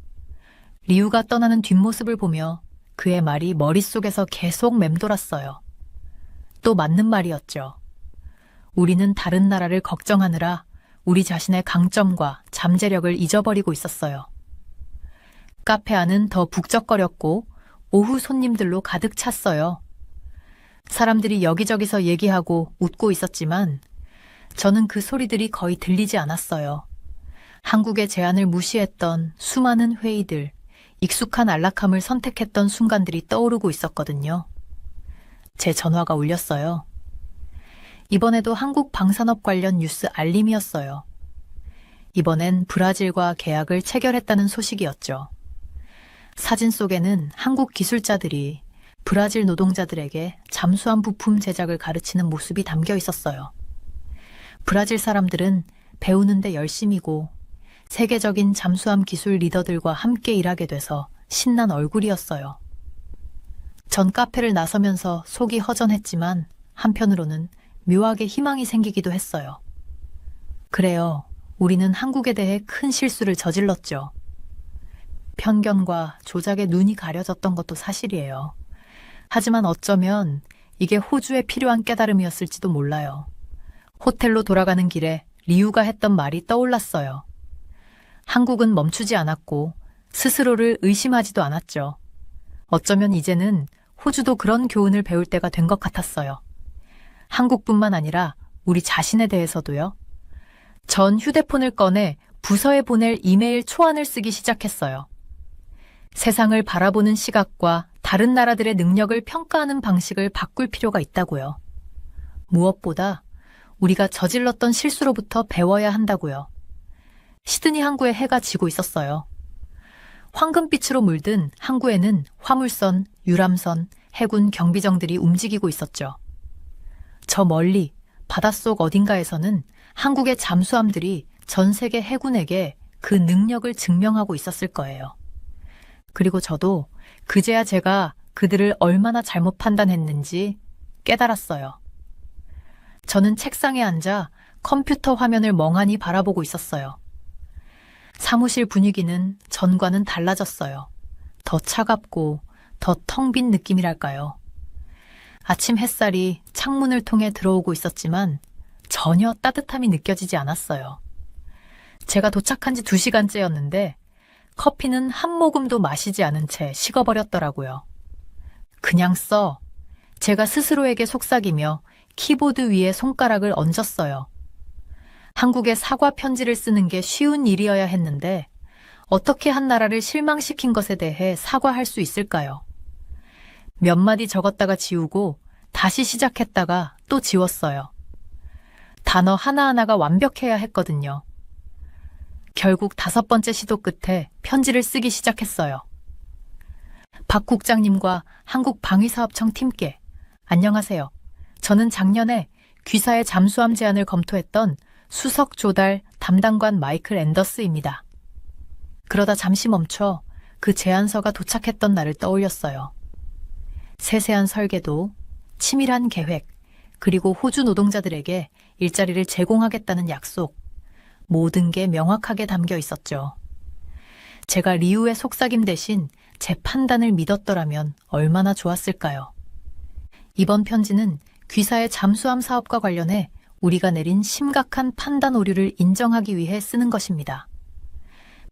리우가 떠나는 뒷모습을 보며 그의 말이 머릿속에서 계속 맴돌았어요. 또 맞는 말이었죠. 우리는 다른 나라를 걱정하느라 우리 자신의 강점과 잠재력을 잊어버리고 있었어요. 카페 안은 더 북적거렸고 오후 손님들로 가득 찼어요. 사람들이 여기저기서 얘기하고 웃고 있었지만 저는 그 소리들이 거의 들리지 않았어요. 한국의 제안을 무시했던 수많은 회의들, 익숙한 안락함을 선택했던 순간들이 떠오르고 있었거든요. 제 전화가 울렸어요. 이번에도 한국 방산업 관련 뉴스 알림이었어요. 이번엔 브라질과 계약을 체결했다는 소식이었죠. 사진 속에는 한국 기술자들이 브라질 노동자들에게 잠수함 부품 제작을 가르치는 모습이 담겨 있었어요. 브라질 사람들은 배우는데 열심이고 세계적인 잠수함 기술 리더들과 함께 일하게 돼서 신난 얼굴이었어요. 전 카페를 나서면서 속이 허전했지만 한편으로는 묘하게 희망이 생기기도 했어요. 그래요. 우리는 한국에 대해 큰 실수를 저질렀죠. 편견과 조작에 눈이 가려졌던 것도 사실이에요. 하지만 어쩌면 이게 호주에 필요한 깨달음이었을지도 몰라요. 호텔로 돌아가는 길에 리우가 했던 말이 떠올랐어요. 한국은 멈추지 않았고 스스로를 의심하지도 않았죠. 어쩌면 이제는 호주도 그런 교훈을 배울 때가 된 것 같았어요. 한국뿐만 아니라 우리 자신에 대해서도요. 전 휴대폰을 꺼내 부서에 보낼 이메일 초안을 쓰기 시작했어요. 세상을 바라보는 시각과 다른 나라들의 능력을 평가하는 방식을 바꿀 필요가 있다고요. 무엇보다 우리가 저질렀던 실수로부터 배워야 한다고요. 시드니 항구에 해가 지고 있었어요. 황금빛으로 물든 항구에는 화물선, 유람선, 해군 경비정들이 움직이고 있었죠. 저 멀리 바닷속 어딘가에서는 한국의 잠수함들이 전 세계 해군에게 그 능력을 증명하고 있었을 거예요. 그리고 저도 그제야 제가 그들을 얼마나 잘못 판단했는지 깨달았어요. 저는 책상에 앉아 컴퓨터 화면을 멍하니 바라보고 있었어요. 사무실 분위기는 전과는 달라졌어요. 더 차갑고 더 텅 빈 느낌이랄까요. 아침 햇살이 창문을 통해 들어오고 있었지만 전혀 따뜻함이 느껴지지 않았어요. 제가 도착한 지 2시간째였는데 커피는 한 모금도 마시지 않은 채 식어버렸더라고요. 그냥 써. 제가 스스로에게 속삭이며 키보드 위에 손가락을 얹었어요. 한국에 사과 편지를 쓰는 게 쉬운 일이어야 했는데 어떻게 한 나라를 실망시킨 것에 대해 사과할 수 있을까요? 몇 마디 적었다가 지우고 다시 시작했다가 또 지웠어요. 단어 하나하나가 완벽해야 했거든요. 결국 5번째 시도 끝에 편지를 쓰기 시작했어요. 박 국장님과 한국방위사업청 팀께 안녕하세요. 저는 작년에 귀사의 잠수함 제안을 검토했던 수석 조달 담당관 마이클 앤더스입니다. 그러다 잠시 멈춰 그 제안서가 도착했던 날을 떠올렸어요. 세세한 설계도, 치밀한 계획, 그리고 호주 노동자들에게 일자리를 제공하겠다는 약속, 모든 게 명확하게 담겨 있었죠. 제가 리우의 속삭임 대신 제 판단을 믿었더라면 얼마나 좋았을까요? 이번 편지는 귀사의 잠수함 사업과 관련해 우리가 내린 심각한 판단 오류를 인정하기 위해 쓰는 것입니다.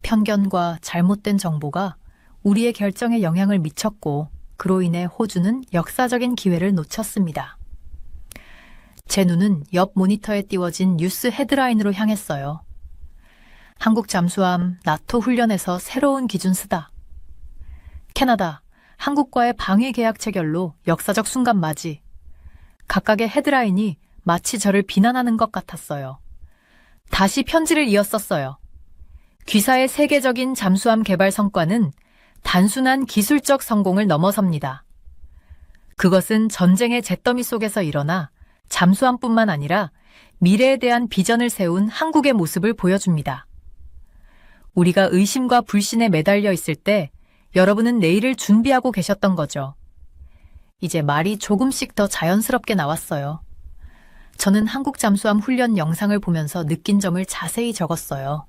편견과 잘못된 정보가 우리의 결정에 영향을 미쳤고 그로 인해 호주는 역사적인 기회를 놓쳤습니다. 제 눈은 옆 모니터에 띄워진 뉴스 헤드라인으로 향했어요. 한국 잠수함 나토 훈련에서 새로운 기준 쓰다. 캐나다, 한국과의 방위 계약 체결로 역사적 순간 맞이. 각각의 헤드라인이 마치 저를 비난하는 것 같았어요. 다시 편지를 이었었어요. 귀사의 세계적인 잠수함 개발 성과는 단순한 기술적 성공을 넘어섭니다. 그것은 전쟁의 잿더미 속에서 일어나 잠수함뿐만 아니라 미래에 대한 비전을 세운 한국의 모습을 보여줍니다. 우리가 의심과 불신에 매달려 있을 때 여러분은 내일을 준비하고 계셨던 거죠. 이제 말이 조금씩 더 자연스럽게 나왔어요. 저는 한국 잠수함 훈련 영상을 보면서 느낀 점을 자세히 적었어요.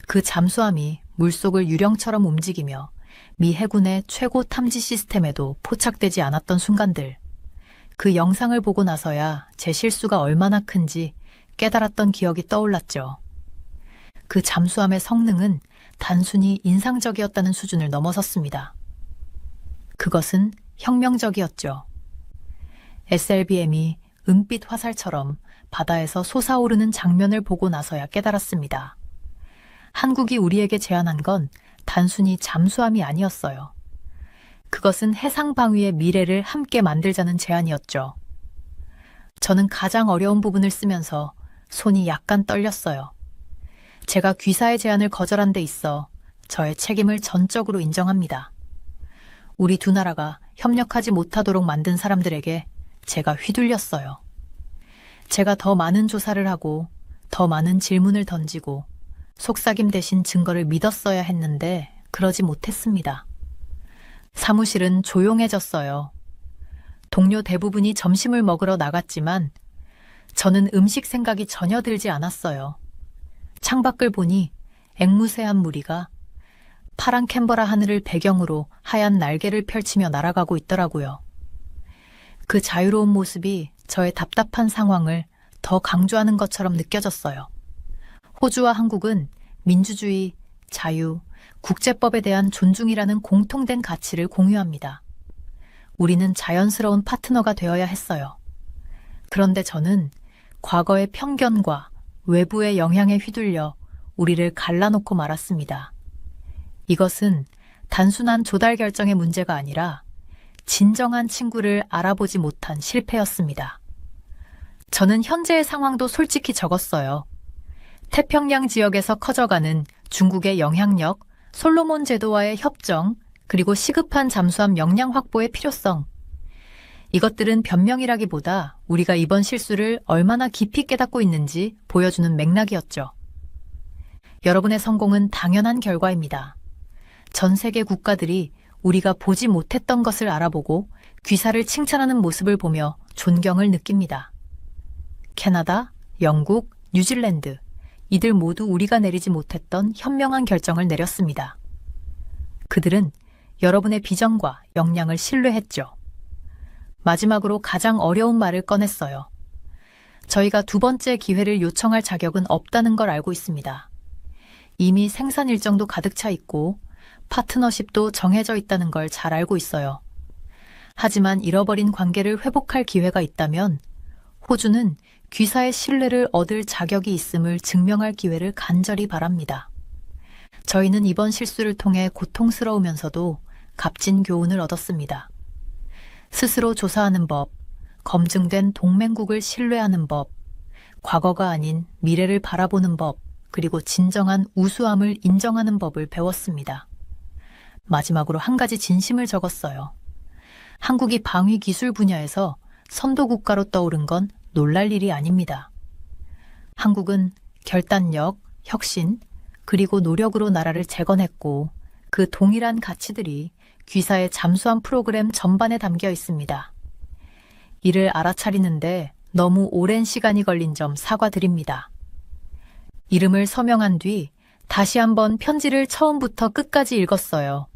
그 잠수함이 물속을 유령처럼 움직이며 미 해군의 최고 탐지 시스템에도 포착되지 않았던 순간들. 그 영상을 보고 나서야 제 실수가 얼마나 큰지 깨달았던 기억이 떠올랐죠. 그 잠수함의 성능은 단순히 인상적이었다는 수준을 넘어섰습니다. 그것은 혁명적이었죠. SLBM이 은빛 화살처럼 바다에서 솟아오르는 장면을 보고 나서야 깨달았습니다. 한국이 우리에게 제안한 건 단순히 잠수함이 아니었어요. 그것은 해상 방위의 미래를 함께 만들자는 제안이었죠. 저는 가장 어려운 부분을 쓰면서 손이 약간 떨렸어요. 제가 귀사의 제안을 거절한 데 있어 저의 책임을 전적으로 인정합니다. 우리 두 나라가 협력하지 못하도록 만든 사람들에게 제가 휘둘렸어요. 제가 더 많은 조사를 하고 더 많은 질문을 던지고 속삭임 대신 증거를 믿었어야 했는데 그러지 못했습니다. 사무실은 조용해졌어요. 동료 대부분이 점심을 먹으러 나갔지만 저는 음식 생각이 전혀 들지 않았어요. 창밖을 보니 앵무새한 무리가 파란 캔버라 하늘을 배경으로 하얀 날개를 펼치며 날아가고 있더라고요. 그 자유로운 모습이 저의 답답한 상황을 더 강조하는 것처럼 느껴졌어요. 호주와 한국은 민주주의, 자유, 국제법에 대한 존중이라는 공통된 가치를 공유합니다. 우리는 자연스러운 파트너가 되어야 했어요. 그런데 저는 과거의 편견과 외부의 영향에 휘둘려 우리를 갈라놓고 말았습니다. 이것은 단순한 조달 결정의 문제가 아니라 진정한 친구를 알아보지 못한 실패였습니다. 저는 현재의 상황도 솔직히 적었어요. 태평양 지역에서 커져가는 중국의 영향력, 솔로몬 제도와의 협정, 그리고 시급한 잠수함 역량 확보의 필요성. 이것들은 변명이라기보다 우리가 이번 실수를 얼마나 깊이 깨닫고 있는지 보여주는 맥락이었죠. 여러분의 성공은 당연한 결과입니다. 전 세계 국가들이 우리가 보지 못했던 것을 알아보고 귀사를 칭찬하는 모습을 보며 존경을 느낍니다. 캐나다, 영국, 뉴질랜드, 이들 모두 우리가 내리지 못했던 현명한 결정을 내렸습니다. 그들은 여러분의 비전과 역량을 신뢰했죠. 마지막으로 가장 어려운 말을 꺼냈어요. 저희가 두 번째 기회를 요청할 자격은 없다는 걸 알고 있습니다. 이미 생산 일정도 가득 차 있고 파트너십도 정해져 있다는 걸 잘 알고 있어요. 하지만 잃어버린 관계를 회복할 기회가 있다면 호주는 귀사의 신뢰를 얻을 자격이 있음을 증명할 기회를 간절히 바랍니다. 저희는 이번 실수를 통해 고통스러우면서도 값진 교훈을 얻었습니다. 스스로 조사하는 법, 검증된 동맹국을 신뢰하는 법, 과거가 아닌 미래를 바라보는 법, 그리고 진정한 우수함을 인정하는 법을 배웠습니다. 마지막으로 한 가지 진심을 적었어요. 한국이 방위 기술 분야에서 선도 국가로 떠오른 건 놀랄 일이 아닙니다. 한국은 결단력, 혁신, 그리고 노력으로 나라를 재건했고 그 동일한 가치들이 귀사의 잠수함 프로그램 전반에 담겨 있습니다. 이를 알아차리는데 너무 오랜 시간이 걸린 점 사과드립니다. 이름을 서명한 뒤 다시 한번 편지를 처음부터 끝까지 읽었어요.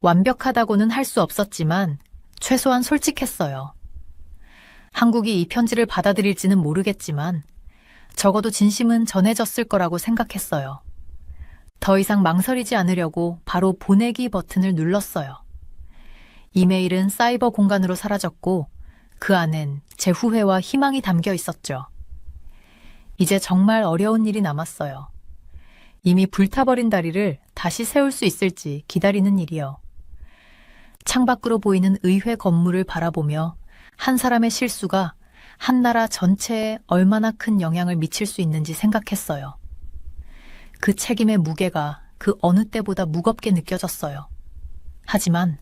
완벽하다고는 할 수 없었지만 최소한 솔직했어요. 한국이 이 편지를 받아들일지는 모르겠지만 적어도 진심은 전해졌을 거라고 생각했어요. 더 이상 망설이지 않으려고 바로 보내기 버튼을 눌렀어요. 이메일은 사이버 공간으로 사라졌고 그 안엔 제 후회와 희망이 담겨 있었죠. 이제 정말 어려운 일이 남았어요. 이미 불타버린 다리를 다시 세울 수 있을지 기다리는 일이요. 창밖으로 보이는 의회 건물을 바라보며 한 사람의 실수가 한 나라 전체에 얼마나 큰 영향을 미칠 수 있는지 생각했어요. 그 책임의 무게가 그 어느 때보다 무겁게 느껴졌어요. 하지만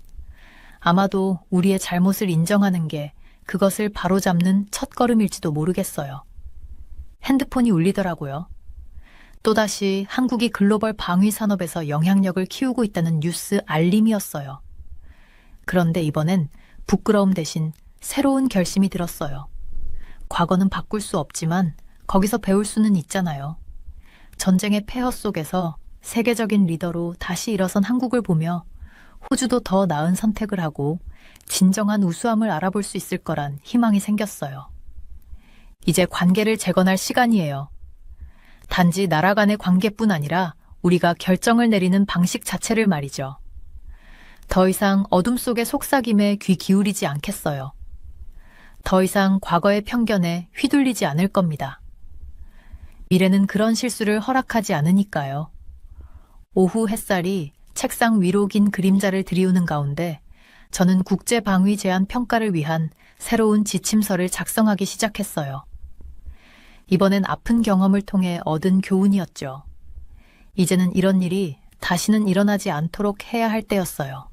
아마도 우리의 잘못을 인정하는 게 그것을 바로잡는 첫걸음일지도 모르겠어요. 핸드폰이 울리더라고요. 또다시 한국이 글로벌 방위 산업에서 영향력을 키우고 있다는 뉴스 알림이었어요. 그런데 이번엔 부끄러움 대신 새로운 결심이 들었어요. 과거는 바꿀 수 없지만 거기서 배울 수는 있잖아요. 전쟁의 폐허 속에서 세계적인 리더로 다시 일어선 한국을 보며 호주도 더 나은 선택을 하고 진정한 우수함을 알아볼 수 있을 거란 희망이 생겼어요. 이제 관계를 재건할 시간이에요. 단지 나라 간의 관계뿐 아니라 우리가 결정을 내리는 방식 자체를 말이죠. 더 이상 어둠 속의 속삭임에 귀 기울이지 않겠어요. 더 이상 과거의 편견에 휘둘리지 않을 겁니다. 미래는 그런 실수를 허락하지 않으니까요. 오후 햇살이 책상 위로 긴 그림자를 들이우는 가운데 저는 국제방위 제한 평가를 위한 새로운 지침서를 작성하기 시작했어요. 이번엔 아픈 경험을 통해 얻은 교훈이었죠. 이제는 이런 일이 다시는 일어나지 않도록 해야 할 때였어요.